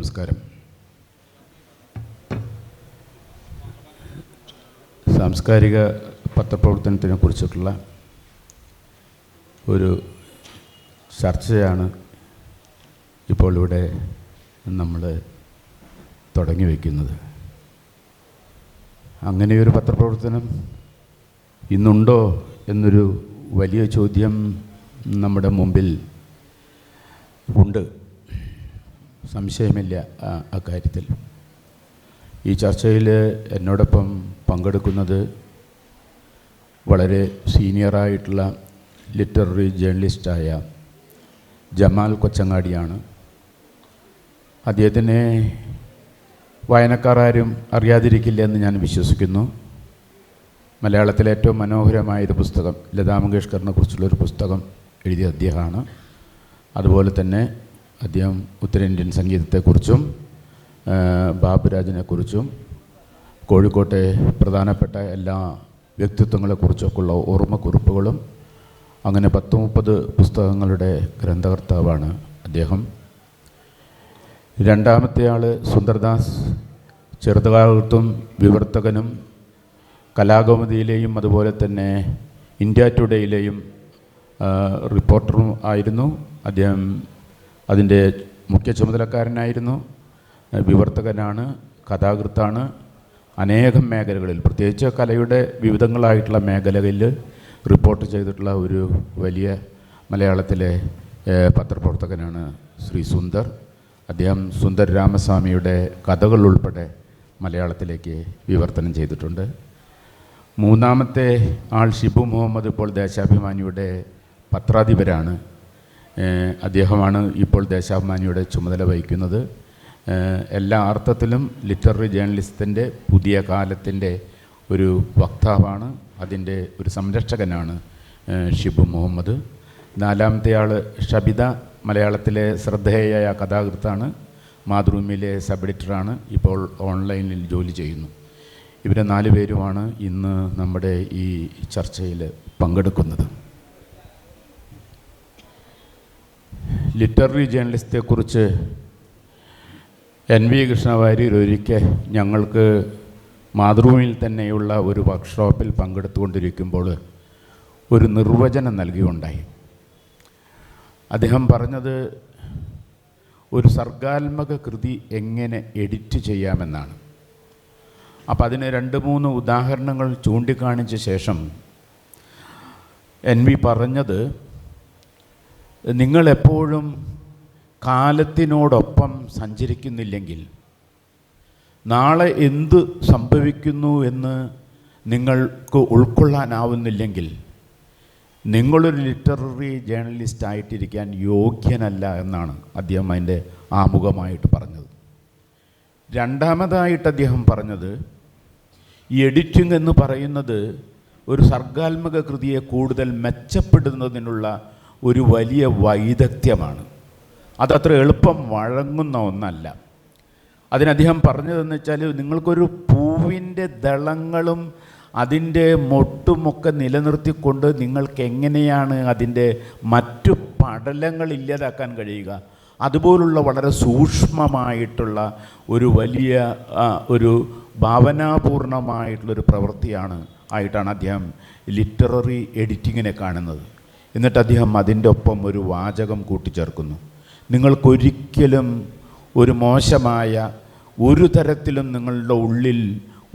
നമസ്കാരം. സാംസ്കാരിക പത്രപ്രവർത്തനത്തിനെ കുറിച്ചിട്ടുള്ള ഒരു ചർച്ചയാണ് ഇപ്പോൾ ഇവിടെ നമ്മൾ തുടങ്ങി വയ്ക്കുന്നത്. അങ്ങനെയൊരു പത്രപ്രവർത്തനം ഇന്നുണ്ടോ എന്നൊരു വലിയ ചോദ്യം നമ്മുടെ മുമ്പിൽ ഉണ്ട്. സംശയമില്ല അക്കാര്യത്തിൽ. ഈ ചർച്ചയിൽ എന്നോടൊപ്പം പങ്കെടുക്കുന്നത് വളരെ സീനിയറായിട്ടുള്ള ലിറ്റററി ജേർണലിസ്റ്റായ ജമാൽ കൊച്ചങ്ങാടിയാണ്. അദ്ദേഹത്തിനെ വായനക്കാർ ആരും അറിയാതിരിക്കില്ല എന്ന് ഞാൻ വിശ്വസിക്കുന്നു. മലയാളത്തിലെ ഏറ്റവും മനോഹരമായൊരു പുസ്തകം, ലതാ മങ്കേഷ്കറിനെ കുറിച്ചുള്ളൊരു പുസ്തകം എഴുതിയ അദ്ദേഹമാണ്. അതുപോലെ തന്നെ അദ്ദേഹം ഉത്തരേന്ത്യൻ സംഗീതത്തെക്കുറിച്ചും ബാബുരാജിനെക്കുറിച്ചും കോഴിക്കോട്ടെ പ്രധാനപ്പെട്ട എല്ലാ വ്യക്തിത്വങ്ങളെക്കുറിച്ചൊക്കെയുള്ള ഓർമ്മക്കുറിപ്പുകളും അങ്ങനെ 10-30 പുസ്തകങ്ങളുടെ ഗ്രന്ഥകർത്താവാണ് അദ്ദേഹം. രണ്ടാമത്തെ ആൾ സുന്ദർദാസ്, ചെറുതുകാലത്തും വിവർത്തകനും കലാകൗമുദിയിലെയും അതുപോലെ തന്നെ ഇന്ത്യ ടുഡേയിലെയും റിപ്പോർട്ടറും ആയിരുന്നു. അദ്ദേഹം അതിൻ്റെ മുഖ്യ ചുമതലക്കാരനായിരുന്നു. വിവർത്തകനാണ്, കഥാകൃത്താണ്. അനേകം മേഖലകളിൽ, പ്രത്യേകിച്ച് കലയുടെ വിവിധങ്ങളായിട്ടുള്ള മേഖലകളിൽ റിപ്പോർട്ട് ചെയ്തിട്ടുള്ള ഒരു വലിയ മലയാളത്തിലെ പത്രപ്രവർത്തകനാണ് ശ്രീ സുന്ദർ. അദ്ദേഹം സുന്ദർ രാമസ്വാമിയുടെ കഥകൾ ഉൾപ്പെടെ മലയാളത്തിലേക്ക് വിവർത്തനം ചെയ്തിട്ടുണ്ട്. മൂന്നാമത്തെ ആൾ ഷിബു മുഹമ്മദ്, ഇപ്പോൾ ദേശാഭിമാനിയുടെ പത്രാധിപരാണ്. അദ്ദേഹമാണ് ഇപ്പോൾ ദേശാഭിമാനിയുടെ ചുമതല വഹിക്കുന്നത്. എല്ലാ അർത്ഥത്തിലും ലിറ്റററി ജേർണലിസത്തിൻ്റെ പുതിയ കാലത്തിൻ്റെ ഒരു വക്താവാണ്, അതിൻ്റെ ഒരു സംരക്ഷകനാണ് ഷിബു മുഹമ്മദ്. നാലാമത്തെ ആൾ ഷബിത, മലയാളത്തിലെ ശ്രദ്ധേയയായ കഥാകൃത്താണ്, മാതൃഭൂമിയിലെ സബ് എഡിറ്ററാണ്, ഇപ്പോൾ ഓൺലൈനിൽ ജോലി ചെയ്യുന്നു. ഇവരെ 4 പേരുമാണ് ഇന്ന് നമ്മുടെ ഈ ചർച്ചയിൽ പങ്കെടുക്കുന്നത്. ലിറ്റററി ജേർണലിസത്തെക്കുറിച്ച് NV കൃഷ്ണവാര്യർ ഒരിക്കൽ ഞങ്ങൾക്ക് മാതൃഭൂമിയിൽ തന്നെയുള്ള ഒരു വർക്ക്ഷോപ്പിൽ പങ്കെടുത്തുകൊണ്ടിരിക്കുമ്പോൾ ഒരു നിർവചനം നൽകിയുണ്ടായി. അദ്ദേഹം പറഞ്ഞത് ഒരു സർഗാത്മക കൃതി എങ്ങനെ എഡിറ്റ് ചെയ്യാമെന്നാണ്. അപ്പോൾ അതിന് 2-3 ഉദാഹരണങ്ങൾ ചൂണ്ടിക്കാണിച്ച ശേഷം NV പറഞ്ഞത്, നിങ്ങളെപ്പോഴും കാലത്തിനോടൊപ്പം സഞ്ചരിക്കുന്നില്ലെങ്കിൽ, നാളെ എന്ത് സംഭവിക്കുന്നു എന്ന് നിങ്ങൾക്ക് ഉൾക്കൊള്ളാനാവുന്നില്ലെങ്കിൽ നിങ്ങളൊരു ലിറ്റററി ജേർണലിസ്റ്റ് ആയിട്ടിരിക്കാൻ യോഗ്യനല്ല എന്നാണ് അദ്ദേഹം അതിൻ്റെ ആമുഖമായിട്ട് പറഞ്ഞത്. രണ്ടാമതായിട്ട് അദ്ദേഹം പറഞ്ഞത്, ഈ എഡിറ്റിംഗ് എന്ന് പറയുന്നത് ഒരു സർഗാത്മക കൃതിയെ കൂടുതൽ മെച്ചപ്പെടുന്നതിനുള്ള ഒരു വലിയ വൈദഗ്ധ്യമാണ്. അതത്ര എളുപ്പം വഴങ്ങുന്ന ഒന്നല്ല. അതിനദ്ദേഹം പറഞ്ഞതെന്ന് വെച്ചാൽ, നിങ്ങൾക്കൊരു പൂവിൻ്റെ ദളങ്ങളും അതിൻ്റെ മൊട്ടുമൊക്കെ നിലനിർത്തിക്കൊണ്ട് നിങ്ങൾക്ക് എങ്ങനെയാണ് അതിൻ്റെ മറ്റു പടലങ്ങൾ ഇല്ലാതാക്കാൻ കഴിയുക, അതുപോലുള്ള വളരെ സൂക്ഷ്മമായിട്ടുള്ള ഒരു വലിയ ഒരു ഭാവനാപൂർണമായിട്ടുള്ളൊരു ആയിട്ടാണ് അദ്ദേഹം ലിറ്റററി എഡിറ്റിങ്ങിനെ കാണുന്നത്. എന്നിട്ട് അദ്ദേഹം അതിൻ്റെ ഒപ്പം ഒരു വാചകം കൂട്ടിച്ചേർക്കുന്നു, നിങ്ങൾക്കൊരിക്കലും ഒരു മോശമായ ഒരു തരത്തിലും നിങ്ങളുടെ ഉള്ളിൽ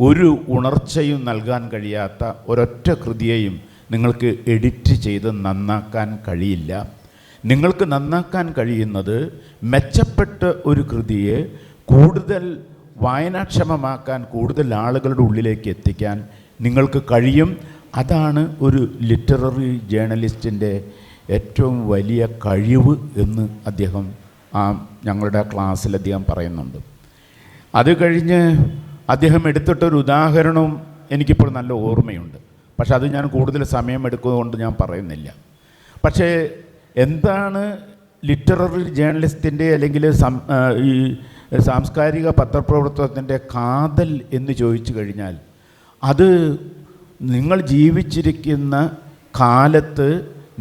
ഒരു ഉണർച്ചയും നൽകാൻ കഴിയാത്ത ഒരൊറ്റ കൃതിയെയും നിങ്ങൾക്ക് എഡിറ്റ് ചെയ്ത് നന്നാക്കാൻ കഴിയില്ല. നിങ്ങൾക്ക് നന്നാക്കാൻ കഴിയുന്നത് മെച്ചപ്പെട്ട ഒരു കൃതിയെ കൂടുതൽ വായനാക്ഷമമാക്കാൻ, കൂടുതൽ ആളുകളുടെ ഉള്ളിലേക്ക് എത്തിക്കാൻ നിങ്ങൾക്ക് കഴിയും. അതാണ് ഒരു ലിറ്റററി ജേർണലിസ്റ്റിൻ്റെ ഏറ്റവും വലിയ കഴിവ് എന്ന് അദ്ദേഹം ഞങ്ങളുടെ ക്ലാസ്സിൽ അദ്ദേഹം പറയുന്നുണ്ട്. അത് കഴിഞ്ഞ് അദ്ദേഹം എടുത്തിട്ടൊരു ഉദാഹരണവും എനിക്കിപ്പോൾ നല്ല ഓർമ്മയുണ്ട്. പക്ഷെ അത് ഞാൻ കൂടുതൽ സമയമെടുക്കുന്നതുകൊണ്ട് ഞാൻ പറയുന്നില്ല. പക്ഷേ എന്താണ് ലിറ്റററി ജേർണലിസ്റ്റിൻ്റെ അല്ലെങ്കിൽ ഈ സാംസ്കാരിക പത്രപ്രവർത്തനത്തിൻ്റെ കാതൽ എന്ന് ചോദിച്ചു കഴിഞ്ഞാൽ, അത് നിങ്ങൾ ജീവിച്ചിരിക്കുന്ന കാലത്ത്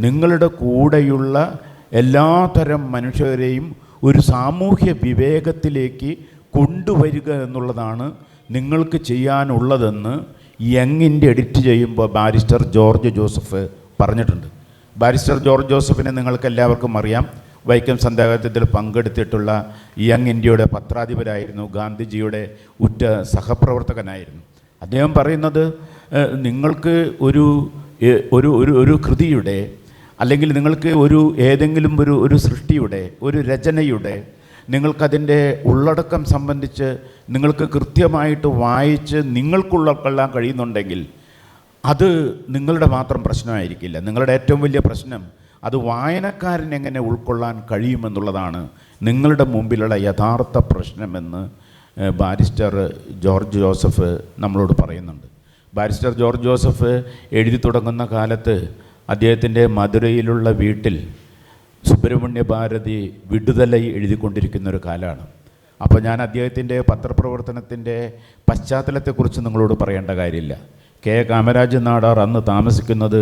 നിങ്ങളുടെ കൂടെയുള്ള എല്ലാതരം മനുഷ്യരെയും ഒരു സാമൂഹ്യ വിവേകത്തിലേക്ക് കൊണ്ടുവരിക എന്നുള്ളതാണ് നിങ്ങൾക്ക് ചെയ്യാനുള്ളതെന്ന് യങ് ഇന്ത്യ എഡിറ്റ് ചെയ്യുമ്പോൾ ബാരിസ്റ്റർ ജോർജ് ജോസഫ് പറഞ്ഞിട്ടുണ്ട്. ബാരിസ്റ്റർ ജോർജ് ജോസഫിനെ നിങ്ങൾക്ക് എല്ലാവർക്കും അറിയാം. വൈക്കം സത്യാഗ്രഹത്തിൽ പങ്കെടുത്തിട്ടുള്ള യങ് ഇന്ത്യയുടെ പത്രാധിപരായിരുന്നു, ഗാന്ധിജിയുടെ ഉറ്റ സഹപ്രവർത്തകനായിരുന്നു. അദ്ദേഹം പറയുന്നത് നിങ്ങൾക്ക് ഒരു കൃതിയുടെ അല്ലെങ്കിൽ നിങ്ങൾക്ക് ഏതെങ്കിലും ഒരു സൃഷ്ടിയുടെ ഒരു രചനയുടെ നിങ്ങൾക്കതിൻ്റെ ഉള്ളടക്കം സംബന്ധിച്ച് നിങ്ങൾക്ക് കൃത്യമായിട്ട് വായിച്ച് നിങ്ങൾക്കുള്ളക്കൊള്ളാൻ കഴിയുന്നുണ്ടെങ്കിൽ അത് നിങ്ങളുടെ മാത്രം പ്രശ്നമായിരിക്കില്ല. നിങ്ങളുടെ ഏറ്റവും വലിയ പ്രശ്നം അത് വായനക്കാരൻ എങ്ങനെ ഉൾക്കൊള്ളാൻ കഴിയുമെന്നുള്ളതാണ് നിങ്ങളുടെ മുമ്പിലുള്ള യഥാർത്ഥ പ്രശ്നമെന്ന് ബാരിസ്റ്റർ ജോർജ് ജോസഫ് നമ്മളോട് പറയുന്നുണ്ട്. ബാരിസ്റ്റർ ജോർജ് ജോസഫ് എഴുതി തുടങ്ങുന്ന കാലത്ത് അദ്ദേഹത്തിൻ്റെ മധുരയിലുള്ള വീട്ടിൽ സുബ്രഹ്മണ്യ ഭാരതി വിടുതലൈ എഴുതിക്കൊണ്ടിരിക്കുന്നൊരു കാലമാണ്. അപ്പോൾ ഞാൻ അദ്ദേഹത്തിൻ്റെ പത്രപ്രവർത്തനത്തിൻ്റെ പശ്ചാത്തലത്തെക്കുറിച്ച് നിങ്ങളോട് പറയേണ്ട കാര്യമില്ല. കെ കാമരാജ് നാടാർ അന്ന് താമസിക്കുന്നത്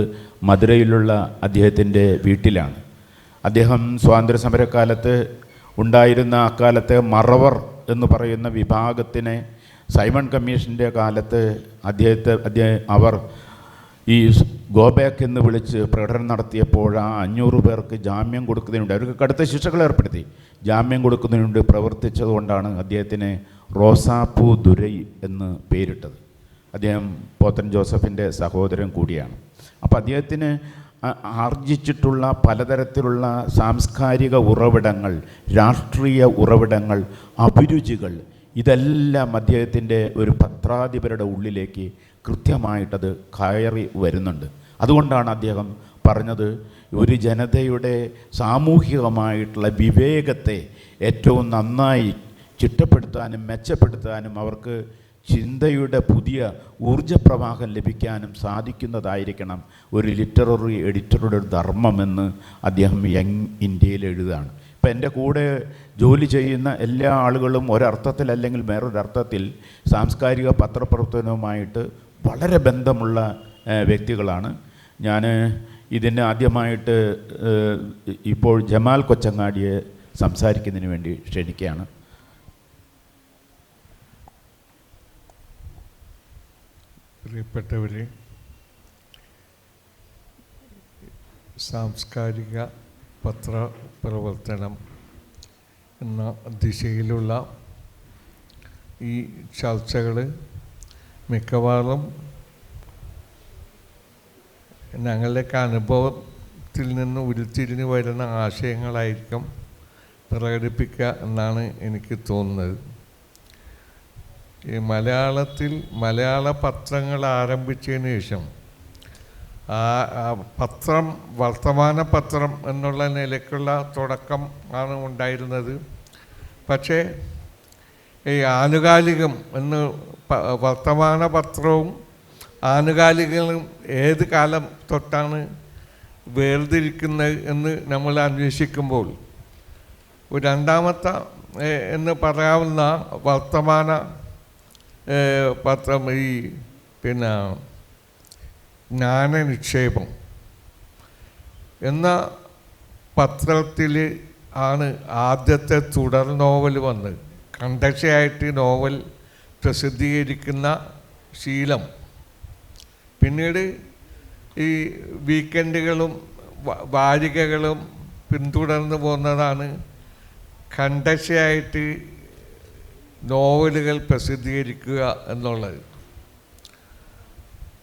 മധുരയിലുള്ള അദ്ദേഹത്തിൻ്റെ വീട്ടിലാണ്. അദ്ദേഹം സ്വാതന്ത്ര്യസമരക്കാലത്ത് ഉണ്ടായിരുന്ന അക്കാലത്തെ മറവർ എന്ന് പറയുന്ന വിഭാഗത്തിനെ സൈമൺ കമ്മീഷൻ്റെ കാലത്ത് അവർ ഈ ഗോബാക്ക് എന്ന് വിളിച്ച് പ്രകടനം നടത്തിയപ്പോൾ ആ 500 പേർക്ക് ജാമ്യം കൊടുക്കുന്നതിനുണ്ട്, അവർക്ക് കടുത്ത ശിക്ഷകൾ ഏർപ്പെടുത്തി ജാമ്യം കൊടുക്കുന്നതിനുണ്ട് പ്രവർത്തിച്ചതുകൊണ്ടാണ് അദ്ദേഹത്തിന് റോസാപ്പൂ ദുരൈ എന്ന് പേരിട്ടത്. അദ്ദേഹം പോത്തൻ ജോസഫിൻ്റെ സഹോദരൻ കൂടിയാണ്. അപ്പോൾ അദ്ദേഹത്തിന് ആർജിച്ചിട്ടുള്ള പലതരത്തിലുള്ള സാംസ്കാരിക ഉറവിടങ്ങൾ, രാഷ്ട്രീയ ഉറവിടങ്ങൾ, അഭിരുചികൾ, ഇതെല്ലാം അദ്ദേഹത്തിൻ്റെ ഒരു പത്രാധിപരുടെ ഉള്ളിലേക്ക് കൃത്യമായിട്ടത് കയറി വരുന്നുണ്ട്. അതുകൊണ്ടാണ് അദ്ദേഹം പറഞ്ഞത് ഒരു ജനതയുടെ സാമൂഹികമായിട്ടുള്ള വിവേകത്തെ ഏറ്റവും നന്നായി ചിട്ടപ്പെടുത്താനും മെച്ചപ്പെടുത്താനും അവർക്ക് ചിന്തയുടെ പുതിയ ഊർജ്ജപ്രവാഹം ലഭിക്കാനും സാധിക്കുന്നതായിരിക്കണം ഒരു ലിറ്റററി എഡിറ്ററുടെ ധർമ്മമെന്ന് അദ്ദേഹം യങ് ഇന്ത്യയിൽ എഴുതുകയാണ്. ഇപ്പം എൻ്റെ കൂടെ ജോലി ചെയ്യുന്ന എല്ലാ ആളുകളും ഒരർത്ഥത്തിൽ അല്ലെങ്കിൽ വേറൊരർത്ഥത്തിൽ സാംസ്കാരിക പത്രപ്രവർത്തനവുമായിട്ട് വളരെ ബന്ധമുള്ള വ്യക്തികളാണ്. ഞാൻ ഇതിന് ആദ്യമായിട്ട് ഇപ്പോൾ ജമാൽ കൊച്ചങ്ങാടിയെ സംസാരിക്കുന്നതിന് വേണ്ടി ക്ഷണിക്കുകയാണ്. പ്രിയപ്പെട്ടവരെ, സാംസ്കാരിക പത്രപ്രവർത്തനം എന്ന ദിശയിലുള്ള ഈ ചർച്ചകൾ മിക്കവാറും ഞങ്ങളുടെയൊക്കെ അനുഭവത്തിൽ നിന്ന് ഉരുത്തിരിഞ്ഞ് വരുന്ന ആശയങ്ങളായിരിക്കും പ്രകടിപ്പിക്കുക എന്നാണ് എനിക്ക് തോന്നുന്നത്. ഈ മലയാള പത്രങ്ങൾ ആരംഭിച്ചതിന് ശേഷം പത്രം വർത്തമാന പത്രം എന്നുള്ള നിലയ്ക്കുള്ള തുടക്കം ആണ് ഉണ്ടായിരുന്നത്. പക്ഷേ ഈ ആനുകാലികം എന്ന് വർത്തമാന പത്രവും ആനുകാലികങ്ങളും ഏത് കാലം തൊട്ടാണ് വേർതിരിക്കുന്നത് എന്ന് നമ്മൾ അന്വേഷിക്കുമ്പോൾ രണ്ടാമത്തെ എന്ന് പറയാവുന്ന വർത്തമാന പത്രം ഈ ജ്ഞാനനിക്ഷേപം എന്ന പത്രത്തിൽ ആണ് ആദ്യത്തെ തുടർ നോവൽ വന്നത്. കണ്ടക്ഷയായിട്ട് നോവൽ പ്രസിദ്ധീകരിക്കുന്ന ശീലം പിന്നീട് ഈ വീക്കെൻഡുകളും വാരികകളും പിന്തുടർന്ന് പോകുന്നതാണ് കണ്ടക്ഷയായിട്ട് നോവലുകൾ പ്രസിദ്ധീകരിക്കുക എന്നുള്ളത്.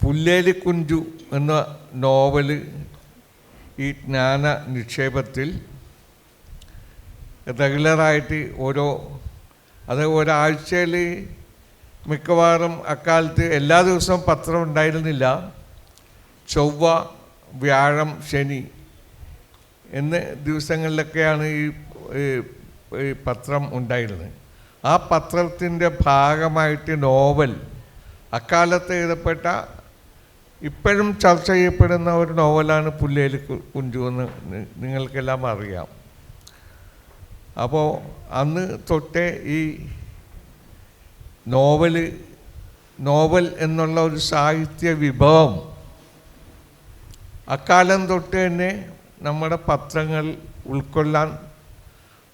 പുല്ലേലിക്കുഞ്ചു എന്ന നോവല് ഈ ജ്ഞാന നിക്ഷേപത്തിൽ റെഗുലറായിട്ട് ഒരാഴ്ചയിൽ മിക്കവാറും അക്കാലത്ത് എല്ലാ ദിവസവും പത്രം ഉണ്ടായിരുന്നില്ല. ചൊവ്വ, വ്യാഴം, ശനി എന്ന ദിവസങ്ങളിലൊക്കെയാണ് ഈ പത്രം ഉണ്ടായിരുന്നത്. ആ പത്രത്തിൻ്റെ ഭാഗമായിട്ട് നോവൽ അക്കാലത്ത് എഴുതപ്പെട്ട ഇപ്പോഴും ചർച്ച ചെയ്യപ്പെടുന്ന ഒരു നോവലാണ് പുല്ലേലിക്കുഞ്ചു എന്ന് നിങ്ങൾക്കെല്ലാം അറിയാം. അപ്പോൾ അന്ന് തൊട്ടേ ഈ നോവൽ എന്നുള്ള ഒരു സാഹിത്യ വിഭവം അക്കാലം തൊട്ട് തന്നെ നമ്മുടെ പത്രങ്ങൾ ഉൾക്കൊള്ളാൻ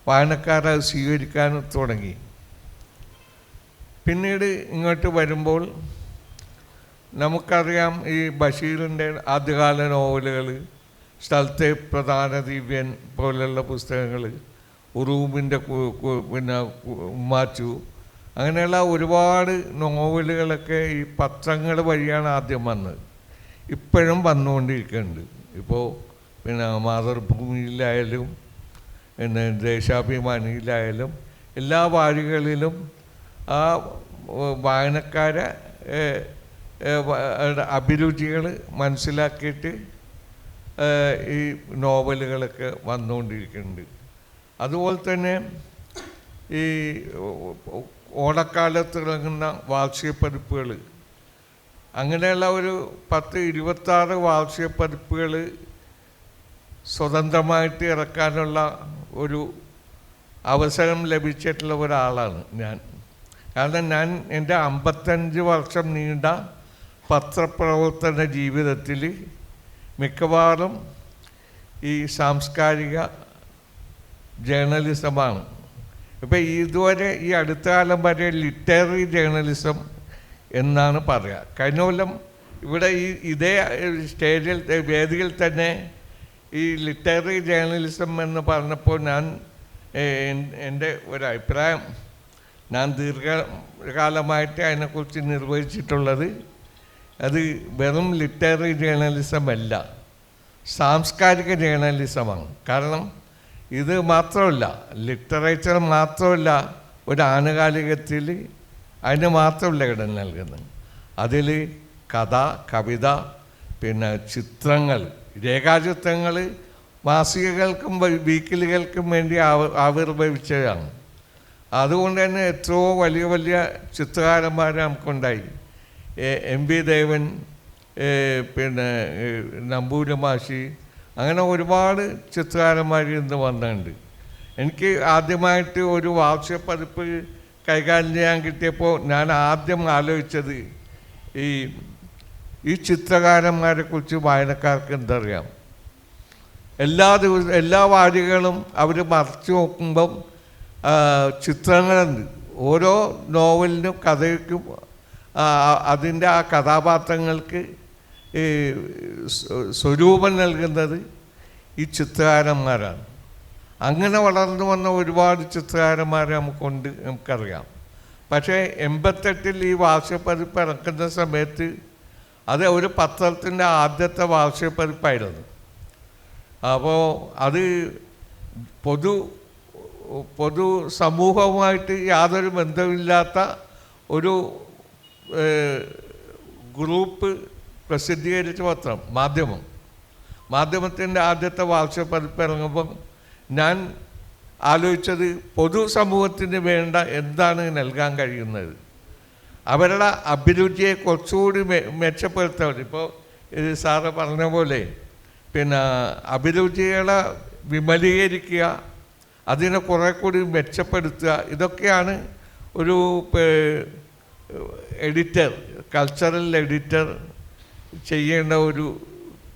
വായനക്കാർ അത് സ്വീകരിക്കാൻ തുടങ്ങി. പിന്നീട് ഇങ്ങോട്ട് വരുമ്പോൾ നമുക്കറിയാം, ഈ ബഷീറിൻ്റെ ആദ്യകാല നോവലുകൾ, സ്ഥലത്തെ പ്രധാന ദിവ്യൻ പോലുള്ള പുസ്തകങ്ങൾ, ഉറൂബിൻ്റെ പിന്നെ ഉമ്മാച്ചു, അങ്ങനെയുള്ള ഒരുപാട് നോവലുകളൊക്കെ ഈ പത്രങ്ങൾ വഴിയാണ് ആദ്യം വന്നത്. ഇപ്പോഴും വന്നുകൊണ്ടിരിക്കുന്നുണ്ട്. ഇപ്പോൾ പിന്നെ മാതൃഭൂമിയിലായാലും പിന്നെ ദേശാഭിമാനിയിലായാലും എല്ലാ വാരികളിലും ആ വായനക്കാരെ അഭിരുചികൾ മനസ്സിലാക്കിയിട്ട് ഈ നോവലുകളൊക്കെ വന്നുകൊണ്ടിരിക്കുന്നുണ്ട്. അതുപോലെ തന്നെ ഈ ഓണക്കാലത്ത് ഇറങ്ങുന്ന വാർഷികപ്പതിപ്പുകൾ, അങ്ങനെയുള്ള ഒരു 10-26 വാർഷികപ്പതിപ്പുകൾ സ്വതന്ത്രമായിട്ട് ഇറക്കാനുള്ള ഒരു അവസരം ലഭിച്ചിട്ടുള്ള ഒരാളാണ് ഞാൻ. കാരണം ഞാൻ എൻ്റെ 55 വർഷം നീണ്ട പത്രപ്രവർത്തന ജീവിതത്തിൽ മിക്കവാറും ഈ സാംസ്കാരിക ജേർണലിസമാണ്. ഇപ്പം ഇതുവരെ ഈ അടുത്ത കാലം വരെ ലിറ്റററി ജേർണലിസം എന്നാണ് പറയുക. കഴിഞ്ഞ കൊല്ലം ഇവിടെ ഇതേ സ്റ്റേജിൽ വേദിയിൽ തന്നെ ഈ ലിറ്റററി ജേർണലിസം എന്ന് പറഞ്ഞപ്പോൾ ഞാൻ എൻ്റെ ഒരഭിപ്രായം, ഞാൻ ദീർഘകാലമായിട്ട് അതിനെക്കുറിച്ച് നിർവഹിച്ചിട്ടുള്ളത്, അത് വെറും ലിറ്റററി ജേർണലിസം അല്ല, സാംസ്കാരിക ജേർണലിസമാണ്. കാരണം ഇത് മാത്രമല്ല, ലിറ്ററേച്ചർ മാത്രമല്ല ഒരു ആനുകാലികത്തിൽ അതിന് മാത്രമല്ല ഇടം നൽകുന്നത്. അതിൽ കഥ, കവിത, പിന്നെ ചിത്രങ്ങൾ, രേഖാചിത്രങ്ങൾ മാസികകൾക്കും വീക്കിലികൾക്കും വേണ്ടി ആവിർഭവിച്ചതാണ്. അതുകൊണ്ട് തന്നെ എത്രയോ വലിയ വലിയ ചിത്രകാരന്മാർ നമുക്കുണ്ടായി. എം.വി. ദേവൻ, പിന്നെ നമ്പൂരി മാഷി, അങ്ങനെ ഒരുപാട് ചിത്രകാരന്മാർ ഇന്ന് വന്നിട്ടുണ്ട്. എനിക്ക് ആദ്യമായിട്ട് ഒരു വാർഷികപ്പതിപ്പ് കൈകാര്യം ചെയ്യാൻ കിട്ടിയപ്പോൾ ഞാൻ ആദ്യം ആലോചിച്ചത് ഈ ചിത്രകാരന്മാരെ കുറിച്ച് വായനക്കാർക്ക് എന്തറിയാം. എല്ലാ വാരികളും അവർ മറിച്ച് നോക്കുമ്പം ചിത്രങ്ങളുണ്ട്. ഓരോ നോവലിനും കഥയ്ക്കും അതിൻ്റെ ആ കഥാപാത്രങ്ങൾക്ക് സ്വരൂപം നൽകുന്നത് ഈ ചിത്രകാരന്മാരാണ്. അങ്ങനെ വളർന്നു വന്ന ഒരുപാട് ചിത്രകാരന്മാരെ നമുക്കറിയാം. പക്ഷേ 88 ഈ വാർഷികപ്പതിപ്പ് ഇറക്കുന്ന സമയത്ത് അത് ഒരു പത്രത്തിൻ്റെ ആദ്യത്തെ വാർഷികപ്പതിപ്പായിരുന്നു. അപ്പോൾ അത് പൊതു സമൂഹവുമായിട്ട് യാതൊരു ബന്ധമില്ലാത്ത ഒരു ഗ്രൂപ്പ് പ്രസിദ്ധീകരിച്ച പത്രം, മാധ്യമത്തിൻ്റെ ആദ്യത്തെ വാർഷികപ്പതിപ്പ് ഇറങ്ങുമ്പം ഞാൻ ആലോചിച്ചത് പൊതുസമൂഹത്തിന് വേണ്ട എന്താണ് നൽകാൻ കഴിയുന്നത്, അവരുടെ അഭിരുചിയെ കുറച്ചുകൂടി മെച്ചപ്പെടുത്താൻ. ഇപ്പോൾ സാറ് പറഞ്ഞ പോലെ പിന്നെ അഭിരുചികളെ വിമലീകരിക്കുക, അതിനെ കുറെ കൂടി മെച്ചപ്പെടുത്തുക, ഇതൊക്കെയാണ് ഒരു എഡിറ്റർ, കൾച്ചറൽ എഡിറ്റർ ചെയ്യേണ്ട ഒരു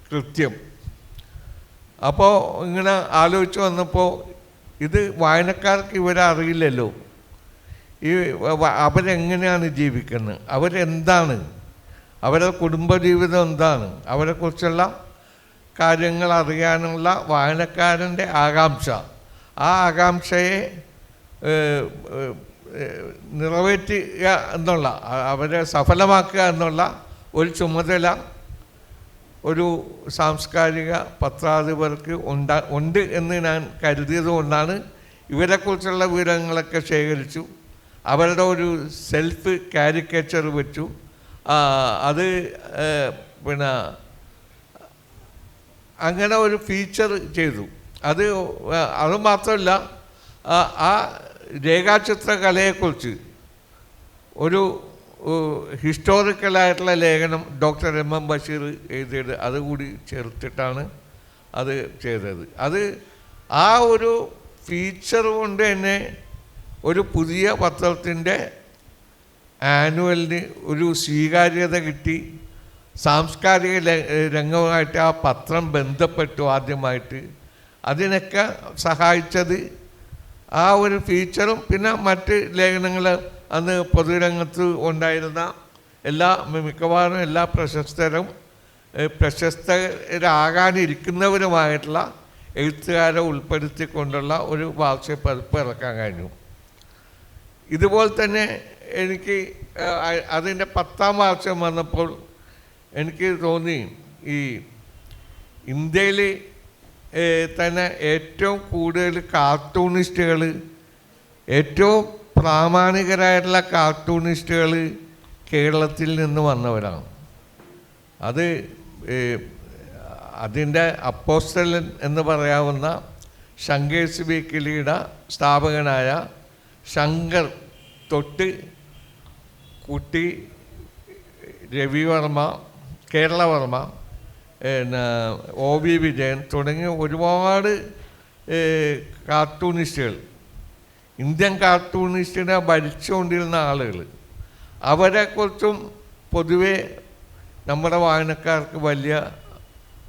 കൃത്യം. അപ്പോൾ ഇങ്ങനെ ആലോചിച്ച് വന്നപ്പോൾ ഇത് വായനക്കാർക്ക് ഇവരെ അറിയില്ലല്ലോ, അവരെങ്ങനെയാണ് ജീവിക്കുന്നത്, അവരെന്താണ്, അവരുടെ കുടുംബജീവിതം എന്താണ്, അവരെക്കുറിച്ചുള്ള കാര്യങ്ങൾ അറിയാനുള്ള വായനക്കാരൻ്റെ ആകാംക്ഷ, ആ ആകാംക്ഷയെ നിറവേറ്റുക എന്നുള്ള, അവരെ സഫലമാക്കുക എന്നുള്ള ഒരു ചുമതല ഒരു സാംസ്കാരിക പത്രാധിപർക്ക് ഉണ്ട് എന്ന് ഞാൻ കരുതിയത് കൊണ്ടാണ് ഇവരെക്കുറിച്ചുള്ള വിവരങ്ങളൊക്കെ ശേഖരിച്ചു. അവരുടെ ഒരു സെൽഫ് കാരിക്കേച്ചർ വെച്ചു. അത് പിന്നെ അങ്ങനെ ഒരു ഫീച്ചർ ചെയ്തു. അത് മാത്രമല്ല, ആ രേഖാചിത്ര കലയെക്കുറിച്ച് ഒരു ഹിസ്റ്റോറിക്കലായിട്ടുള്ള ലേഖനം ഡോക്ടർ M.M. ബഷീർ എഴുതിയത് അതുകൂടി ചേർത്തിട്ടാണ് അത് ചെയ്തത്. ആ ഒരു ഫീച്ചർ കൊണ്ട് തന്നെ ഒരു പുതിയ പത്രത്തിൻ്റെ ആനുവലിന് ഒരു സ്വീകാര്യത കിട്ടി. സാംസ്കാരിക രംഗവുമായിട്ട് ആ പത്രം ബന്ധപ്പെട്ടു ആദ്യമായിട്ട്. അതിനൊക്കെ സഹായിച്ചത് ആ ഒരു ഫീച്ചറും പിന്നെ മറ്റ് ലേഖനങ്ങൾ അന്ന് പൊതുരംഗത്ത് ഉണ്ടായിരുന്ന മിക്കവാറും എല്ലാ പ്രശസ്തരാകാനിരിക്കുന്നവരുമായിട്ടുള്ള എഴുത്തുകാരെ ഉൾപ്പെടുത്തിക്കൊണ്ടുള്ള ഒരു വാർഷികപ്പതിപ്പ് ഇറക്കാൻ കഴിഞ്ഞു. ഇതുപോലെ തന്നെ എനിക്ക് അതിൻ്റെ 10ാം വാർഷികം വന്നപ്പോൾ എനിക്ക് തോന്നി, ഈ ഇന്ത്യയിൽ തന്നെ ഏറ്റവും കൂടുതൽ കാർട്ടൂണിസ്റ്റുകൾ, ഏറ്റവും പ്രാമാണികരായിട്ടുള്ള കാർട്ടൂണിസ്റ്റുകൾ കേരളത്തിൽ നിന്ന് വന്നവരാണ്. അതിൻ്റെ അപ്പോസ്റ്റലൻ എന്ന് പറയാവുന്ന ശങ്കേഴ്സ് വീക്കിലിയുടെ സ്ഥാപകനായ ശങ്കർ തൊട്ട് കുട്ടി, രവിവർമ്മ, കേരളവർമ്മ, OV വിജയൻ തുടങ്ങിയ ഒരുപാട് കാർട്ടൂണിസ്റ്റുകൾ, ഇന്ത്യൻ കാർട്ടൂണിസ്റ്റിനെ ഭരിച്ചുകൊണ്ടിരുന്ന ആളുകൾ, അവരെക്കുറിച്ചും പൊതുവെ നമ്മുടെ വായനക്കാർക്ക് വലിയ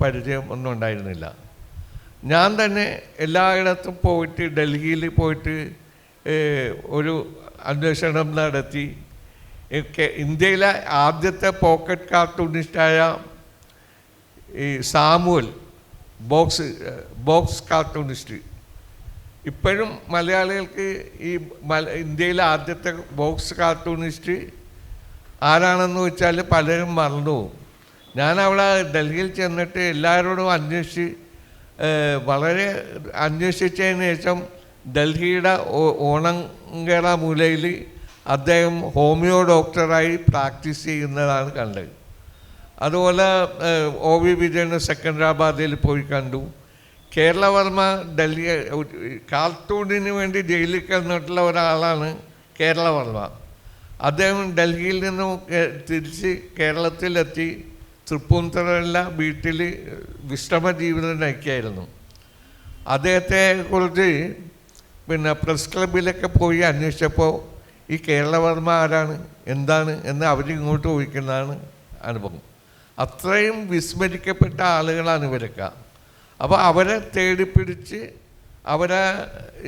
പരിചയം ഒന്നും ഉണ്ടായിരുന്നില്ല. ഞാൻ തന്നെ എല്ലായിടത്തും പോയിട്ട്, ഡൽഹിയിൽ പോയിട്ട് ഒരു അന്വേഷണം നടത്തി. ഇന്ത്യയിലെ ആദ്യത്തെ പോക്കറ്റ് കാർട്ടൂണിസ്റ്റായ ഈ സാമുവൽ ബോക്സ് കാർട്ടൂണിസ്റ്റ്, ഇപ്പോഴും മലയാളികൾക്ക് ഈ ഇന്ത്യയിലെ ആദ്യത്തെ ബോക്സ് കാർട്ടൂണിസ്റ്റ് ആരാണെന്ന് വെച്ചാൽ പലരും മറന്നുപോകും. ഞാൻ അവിടെ ഡൽഹിയിൽ ചെന്നിട്ട് എല്ലാവരോടും വളരെ അന്വേഷിച്ചതിന് ശേഷം ഡൽഹിയുടെ ഓണങ്കേറ മൂലയിൽ അദ്ദേഹം ഹോമിയോ ഡോക്ടറായി പ്രാക്ടീസ് ചെയ്യുന്നതാണ് കണ്ടത്. അതുപോലെ OV വിജയന് സെക്കൻഡറാബാദിൽ പോയി കണ്ടു. കേരളവർമ്മ ഡൽഹി കാർട്ടൂണിന് വേണ്ടി ജയിലിൽ കിടന്നിട്ടുള്ള ഒരാളാണ് കേരളവർമ്മ. അദ്ദേഹം ഡൽഹിയിൽ നിന്നും തിരിച്ച് കേരളത്തിലെത്തി തൃപ്പൂണിത്തുറയിലെ വീട്ടിൽ വിശ്രമ ജീവിതം നയിക്കുകയായിരുന്നു. അദ്ദേഹത്തെക്കുറിച്ച് പിന്നെ പ്രസ് ക്ലബിലൊക്കെ പോയി അന്വേഷിച്ചപ്പോൾ ഈ കേരളവർമ്മ ആരാണ്, എന്താണ് എന്ന് അവരിങ്ങോട്ട് ചോദിക്കുന്നതാണ് അനുഭവം. അത്രയും വിസ്മരിക്കപ്പെട്ട ആളുകളാണ് ഇവരൊക്കെ. അപ്പോൾ അവരെ തേടിപ്പിടിച്ച് അവരെ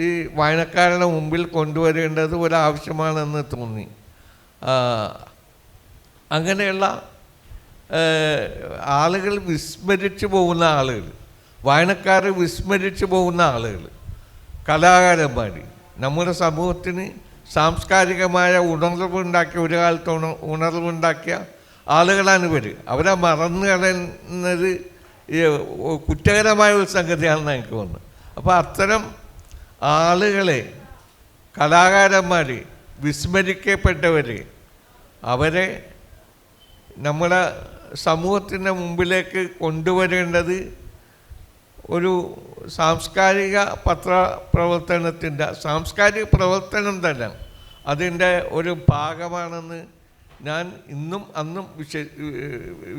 ഈ വായനക്കാരുടെ മുമ്പിൽ കൊണ്ടുവരേണ്ടത് ഒരാവശ്യമാണെന്ന് തോന്നി. അങ്ങനെയുള്ള ആളുകൾ വിസ്മരിച്ചു പോകുന്ന ആളുകൾ, വായനക്കാർ വിസ്മരിച്ചു പോകുന്ന ആളുകൾ, കലാകാരന്മാർ, നമ്മുടെ സമൂഹത്തിന് സാംസ്കാരികമായ ഉണർവുണ്ടാക്കിയ, ഒരു കാലത്ത് ഉണർവുണ്ടാക്കിയ ആളുകളാണ് ഇവർ. അവരെ മറന്നു കളയുന്നത് കുറ്റകരമായ ഒരു സംഗതിയാണെന്ന് എനിക്ക് തോന്നുന്നത്. അപ്പോൾ അത്തരം ആളുകളെ, കലാകാരന്മാർ, വിസ്മരിക്കപ്പെട്ടവർ, അവരെ നമ്മുടെ സമൂഹത്തിൻ്റെ മുമ്പിലേക്ക് കൊണ്ടുവരേണ്ടത് ഒരു സാംസ്കാരിക പത്രപ്രവർത്തനത്തിൻ്റെ, സാംസ്കാരിക പ്രവർത്തനം തന്നെ അതിൻ്റെ ഒരു ഭാഗമാണെന്ന് ഞാൻ ഇന്നും അന്നും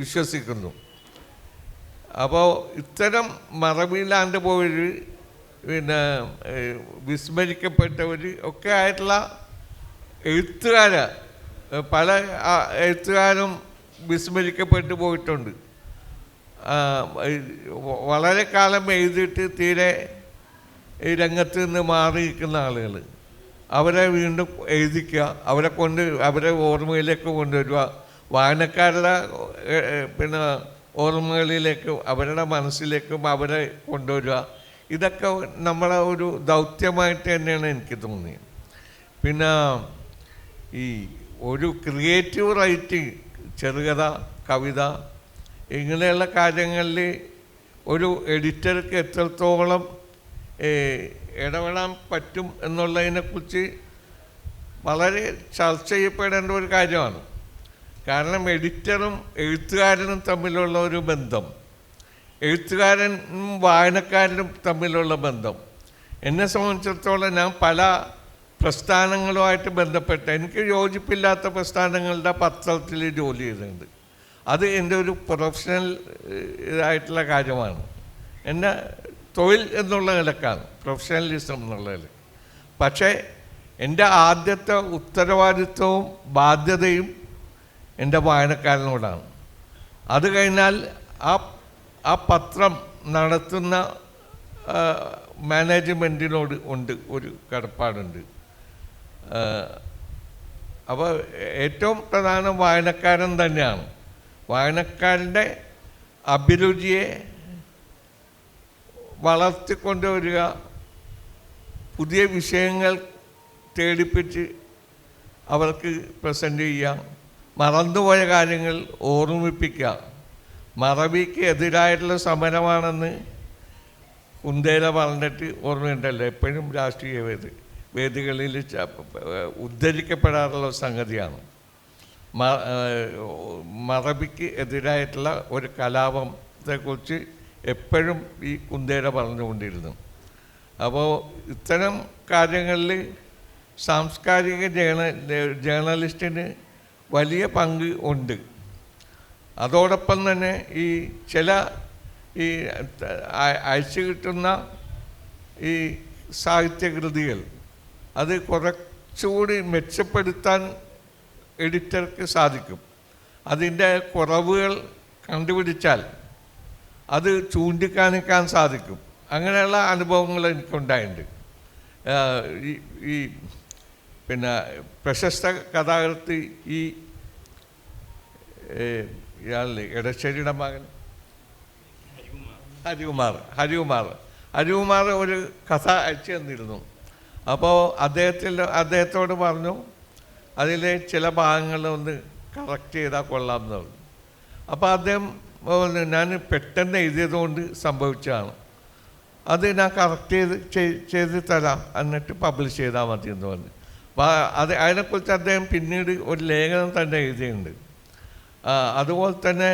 വിശ്വസിക്കുന്നു. അപ്പോൾ ഇത്തരം മറവിലാണ്ട് പോയവർ, പിന്നെ വിസ്മരിക്കപ്പെട്ടവർ ഒക്കെ ആയിട്ടുള്ള എഴുത്തുകാര്, പല എഴുത്തുകാരും വിസ്മരിക്കപ്പെട്ടു പോയിട്ടുണ്ട്. വളരെ കാലം എഴുതിയിട്ട് തീരെ ഈ രംഗത്ത് നിന്ന് മാറി നിൽക്കുന്ന ആളുകൾ, അവരെ വീണ്ടും എഴുതിക്കുക, അവരെ ഓർമ്മയിലേക്ക് കൊണ്ടുവരിക, വായനക്കാരുടെ പിന്നെ ഓർമ്മകളിലേക്കും അവരുടെ മനസ്സിലേക്കും അവരെ കൊണ്ടുവരിക. ഇതൊക്കെ നമ്മളെ ഒരു ദൗത്യമായിട്ട് തന്നെയാണ് എനിക്ക് തോന്നിയത്. പിന്നെ ഈ ഒരു ക്രിയേറ്റീവ് റൈറ്റിംഗ്, ചെറുകഥ, കവിത, ഇങ്ങനെയുള്ള കാര്യങ്ങളിൽ ഒരു എഡിറ്റർക്ക് എത്രത്തോളം ഇടപെടാൻ പറ്റും എന്നുള്ളതിനെക്കുറിച്ച് വളരെ ചർച്ച ചെയ്യപ്പെടേണ്ട ഒരു കാര്യമാണ്. കാരണം എഡിറ്ററും എഴുത്തുകാരനും തമ്മിലുള്ള ഒരു ബന്ധം, എഴുത്തുകാരനും വായനക്കാരനും തമ്മിലുള്ള ബന്ധം, എന്നെ സംബന്ധിച്ചിടത്തോളം ഞാൻ പല പ്രസ്ഥാനങ്ങളുമായിട്ട് ബന്ധപ്പെട്ട് എനിക്ക് യോജിപ്പില്ലാത്ത പ്രസ്ഥാനങ്ങളുടെ പത്രത്തിൽ ജോലി ചെയ്തിട്ടുണ്ട്. അത് എൻ്റെ ഒരു പ്രൊഫഷണൽ ഇതായിട്ടുള്ള കാര്യമാണ്. എൻ്റെ തൊഴിൽ എന്നുള്ള നിലക്കാണ്, പ്രൊഫഷണലിസം എന്നുള്ളതിൽ. പക്ഷേ എൻ്റെ ആദ്യത്തെ ഉത്തരവാദിത്വവും ബാധ്യതയും എൻ്റെ വായനക്കാരനോടാണ്. അത് കഴിഞ്ഞാൽ ആ പത്രം നടത്തുന്ന മാനേജ്മെൻറ്റിനോട് ഉണ്ട് ഒരു കടപ്പാടുണ്ട്. അപ്പോൾ ഏറ്റവും പ്രധാനം വായനക്കാരൻ തന്നെയാണ്. വായനക്കാരൻ്റെ അഭിരുചിയെ വളർത്തിക്കൊണ്ടുവരിക, പുതിയ വിഷയങ്ങൾ തേടിപ്പിച്ച് അവർക്ക് പ്രസൻറ്റ് ചെയ്യുക, മറന്നുപോയ കാര്യങ്ങൾ ഓർമ്മിപ്പിക്കുക. മറവിക്ക് എതിരായിട്ടുള്ള സമരമാണെന്ന് കുന്തേര പറഞ്ഞിട്ട് ഓർമ്മയുണ്ടല്ലോ, എപ്പോഴും രാഷ്ട്രീയ വേദികളിൽ ഉദ്ധരിക്കപ്പെടാറുള്ള സംഗതിയാണ്. മറവിക്ക് എതിരായിട്ടുള്ള ഒരു കലാപത്തെക്കുറിച്ച് എപ്പോഴും ഈ കുന്തേര പറഞ്ഞുകൊണ്ടിരുന്നു. അപ്പോൾ ഇത്തരം കാര്യങ്ങളിൽ സാംസ്കാരിക ജേർണലിസ്റ്റിന് വലിയ പങ്ക് ഉണ്ട്. അതോടൊപ്പം തന്നെ ഈ ചില ഈ അയച്ചു കിട്ടുന്ന ഈ സാഹിത്യകൃതികൾ അത് കുറച്ചുകൂടി മെച്ചപ്പെടുത്താൻ എഡിറ്റർക്ക് സാധിക്കും. അതിൻ്റെ കുറവുകൾ കണ്ടുപിടിച്ചാൽ അത് ചൂണ്ടിക്കാണിക്കാൻ സാധിക്കും. അങ്ങനെയുള്ള അനുഭവങ്ങൾ എനിക്കുണ്ടായിട്ടുണ്ട്. ഈ പിന്നെ പ്രശസ്ത കഥാകൃത്ത് ഈ ഇയാളിൽ എടശ്ശേരിയുടെ മകൻ ഹരികുമാർ ഒരു കഥ അയച്ചു തന്നിരുന്നു. അപ്പോൾ അദ്ദേഹത്തോട് പറഞ്ഞു അതിലെ ചില ഭാഗങ്ങളൊന്ന് കറക്റ്റ് ചെയ്താൽ കൊള്ളാം എന്ന് പറഞ്ഞു. അപ്പോൾ അദ്ദേഹം ഞാൻ പെട്ടെന്ന് എഴുതിയതുകൊണ്ട് സംഭവിച്ചതാണ്, അത് ഞാൻ കറക്റ്റ് ചെയ്ത് തരാം, എന്നിട്ട് പബ്ലിഷ് ചെയ്താൽ മതി എന്ന് പറഞ്ഞു. അപ്പോൾ അതിനെക്കുറിച്ച് അദ്ദേഹം പിന്നീട് ഒരു ലേഖനം തന്നെ എഴുതിയിട്ടുണ്ട്. അതുപോലെ തന്നെ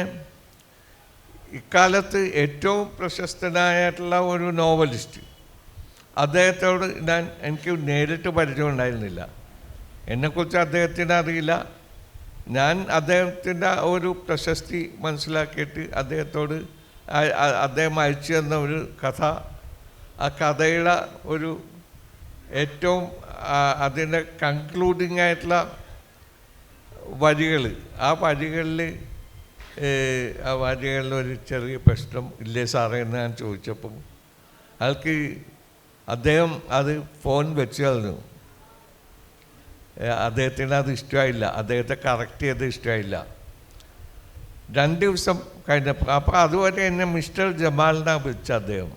ഇക്കാലത്ത് ഏറ്റവും പ്രശസ്തനായിട്ടുള്ള ഒരു നോവലിസ്റ്റ്, അദ്ദേഹത്തോട് എനിക്ക് നേരിട്ട് പരിചയം ഉണ്ടായിരുന്നില്ല. എന്നെക്കുറിച്ച് അദ്ദേഹത്തിന് അറിയില്ല. ഞാൻ അദ്ദേഹത്തിൻ്റെ ഒരു പ്രശസ്തി മനസ്സിലാക്കിയിട്ട് അദ്ദേഹത്തോട് അദ്ദേഹം അയച്ചു തന്ന ഒരു കഥ, ആ കഥയുടെ ഒരു ഏറ്റവും അതിൻ്റെ കൺക്ലൂഡിങ് ആയിട്ടുള്ള വരികൾ, ആ വരികളിൽ ഒരു ചെറിയ പ്രശ്നം ഇല്ലേ സാറേ എന്ന് ഞാൻ ചോദിച്ചപ്പോൾ അദ്ദേഹം അത് ഫോൺ വെച്ച് കളഞ്ഞു. അദ്ദേഹത്തിന് അത് ഇഷ്ടമായില്ല, അദ്ദേഹത്തെ കറക്റ്റ് ചെയ്ത് ഇഷ്ടമായില്ല. 2 ദിവസം കഴിഞ്ഞപ്പോൾ, അപ്പോൾ അതുവരെ എന്നെ മിസ്റ്റർ ജമാലിനാണ് വിളിച്ച അദ്ദേഹം.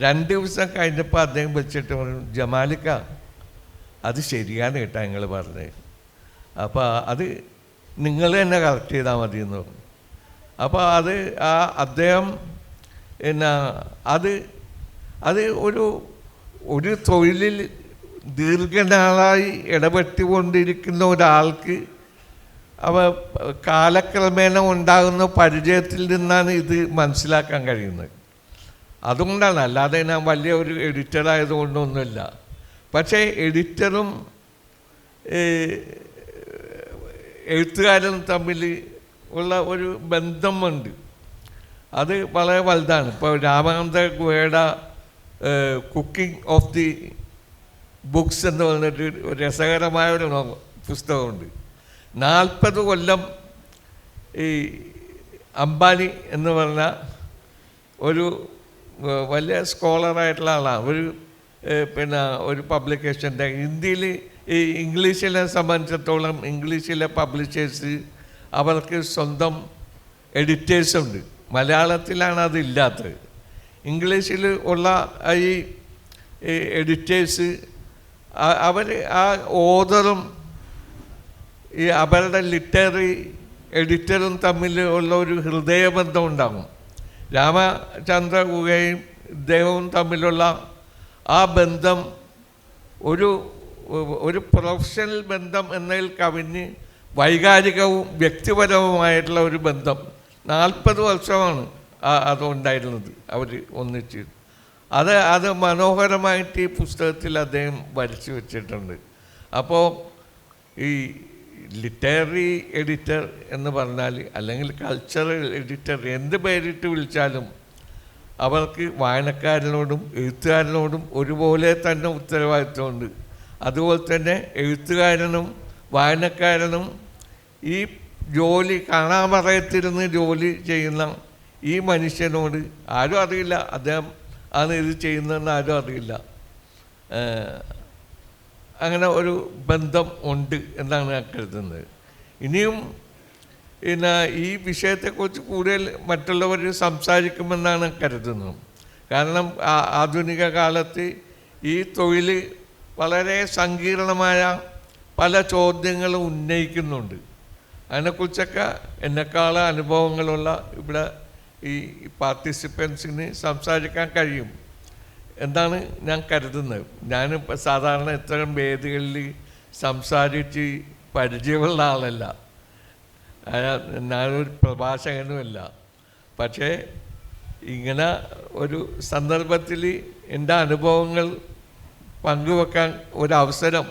2 ദിവസം കഴിഞ്ഞപ്പോൾ അദ്ദേഹം വിളിച്ചിട്ട് പറഞ്ഞു, ജമാലിക്ക അത് ശരിയാണ് കേട്ടോ നിങ്ങൾ പറഞ്ഞത്, അപ്പോൾ അത് നിങ്ങൾ തന്നെ കറക്റ്റ് ചെയ്താൽ മതി എന്ന് പറഞ്ഞു. അപ്പോൾ അദ്ദേഹം പിന്നെ അത് ഒരു തൊഴിലിൽ ദീർഘനാളായി ഇടപെട്ടുകൊണ്ടിരിക്കുന്ന ഒരാൾക്ക് കാലക്രമേണ ഉണ്ടാകുന്ന പരിചയത്തിൽ നിന്നാണ് ഇത് മനസ്സിലാക്കാൻ കഴിയുന്നത്. അതുകൊണ്ടാണ്, അല്ലാതെ ഞാൻ വലിയ ഒരു എഡിറ്ററായതുകൊണ്ടൊന്നുമില്ല. പക്ഷേ എഡിറ്ററും എഴുത്തുകാരും തമ്മിൽ ഉള്ള ഒരു ബന്ധമുണ്ട്, അത് വളരെ വലുതാണ്. ഇപ്പോൾ രാമാനന്ദ ഗുഹയുടെ കുക്കിംഗ് ഓഫ് ദി ബുക്സ് എന്ന് പറഞ്ഞിട്ട് ഒരു രസകരമായ ഒരു പുസ്തകമുണ്ട്. 40 കൊല്ലം ഈ അംബാനി എന്ന് പറഞ്ഞ ഒരു വലിയ സ്കോളറായിട്ടുള്ള ആളാണ്. ഒരു പബ്ലിക്കേഷൻ്റെ ഹിന്ദിയിൽ ഈ ഇംഗ്ലീഷിനെ സംബന്ധിച്ചിടത്തോളം ഇംഗ്ലീഷിലെ പബ്ലിഷേഴ്സ് അവർക്ക് സ്വന്തം എഡിറ്റേഴ്സുണ്ട്. മലയാളത്തിലാണ് അതില്ലാത്തത്. ഇംഗ്ലീഷിൽ ഉള്ള ഈ എഡിറ്റേഴ്സ് അവർ ആ ഓതറും ഈ അവരുടെ ലിറ്റററി എഡിറ്ററും തമ്മിൽ ഉള്ള ഒരു ഹൃദയബന്ധം ഉണ്ടാകും. രാമചന്ദ്ര ഗുഹയും ഇദ്ദേഹവും തമ്മിലുള്ള ആ ബന്ധം ഒരു പ്രൊഫഷണൽ ബന്ധം എന്നതിൽ കവിഞ്ഞ് വൈകാരികവും വ്യക്തിപരവുമായിട്ടുള്ള ഒരു ബന്ധം 40 വർഷമാണ് അതുണ്ടായിരുന്നത് അവർ ഒന്നിച്ച്. അത് മനോഹരമായിട്ട് ഈ പുസ്തകത്തിൽ അദ്ദേഹം വരച്ചു വച്ചിട്ടുണ്ട്. അപ്പോൾ ഈ ലിറ്റററി എഡിറ്റർ എന്ന് പറഞ്ഞാൽ, അല്ലെങ്കിൽ കൾച്ചറൽ എഡിറ്റർ, എന്ത് പേരിട്ട് വിളിച്ചാലും അവർക്ക് വായനക്കാരനോടും എഴുത്തുകാരനോടും ഒരുപോലെ തന്നെ ഉത്തരവാദിത്വമുണ്ട്. അതുപോലെ തന്നെ എഴുത്തുകാരനും വായനക്കാരനും ഈ ജോലി കാണാമറയത്തിരുന്ന് ജോലി ചെയ്യുന്ന ഈ മനുഷ്യനോട് ആരും അറിയില്ല അദ്ദേഹം ആണ് ഇത് ചെയ്യുന്നതെന്ന് ആരും അറിയില്ല. അങ്ങനെ ഒരു ബന്ധം ഉണ്ട് എന്നാണ് ഞാൻ കരുതുന്നത്. ഇനിയും പിന്നെ ഈ വിഷയത്തെക്കുറിച്ച് കൂടുതൽ മറ്റുള്ളവർ സംസാരിക്കുമെന്നാണ് കരുതുന്നത്. കാരണം ആധുനിക കാലത്ത് ഈ തൊഴിൽ വളരെ സങ്കീർണമായ പല ചോദ്യങ്ങളും ഉന്നയിക്കുന്നുണ്ട്. അതിനെക്കുറിച്ചൊക്കെ എന്നെക്കാൾ അനുഭവങ്ങളുള്ള ഇവിടെ ഈ പാർട്ടിസിപ്പൻസിന് സംസാരിക്കാൻ കഴിയും എന്നാണ് ഞാൻ കരുതുന്നത്. ഞാനിപ്പോൾ സാധാരണ ഇത്തരം വേദികളിൽ സംസാരിച്ച് പരിചയമുള്ള ആളല്ല, ഞാനൊരു പ്രഭാഷകനുമല്ല. പക്ഷേ ഇങ്ങനെ ഒരു സന്ദർഭത്തിൽ എൻ്റെ അനുഭവങ്ങൾ പങ്കുവെക്കാൻ ഒരവസരം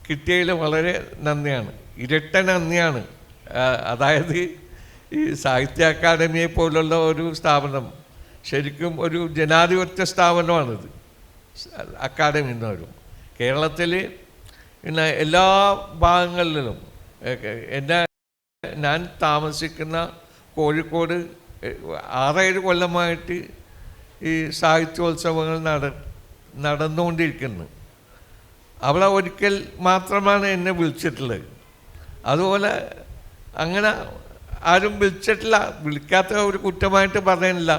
കിട്ടിയതിൽ വളരെ നന്ദിയാണ്, ഇരട്ട നന്ദിയാണ്. അതായത് ഈ സാഹിത്യ അക്കാദമിയെ പോലുള്ള ഒരു സ്ഥാപനം ശരിക്കും ഒരു ജനാധിപത്യ സ്ഥാപനമാണിത്. അക്കാദമി എന്ന് പറയും കേരളത്തിൽ പിന്നെ എല്ലാ ഭാഗങ്ങളിലും ഞാൻ താമസിക്കുന്ന കോഴിക്കോട് 6-7 കൊല്ലമായിട്ട് ഈ സാഹിത്യോത്സവങ്ങൾ നടന്നുകൊണ്ടിരിക്കുന്നു. അവിടെ ഒരിക്കൽ മാത്രമാണ് എന്നെ വിളിച്ചിട്ടുള്ളത്. അതുപോലെ അങ്ങനെ ആരും വിളിച്ചിട്ടില്ല. വിളിക്കാത്ത ഒരു കുറ്റമായിട്ട് പറയാനില്ല.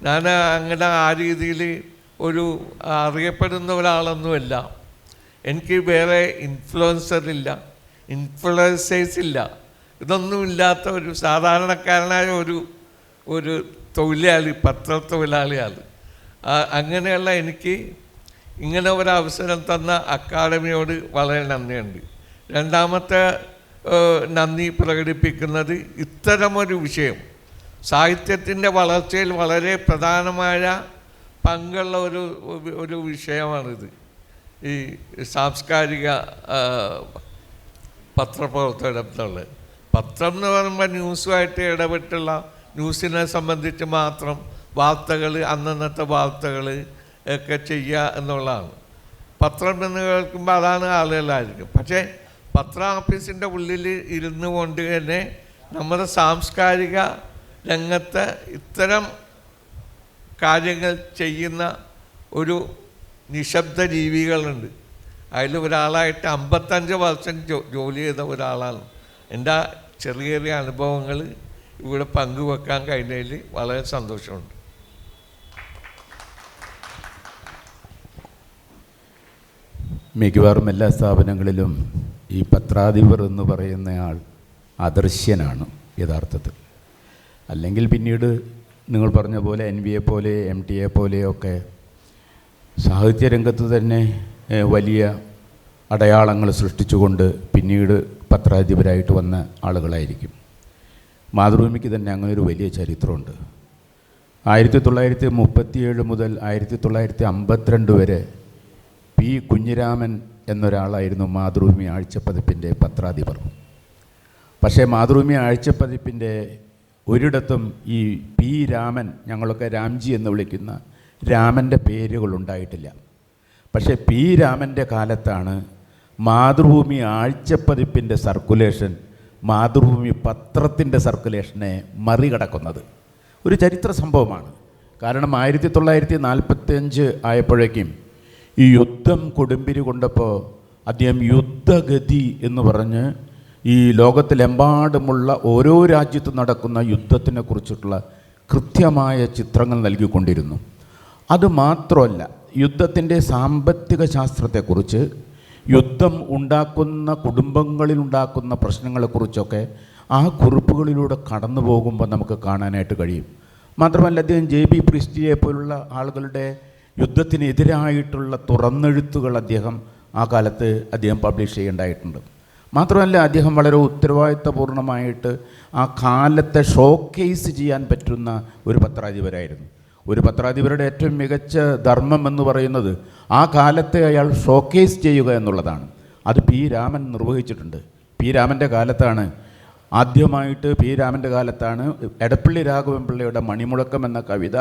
ഞാൻ അങ്ങനെ ആ രീതിയിൽ ഒരു അറിയപ്പെടുന്ന ഒരാളൊന്നുമല്ല. എനിക്ക് വേറെ ഇൻഫ്ലുവൻസറില്ല, ഇൻഫ്ലുവൻസേഴ്സ് ഇല്ല, ഇതൊന്നുമില്ലാത്ത ഒരു സാധാരണക്കാരനായ ഒരു തൊഴിലാളി, പത്രത്തൊഴിലാളിയാണ്. അങ്ങനെയുള്ള എനിക്ക് ഇങ്ങനെ ഒരവസരം തന്ന അക്കാദമിയോട് വളരെ നന്ദിയുണ്ട്. രണ്ടാമത്തെ നന്ദി പ്രകടിപ്പിക്കുന്നത് ഇത്തരമൊരു വിഷയം സാഹിത്യത്തിൻ്റെ വളർച്ചയിൽ വളരെ പ്രധാനമായ പങ്കുള്ള ഒരു വിഷയമാണിത്. ഈ സാംസ്കാരിക പത്രപ്രവർത്തനത്തിലുള്ളത്. പത്രം എന്ന് പറയുമ്പോൾ ന്യൂസുമായിട്ട് ഇടപെട്ടുള്ള ന്യൂസിനെ സംബന്ധിച്ച് മാത്രം വാർത്തകൾ, അന്നന്നത്തെ വാർത്തകൾ ഒക്കെ ചെയ്യുക എന്നുള്ളതാണ്. പത്രം എന്ന് കേൾക്കുമ്പോൾ അതാണ് ആളുകളായിരിക്കും. പക്ഷേ പത്ര ഓഫീസിൻ്റെ ഉള്ളിൽ ഇരുന്നു കൊണ്ട് തന്നെ നമ്മുടെ സാംസ്കാരിക രംഗത്ത് ഇത്തരം കാര്യങ്ങൾ ചെയ്യുന്ന ഒരു നിശബ്ദ ജീവികളുണ്ട്. അതിൽ ഒരാളായിട്ട് 55 വർഷം ജോലി ചെയ്ത ഒരാളാണ്. എൻ്റെ ചെറിയ ചെറിയ അനുഭവങ്ങൾ ഇവിടെ പങ്കുവെക്കാൻ കഴിഞ്ഞതിൽ വളരെ സന്തോഷമുണ്ട്. മിക്കവാറും എല്ലാ സ്ഥാപനങ്ങളിലും ഈ പത്രാധിപർ എന്ന് പറയുന്നയാൾ അദൃശ്യനാണ് യഥാർത്ഥത്തിൽ. അല്ലെങ്കിൽ പിന്നീട് നിങ്ങൾ പറഞ്ഞ പോലെ NVA പോലെ MTA പോലെയൊക്കെ സാഹിത്യരംഗത്ത് തന്നെ വലിയ അടയാളങ്ങൾ സൃഷ്ടിച്ചുകൊണ്ട് പിന്നീട് പത്രാധിപരായിട്ട് വന്ന ആളുകളായിരിക്കും. മാതൃഭൂമിക്ക് തന്നെ അങ്ങനൊരു വലിയ ചരിത്രമുണ്ട്. 1937 മുതൽ 1952 വരെ P. കുഞ്ഞിരാമൻ എന്നൊരാളായിരുന്നു മാതൃഭൂമി ആഴ്ചപ്പതിപ്പിൻ്റെ പത്രാധിപർ. പക്ഷേ മാതൃഭൂമി ആഴ്ചപ്പതിപ്പിൻ്റെ ഒരിടത്തും ഈ P. രാമൻ, ഞങ്ങളൊക്കെ രാംജി എന്ന് വിളിക്കുന്ന രാമൻ്റെ പേരുകളുണ്ടായിട്ടില്ല. പക്ഷേ P. രാമൻ്റെ കാലത്താണ് മാതൃഭൂമി ആഴ്ചപ്പതിപ്പിൻ്റെ സർക്കുലേഷൻ മാതൃഭൂമി പത്രത്തിൻ്റെ സർക്കുലേഷനെ മറികടക്കുന്നത്. ഒരു ചരിത്ര സംഭവമാണ്. കാരണം 1945 ആയപ്പോഴേക്കും ഈ യുദ്ധം കൊടുമ്പിരി കൊണ്ടപ്പോൾ അദ്ദേഹം യുദ്ധഗതി എന്ന് പറഞ്ഞ് ഈ ലോകത്തിലെമ്പാടുമുള്ള ഓരോ രാജ്യത്തും നടക്കുന്ന യുദ്ധത്തിനെക്കുറിച്ചിട്ടുള്ള കൃത്യമായ ചിത്രങ്ങൾ നൽകിക്കൊണ്ടിരുന്നു. അതുമാത്രമല്ല, യുദ്ധത്തിൻ്റെ സാമ്പത്തിക ശാസ്ത്രത്തെക്കുറിച്ച്, യുദ്ധം ഉണ്ടാക്കുന്ന കുടുംബങ്ങളിലുണ്ടാക്കുന്ന പ്രശ്നങ്ങളെക്കുറിച്ചൊക്കെ ആ കുറിപ്പുകളിലൂടെ കടന്നു പോകുമ്പോൾ നമുക്ക് കാണാനായിട്ട് കഴിയും. മാത്രമല്ല, അദ്ദേഹം JB പ്രിസ്റ്റിയെ പോലുള്ള ആളുകളുടെ യുദ്ധത്തിനെതിരായിട്ടുള്ള തുറന്നെഴുത്തുകൾ ആ കാലത്ത് അദ്ദേഹം പബ്ലിഷ് ചെയ്യേണ്ടതായിട്ടുണ്ട്. മാത്രമല്ല, അദ്ദേഹം വളരെ ഉത്തരവാദിത്തപൂർണമായിട്ട് ആ കാലത്തെ ഷോക്കേസ് ചെയ്യാൻ പറ്റുന്ന ഒരു പത്രാധിപരായിരുന്നു. ഒരു പത്രാധിപരുടെ ഏറ്റവും മികച്ച ധർമ്മം എന്ന് പറയുന്നത് ആ കാലത്തെ അയാൾ ഷോക്കേസ് ചെയ്യുക എന്നുള്ളതാണ്. അത് P. രാമൻ നിർവഹിച്ചിട്ടുണ്ട്. P. രാമൻ്റെ കാലത്താണ് ആദ്യമായിട്ട് എടപ്പള്ളി രാഘവൻപിള്ളയുടെ മണിമുഴക്കം എന്ന കവിത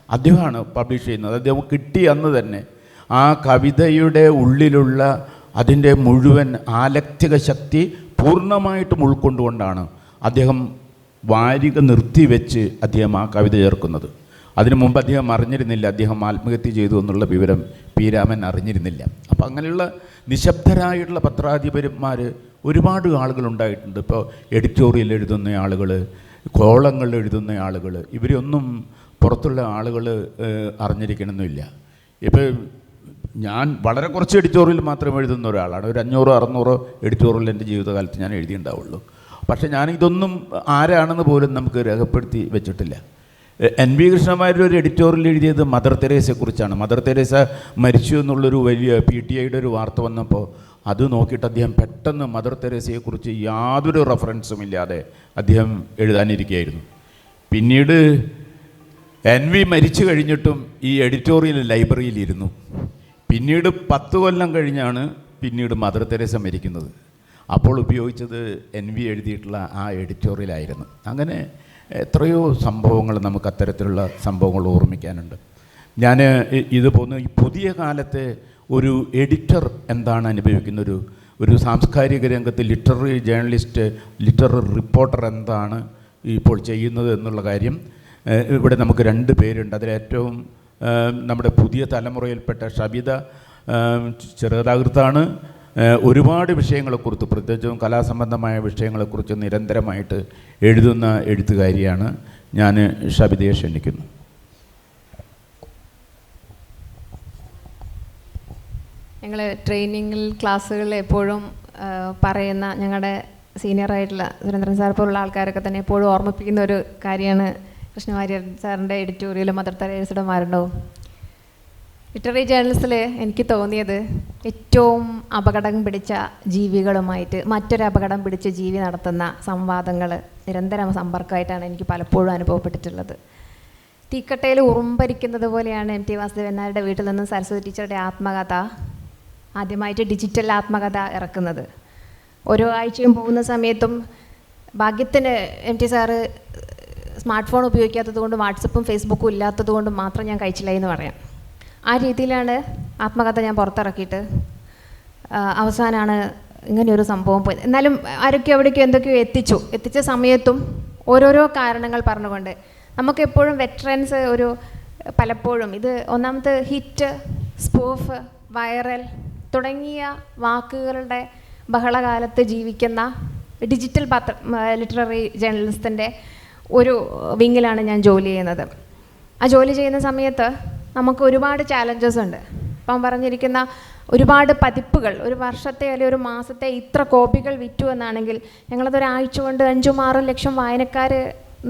അദ്ദേഹമാണ് പബ്ലിഷ് ചെയ്യുന്നത്. അദ്ദേഹം കിട്ടിയ അന്ന് തന്നെ ആ കവിതയുടെ ഉള്ളിലുള്ള അതിൻ്റെ മുഴുവൻ ആലക്തിക ശക്തി പൂർണ്ണമായിട്ടും ഉൾക്കൊണ്ടുകൊണ്ടാണ് അദ്ദേഹം വാരിക നിർത്തിവെച്ച് അദ്ദേഹം ആ കവിത ചേർക്കുന്നത്. അതിനു മുമ്പ് അദ്ദേഹം അറിഞ്ഞിരുന്നില്ല അദ്ദേഹം ആത്മഹത്യ ചെയ്തു എന്നുള്ള വിവരം പി രാമൻ അറിഞ്ഞിരുന്നില്ല. അപ്പം അങ്ങനെയുള്ള നിശബ്ദരായിട്ടുള്ള പത്രാധിപന്മാർ ഒരുപാട് ആളുകളുണ്ടായിട്ടുണ്ട്. ഇപ്പോൾ എഡിറ്റോറിയൽ എഴുതുന്ന ആളുകൾ, കോളങ്ങൾ എഴുതുന്ന ആളുകൾ, ഇവരൊന്നും പുറത്തുള്ള ആളുകൾ അറിഞ്ഞിരിക്കണമെന്നില്ല. ഇപ്പോൾ ഞാൻ വളരെ കുറച്ച് എഡിറ്റോറിയൽ മാത്രം എഴുതുന്ന ഒരാളാണ്. ഒരു 500-600 എഡിറ്റോറിയൽ എൻ്റെ ജീവിതകാലത്ത് ഞാൻ എഴുതിയിട്ടുണ്ടാവുള്ളൂ. പക്ഷേ ഞാനിതൊന്നും ആരാണെന്ന് പോലും നമുക്ക് രേഖപ്പെടുത്തി വെച്ചിട്ടില്ല. എൻ വി കൃഷ്ണമാരുടെ ഒരു എഡിറ്റോറിയൽ എഴുതിയത് മദർ തെരേസയെക്കുറിച്ചാണ്. മദർ തെരേസ മരിച്ചു എന്നുള്ളൊരു വലിയ PTIയുടെ ഒരു വാർത്ത വന്നപ്പോൾ അത് നോക്കിയിട്ട് അദ്ദേഹം പെട്ടെന്ന് മദർ തെരേസയെക്കുറിച്ച് യാതൊരു റെഫറൻസും ഇല്ലാതെ അദ്ദേഹം എഴുതാനിരിക്കുകയായിരുന്നു. പിന്നീട് എൻ വി മരിച്ചു കഴിഞ്ഞിട്ടും ഈ എഡിറ്റോറിയൽ ലൈബ്രറിയിലിരുന്നു. പിന്നീട് 10 കൊല്ലം കഴിഞ്ഞാണ് പിന്നീട് മദർ തെരേസ മരിക്കുന്നത്. അപ്പോൾ ഉപയോഗിച്ചത് എൻ വി എഴുതിയിട്ടുള്ള ആ എഡിറ്റോറിയലായിരുന്നു. അങ്ങനെ എത്രയോ സംഭവങ്ങൾ നമുക്ക് അത്തരത്തിലുള്ള സംഭവങ്ങൾ ഓർമ്മിക്കാനുണ്ട്. ഞാൻ ഇത് പോകുന്ന ഈ പുതിയ കാലത്തെ ഒരു എഡിറ്റർ എന്താണ് അനുഭവിക്കുന്ന ഒരു സാംസ്കാരിക രംഗത്ത് ലിറ്റററി ജേർണലിസ്റ്റ്, ലിറ്റററി റിപ്പോർട്ടർ എന്താണ് ഇപ്പോൾ ചെയ്യുന്നത് എന്നുള്ള കാര്യം ഇവിടെ നമുക്ക് 2 പേരുണ്ട്. അതിലേറ്റവും നമ്മുടെ പുതിയ തലമുറയിൽപ്പെട്ട ഷബിത ചെറുതാകൃത്താണ്. ഒരുപാട് വിഷയങ്ങളെക്കുറിച്ച്, പ്രത്യേകിച്ചും കലാസംബന്ധമായ വിഷയങ്ങളെക്കുറിച്ച് നിരന്തരമായിട്ട് എഴുതുന്ന എഴുത്തുകാരിയാണ്. ഞാൻ ഷബിതയെ ക്ഷണിക്കുന്നു. ഞങ്ങൾ ട്രെയിനിങ്ങിൽ ക്ലാസ്സുകളിൽ എപ്പോഴും പറയുന്ന, ഞങ്ങളുടെ സീനിയറായിട്ടുള്ള സുരേന്ദ്രൻ സാർ പോലുള്ള ആൾക്കാരൊക്കെ തന്നെ എപ്പോഴും ഓർമ്മിപ്പിക്കുന്ന ഒരു കാര്യമാണ് കൃഷ്ണവാര്യർ സാറിൻ്റെ എഡിറ്റോറിയലും മദർ തെരേസയുടെ മരണവും. ലിറ്റററി ജേർണലിസ്റ്റിൽ എനിക്ക് തോന്നിയത് ഏറ്റവും അപകടം പിടിച്ച ജീവികളുമായിട്ട് മറ്റൊരു അപകടം പിടിച്ച ജീവി നടത്തുന്ന സംവാദങ്ങൾ നിരന്തരം സമ്പർക്കമായിട്ടാണ് എനിക്ക് പലപ്പോഴും അനുഭവപ്പെട്ടിട്ടുള്ളത്. തീക്കട്ടയിൽ ഉറുമ്പരിക്കുന്നത് പോലെയാണ് MT വാസുദേവൻ നായരുടെ വീട്ടിൽ നിന്നും സരസ്വതി ടീച്ചറുടെ ആത്മകഥ ആദ്യമായിട്ട് ഡിജിറ്റൽ ആത്മകഥ ഇറക്കുന്നത്. ഓരോ ആഴ്ചയും പോകുന്ന സമയത്തും ഭാഗ്യത്തിന് MT സാറ് സ്മാർട്ട് ഫോൺ ഉപയോഗിക്കാത്തത് കൊണ്ടും വാട്സപ്പും ഫേസ്ബുക്കും ഇല്ലാത്തത് കൊണ്ടും മാത്രം ഞാൻ കഴിച്ചില്ല എന്ന് പറയാം. ആ രീതിയിലാണ് ആത്മകഥ ഞാൻ പുറത്തിറക്കിയിട്ട് അവസാനമാണ് ഇങ്ങനെയൊരു സംഭവം പോയത്. എന്നാലും ആരൊക്കെ എവിടേക്കോ എന്തൊക്കെയോ എത്തിച്ച സമയത്തും ഓരോരോ കാരണങ്ങൾ പറഞ്ഞുകൊണ്ട് നമുക്കെപ്പോഴും വെറ്ററൻസ് പലപ്പോഴും ഇത് ഒന്നാമത്തെ ഹിറ്റ്, സ്പൂഫ്, വൈറൽ തുടങ്ങിയ വാക്കുകളുടെ ബഹളകാലത്ത് ജീവിക്കുന്ന ഡിജിറ്റൽ ലിറ്റററി ജേർണലിസ്റ്റിൻ്റെ ഒരു വിങ്ങിലാണ് ഞാൻ ജോലി ചെയ്യുന്നത്. ആ ജോലി ചെയ്യുന്ന സമയത്ത് നമുക്ക് ഒരുപാട് ചാലഞ്ചസ് ഉണ്ട്. ഇപ്പം പറഞ്ഞിരിക്കുന്ന ഒരുപാട് പതിപ്പുകൾ, ഒരു വർഷത്തെ അല്ലെങ്കിൽ ഒരു മാസത്തെ ഇത്ര കോപ്പികൾ വിറ്റു എന്നാണെങ്കിൽ ഞങ്ങളതൊരാഴ്ച കൊണ്ട് 5-6 ലക്ഷം വായനക്കാർ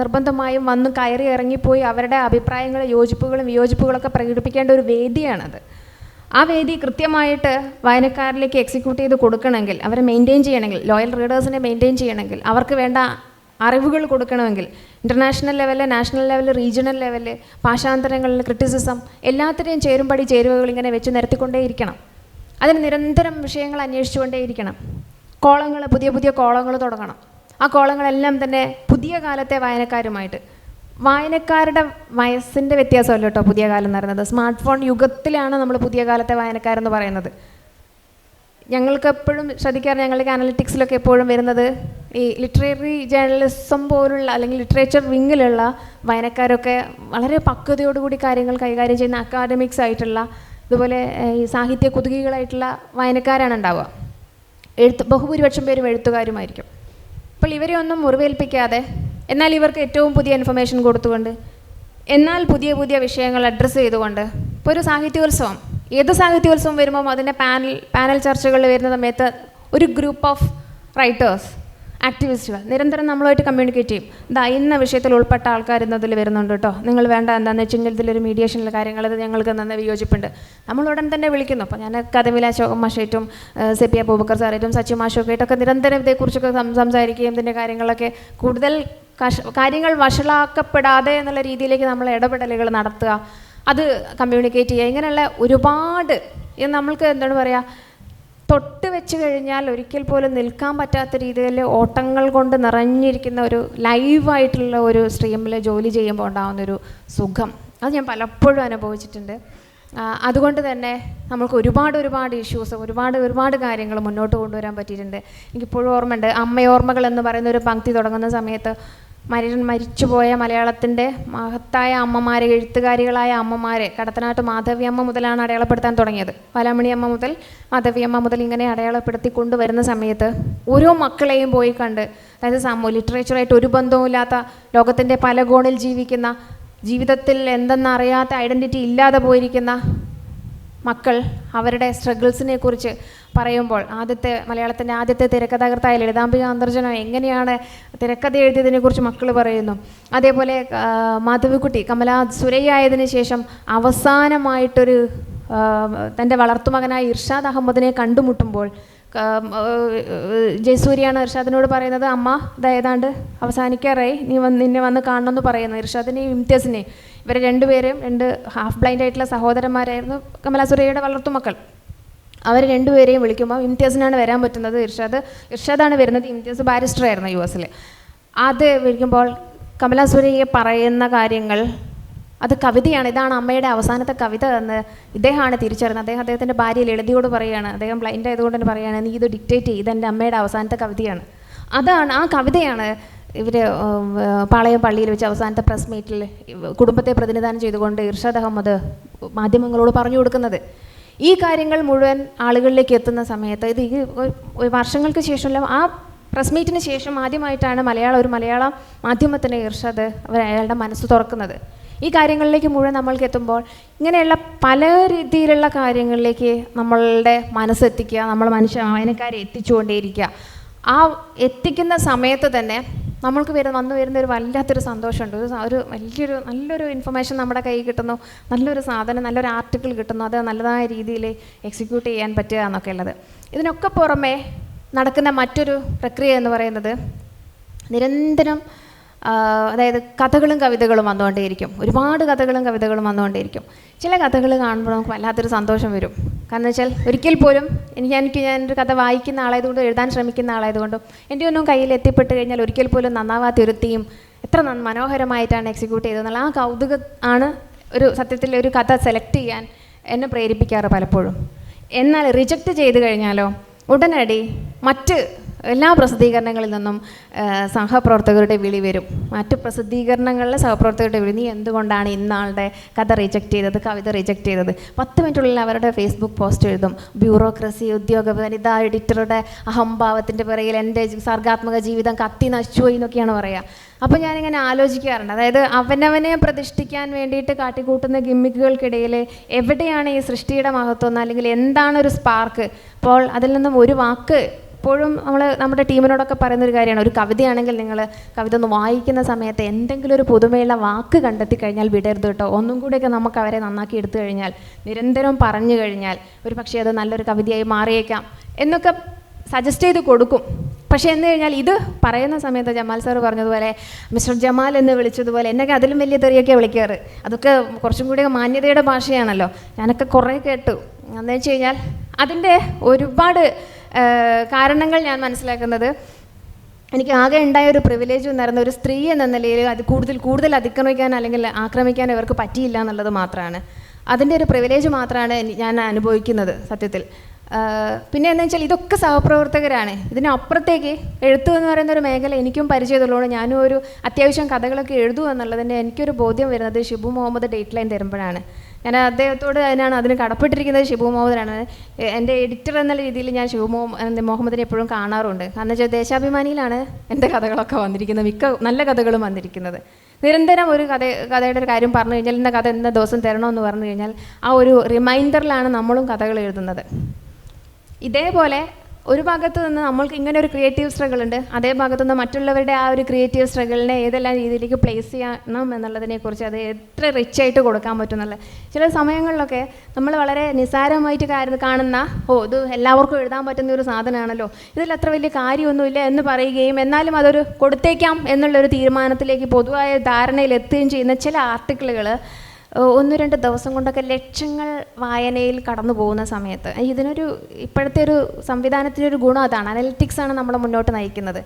നിർബന്ധമായും വന്ന് കയറി ഇറങ്ങിപ്പോയി അവരുടെ അഭിപ്രായങ്ങളും യോജിപ്പുകളും വിയോജിപ്പുകളൊക്കെ പ്രകടിപ്പിക്കേണ്ട ഒരു വേദിയാണത്. ആ വേദി കൃത്യമായിട്ട് വായനക്കാരിലേക്ക് എക്സിക്യൂട്ട് ചെയ്ത് കൊടുക്കണമെങ്കിൽ, അവരെ മെയിൻറ്റെയിൻ ചെയ്യണമെങ്കിൽ, ലോയൽ റീഡേഴ്സിനെ മെയിൻറ്റെയിൻ ചെയ്യണമെങ്കിൽ, അവർക്ക് വേണ്ട അറിവുകൾ കൊടുക്കണമെങ്കിൽ international level, national level, regional level, ഭാഷാന്തരങ്ങളിൽ ക്രിറ്റിസിസം എല്ലാത്തിനെയും ചേരുവകൾ ഇങ്ങനെ വെച്ച് നിരത്തിക്കൊണ്ടേയിരിക്കണം. അതിന് നിരന്തരം വിഷയങ്ങൾ അന്വേഷിച്ചുകൊണ്ടേയിരിക്കണം. കോളങ്ങൾ, പുതിയ കോളങ്ങൾ തുടങ്ങണം. ആ കോളങ്ങളെല്ലാം തന്നെ പുതിയ കാലത്തെ വായനക്കാരുമായിട്ട്, വായനക്കാരുടെ വയസ്സിൻ്റെ വ്യത്യാസമല്ല കേട്ടോ പുതിയ കാലം എന്ന് പറയുന്നത്. സ്മാർട്ട് ഫോൺ യുഗത്തിലാണ് നമ്മൾ പുതിയ കാലത്തെ വായനക്കാരെന്ന് പറയുന്നത്. ഞങ്ങൾക്ക് എപ്പോഴും ശ്രദ്ധിക്കാറ്, ഞങ്ങളുടെ അനലിറ്റിക്സിലൊക്കെ എപ്പോഴും വരുന്നത് ഈ ലിറ്റററി ജേർണലിസം പോലുള്ള അല്ലെങ്കിൽ ലിറ്ററേച്ചർ വിങ്ങിലുള്ള വായനക്കാരൊക്കെ വളരെ പക്വതയോടുകൂടി കാര്യങ്ങൾ കൈകാര്യം ചെയ്യുന്ന അക്കാഡമിക്സ് ആയിട്ടുള്ള, ഇതുപോലെ ഈ സാഹിത്യ കുതുകികളായിട്ടുള്ള വായനക്കാരാണ് ഉണ്ടാവുക. ബഹുഭൂരിപക്ഷം പേരും എഴുത്തുകാരുമായിരിക്കും. അപ്പോൾ ഇവരെ ഒന്നും മുറിവേൽപ്പിക്കാതെ, എന്നാൽ ഇവർക്ക് ഏറ്റവും പുതിയ ഇൻഫർമേഷൻ കൊടുത്തുകൊണ്ട്, എന്നാൽ പുതിയ വിഷയങ്ങൾ അഡ്രസ്സ് ചെയ്തുകൊണ്ട്, ഇപ്പോൾ ഒരു സാഹിത്യോത്സവം, ഏത് സാഹിത്യോത്സവം വരുമ്പം അതിൻ്റെ പാനൽ ചർച്ചകളിൽ വരുന്ന സമയത്ത് ഒരു ഗ്രൂപ്പ് ഓഫ് റൈറ്റേഴ്സ്, ആക്ടിവിസ്റ്റുകൾ നിരന്തരം നമ്മളുമായിട്ട് കമ്മ്യൂണിക്കേറ്റ് ചെയ്യും. ഇന്ന വിഷയത്തിൽ ഉൾപ്പെട്ട ആൾക്കാർ ഇന്നതിൽ വരുന്നുണ്ട് കേട്ടോ, നിങ്ങൾ വേണ്ട എന്താണെന്ന് വെച്ചെങ്കിൽ ഇതിലൊരു മീഡിയേഷനിലെ കാര്യങ്ങൾ ഇത് ഞങ്ങൾക്ക് നന്ന വിയോജിപ്പുണ്ട്. നമ്മൾ ഉടൻ തന്നെ വിളിക്കുന്നു. അപ്പോൾ ഞാൻ കഥമില ശോകം മാഷേറ്റും സെപ്പി അബൂബക്കർ സാറേറ്റും സച്ചി മാഷൊക്കെ ആയിട്ടൊക്കെ നിരന്തരം ഇതേക്കുറിച്ചൊക്കെ സംസാരിക്കുകയും ഇതിൻ്റെ കാര്യങ്ങളൊക്കെ കൂടുതൽ കാര്യങ്ങൾ വഷളാക്കപ്പെടാതെ എന്നുള്ള രീതിയിലേക്ക് നമ്മൾ ഇടപെടലുകൾ നടത്തുക, അത് കമ്മ്യൂണിക്കേറ്റ് ചെയ്യുക, ഇങ്ങനെയുള്ള ഒരുപാട് നമ്മൾക്ക് എന്താണ് പറയുക, തൊട്ട് വെച്ച് കഴിഞ്ഞാൽ ഒരിക്കൽ പോലും നിൽക്കാൻ പറ്റാത്ത രീതിയിൽ ഓട്ടങ്ങൾ കൊണ്ട് നിറഞ്ഞിരിക്കുന്ന ഒരു ലൈവായിട്ടുള്ള ഒരു സ്ട്രീമിൽ ജോലി ചെയ്യുമ്പോൾ ഉണ്ടാകുന്നൊരു സുഖം, അത് ഞാൻ പലപ്പോഴും അനുഭവിച്ചിട്ടുണ്ട്. അതുകൊണ്ട് തന്നെ നമുക്ക് ഒരുപാട് ഇഷ്യൂസ്, ഒരുപാട് കാര്യങ്ങൾ മുന്നോട്ട് കൊണ്ടുവരാൻ പറ്റിയിട്ടുണ്ട്. എനിക്കിപ്പോഴും ഓർമ്മയുണ്ട്, അമ്മയോർമ്മകൾ എന്ന് പറയുന്ന ഒരു പങ്ക്തി തുടങ്ങുന്ന സമയത്ത് മരിച്ചുപോയ മലയാളത്തിൻ്റെ മഹത്തായ അമ്മമാരെ, എഴുത്തുകാരികളായ അമ്മമാരെ കടത്തനാട്ട് മാധവിയമ്മ മുതലാണ് അടയാളപ്പെടുത്താൻ തുടങ്ങിയത്. ബാലാമണിയമ്മ മുതൽ മാധവിയമ്മ മുതൽ ഇങ്ങനെ അടയാളപ്പെടുത്തി കൊണ്ടുവരുന്ന സമയത്ത് ഓരോ മക്കളെയും പോയി കണ്ട്, അതായത് ലിറ്ററേച്ചറായിട്ട് ഒരു ബന്ധവുമില്ലാത്ത ലോകത്തിൻ്റെ പല കോണിൽ ജീവിക്കുന്ന, ജീവിതത്തിൽ എന്തെന്നറിയാത്ത ഐഡൻറ്റിറ്റി ഇല്ലാതെ പോയിരിക്കുന്ന മക്കൾ അവരുടെ സ്ട്രഗിൾസിനെ കുറിച്ച് പറയുമ്പോൾ, മലയാളത്തിൻ്റെ ആദ്യത്തെ തിരക്കഥാകൃത്തായ ലളിതാംബിക അന്തർജനം എങ്ങനെയാണ് തിരക്കഥ എഴുതിയതിനെക്കുറിച്ച് മക്കൾ പറയുന്നു. അതേപോലെ മാധവിക്കുട്ടി കമലാ സുരയ്യായതിനു ശേഷം അവസാനമായിട്ടൊരു തൻ്റെ വളർത്തുമകനായ ഇർഷാദ് അഹമ്മദിനെ കണ്ടുമുട്ടുമ്പോൾ ജയസൂര്യാണ് ഇർഷാദിനോട് പറയുന്നത്, അമ്മ ഏതാണ്ട് അവസാനിക്കാറായി, നിന്നെ വന്ന് കാണണമെന്ന് പറയുന്നു. ഇർഷാദിനെയും ഇംതിയാസിനെയും, ഇവരെ രണ്ടുപേരും 2 ഹാഫ് ബ്ലൈൻഡ് ആയിട്ടുള്ള സഹോദരന്മാരായിരുന്നു കമലാ സുരയ്യയുടെ വളർത്തുമക്കൾ. അവർ രണ്ടുപേരെയും വിളിക്കുമ്പോൾ ഇംതിയാസിനാണ് വരാൻ പറ്റുന്നത്. ഇർഷാദാണ് വരുന്നത്. ഇംതിയാസ് ബാരിസ്റ്ററായിരുന്നു US-ൽ. അത് വിളിക്കുമ്പോൾ കമലാ സുരയ്യ പറയുന്ന കാര്യങ്ങൾ അത് കവിതയാണ്. ഇതാണ് അമ്മയുടെ അവസാനത്തെ കവിത എന്ന് ഇദ്ദേഹമാണ് തിരിച്ചറിഞ്ഞത്. അദ്ദേഹത്തിൻ്റെ ഭാര്യ ലളിതയോട് പറയുകയാണ്, അദ്ദേഹം ബ്ലൈൻഡ് ആയതുകൊണ്ട് തന്നെ പറയുകയാണ്, നീ ഇത് ഡിക്റ്റേറ്റ് ചെയ്ത് ഇതെൻ്റെ അമ്മയുടെ അവസാനത്തെ കവിതയാണ്. ആ കവിതയാണ് ഇവർ പാളയം പള്ളിയിൽ വെച്ച് അവസാനത്തെ പ്രസ് മീറ്റിൽ കുടുംബത്തെ പ്രതിനിധാനം ചെയ്തുകൊണ്ട് ഇർഷാദ് അഹമ്മദ് മാധ്യമങ്ങളോട് പറഞ്ഞു കൊടുക്കുന്നത്. ഈ കാര്യങ്ങൾ മുഴുവൻ ആളുകളിലേക്ക് എത്തുന്ന സമയത്ത് ഇത് ഈ വർഷങ്ങൾക്ക് ശേഷമല്ല, ആ പ്രസ് മീറ്റിന് ശേഷം ആദ്യമായിട്ടാണ് ഒരു മലയാളം മാധ്യമത്തിന് ഇർഷാദ് അയാളുടെ മനസ്സ് തുറക്കുന്നത്. ഈ കാര്യങ്ങളിലേക്ക് മുഴുവൻ നമ്മൾക്ക് എത്തുമ്പോൾ ഇങ്ങനെയുള്ള പല രീതിയിലുള്ള കാര്യങ്ങളിലേക്ക് നമ്മളുടെ മനസ്സെത്തിക്കുക, നമ്മൾ വായനക്കാരെ എത്തിച്ചുകൊണ്ടേയിരിക്കുക. ആ എത്തിക്കുന്ന സമയത്ത് തന്നെ നമ്മൾക്ക് വന്നു വരുന്ന ഒരു വല്ലാത്തൊരു സന്തോഷമുണ്ട്. നല്ലൊരു ഇൻഫർമേഷൻ നമ്മുടെ കയ്യിൽ കിട്ടുന്നു, നല്ലൊരു സാധനം, നല്ലൊരു ആർട്ടിക്കിൾ കിട്ടുന്നു, അത് നല്ലതായ രീതിയിൽ എക്സിക്യൂട്ട് ചെയ്യാൻ പറ്റുക എന്നൊക്കെ ഉള്ളത്. ഇതിനൊക്കെ പുറമെ നടക്കുന്ന മറ്റൊരു പ്രക്രിയ എന്ന് പറയുന്നത് നിരന്തരം, അതായത് കഥകളും കവിതകളും വന്നുകൊണ്ടേയിരിക്കും. ഒരുപാട് കഥകളും കവിതകളും വന്നുകൊണ്ടേയിരിക്കും. ചില കഥകൾ കാണുമ്പോൾ നമുക്ക് വല്ലാത്തൊരു സന്തോഷം വരും. കാരണം വെച്ചാൽ ഒരിക്കൽ പോലും ഞാനൊരു കഥ വായിക്കുന്ന ആളായതുകൊണ്ടും എഴുതാൻ ശ്രമിക്കുന്ന ആളായതുകൊണ്ടും എൻ്റെ ഒന്നും കയ്യിൽ എത്തിപ്പെട്ട് കഴിഞ്ഞാൽ ഒരിക്കൽ പോലും നന്നാവാത്ത ഒരു തീം എത്ര മനോഹരമായിട്ടാണ് എക്സിക്യൂട്ട് ചെയ്തതെന്നുള്ള ആ കൗതുകം ആണ് സത്യത്തിൽ ഒരു കഥ സെലക്ട് ചെയ്യാൻ എന്നെ പ്രേരിപ്പിക്കാറ് പലപ്പോഴും. എന്നാൽ റിജക്റ്റ് ചെയ്ത് കഴിഞ്ഞാലോ ഉടനടി മറ്റ് എല്ലാ പ്രസിദ്ധീകരണങ്ങളിൽ നിന്നും സഹപ്രവർത്തകരുടെ വിളി വരും. മറ്റ് പ്രസിദ്ധീകരണങ്ങളിലെ സഹപ്രവർത്തകരുടെ വിളി, നീ എന്തുകൊണ്ടാണ് ഇന്നാളുടെ കഥ റിജക്റ്റ് ചെയ്തത്, കവിത റിജക്റ്റ് ചെയ്തത്? 10 മിനിറ്റുള്ളിൽ അവരുടെ ഫേസ്ബുക്ക് പോസ്റ്റ് എഴുതും. ബ്യൂറോക്രസി, ഉദ്യോഗപരിത, എഡിറ്ററുടെ അഹംഭാവത്തിൻ്റെ പിറകിൽ എൻ്റെ സർഗാത്മക ജീവിതം കത്തി നശിച്ചുപോയി എന്നൊക്കെയാണ് പറയുക. അപ്പോൾ ഞാനിങ്ങനെ ആലോചിക്കാറുണ്ട്, അതായത് അവനവനെ പ്രതിഷ്ഠിക്കാൻ വേണ്ടിയിട്ട് കാട്ടിക്കൂട്ടുന്ന ഗിമ്മിക്കുകൾക്കിടയിൽ എവിടെയാണ് ഈ സൃഷ്ടിയുടെ മഹത്വം, അല്ലെങ്കിൽ എന്താണ് ഒരു സ്പാർക്ക്? അപ്പോൾ അതിൽ നിന്നും ഒരു വാക്ക് എപ്പോഴും നമ്മുടെ ടീമിനോടൊക്കെ പറയുന്നൊരു കാര്യമാണ്, ഒരു കവിതയാണെങ്കിൽ നിങ്ങൾ കവിത ഒന്ന് വായിക്കുന്ന സമയത്ത് എന്തെങ്കിലും ഒരു പുതുമയുള്ള വാക്ക് കണ്ടെത്തി കഴിഞ്ഞാൽ വിടരുത് കേട്ടോ. ഒന്നും കൂടെയൊക്കെ നമുക്ക് അവരെ നന്നാക്കി എടുത്തു കഴിഞ്ഞാൽ, നിരന്തരം പറഞ്ഞു കഴിഞ്ഞാൽ ഒരു പക്ഷേ അത് നല്ലൊരു കവിതയായി മാറിയേക്കാം എന്നൊക്കെ സജസ്റ്റ് ചെയ്ത് കൊടുക്കും. പക്ഷേ എന്ന് കഴിഞ്ഞാൽ ഇത് പറയുന്ന സമയത്ത് ജമാൽ സാറ് പറഞ്ഞതുപോലെ, മിസ്റ്റർ ജമാൽ എന്ന് വിളിച്ചതുപോലെ എന്നൊക്കെ അതിലും വലിയ തെറിയൊക്കെ വിളിക്കാറ്. അതൊക്കെ കുറച്ചും കൂടി മാന്യതയുടെ ഭാഷയാണല്ലോ. ഞാനൊക്കെ കുറേ കേട്ടു. എന്ന് വെച്ച് കഴിഞ്ഞാൽ അതിൻ്റെ ഒരുപാട് കാരണങ്ങൾ ഞാൻ മനസ്സിലാക്കുന്നത്, എനിക്ക് ആകെ ഉണ്ടായ ഒരു പ്രിവിലേജ് എന്നായിരുന്നു, ഒരു സ്ത്രീ എന്ന നിലയിൽ അത് കൂടുതൽ അതിക്രമിക്കാൻ അല്ലെങ്കിൽ ആക്രമിക്കാൻ ഇവർക്ക് പറ്റിയില്ല എന്നുള്ളത് മാത്രമാണ്. അതിൻ്റെ ഒരു പ്രിവിലേജ് മാത്രമാണ് ഞാൻ അനുഭവിക്കുന്നത് സത്യത്തിൽ. പിന്നെ എന്ന് വെച്ചാൽ ഇതൊക്കെ സഹപ്രവർത്തകരാണ്. ഇതിനപ്പുറത്തേക്ക് എഴുത്തു എന്ന് പറയുന്ന ഒരു മേഖല എനിക്കും പരിചയമുള്ളതുകൊണ്ട് ഞാനും ഒരു അത്യാവശ്യം കഥകളൊക്കെ എഴുതുക എന്നുള്ളതിൻ്റെ എനിക്കൊരു ബോധ്യം വരുന്നത് ഷിബു മുഹമ്മദ് ഡേറ്റ് ലൈൻ തരുമ്പോഴാണ്. ഞാൻ അദ്ദേഹത്തോട് അതിന് കടപ്പെട്ടിരിക്കുന്നത് ഷിബു മുഹമ്മദിനാണ്. എൻ്റെ എഡിറ്റർ എന്ന രീതിയിൽ ഞാൻ ഷിബു മുഹമ്മദിനെ എപ്പോഴും കാണാറുണ്ട്. കാരണം വെച്ചാൽ ദേശാഭിമാനിയിലാണ് എൻ്റെ കഥകളൊക്കെ വന്നിരിക്കുന്നത്, മിക്ക നല്ല കഥകളും വന്നിരിക്കുന്നത്. നിരന്തരം ഒരു കഥയുടെ ഒരു കാര്യം പറഞ്ഞു കഴിഞ്ഞാൽ ഇന്ന കഥ ഇന്ന ദിവസം തരണമെന്ന് പറഞ്ഞു കഴിഞ്ഞാൽ ആ ഒരു റിമൈൻഡറിലാണ് നമ്മളും കഥകൾ എഴുതുന്നത്. ഇതേപോലെ ഒരു ഭാഗത്ത് നിന്ന് നമ്മൾക്ക് ഇങ്ങനെ ഒരു ക്രിയേറ്റീവ് സ്ട്രഗിൾ ഉണ്ട്, അതേ ഭാഗത്തു നിന്ന് മറ്റുള്ളവരുടെ ആ ഒരു ക്രിയേറ്റീവ് സ്ട്രഗിളിനെ ഏതെല്ലാം രീതിയിലേക്ക് പ്ലേസ് ചെയ്യണം എന്നുള്ളതിനെക്കുറിച്ച് അത് എത്ര റിച്ചായിട്ട് കൊടുക്കാൻ പറ്റുന്നുള്ള ചില സമയങ്ങളിലൊക്കെ നമ്മൾ വളരെ നിസ്സാരമായിട്ട് കാണുന്ന ഇത് എല്ലാവർക്കും എഴുതാൻ പറ്റുന്ന ഒരു സാധനമാണല്ലോ, ഇതിൽ അത്ര വലിയ കാര്യമൊന്നുമില്ല എന്ന് പറയുകയും എന്നാലും അതൊരു കൊടുത്തേക്കാം എന്നുള്ളൊരു തീരുമാനത്തിലേക്ക് പൊതുവായ ധാരണയിൽ എത്തുകയും ചെയ്യുന്ന ചില ആർട്ടിക്കിളുകൾ 1-2 ദിവസം കൊണ്ടൊക്കെ ലക്ഷങ്ങൾ വായനയിൽ കടന്നു പോകുന്ന സമയത്ത് ഇപ്പോഴത്തെ ഒരു സംവിധാനത്തിനൊരു ഗുണം അതാണ്. അനലിറ്റിക്സാണ് നമ്മളെ മുന്നോട്ട് നയിക്കുന്നത്.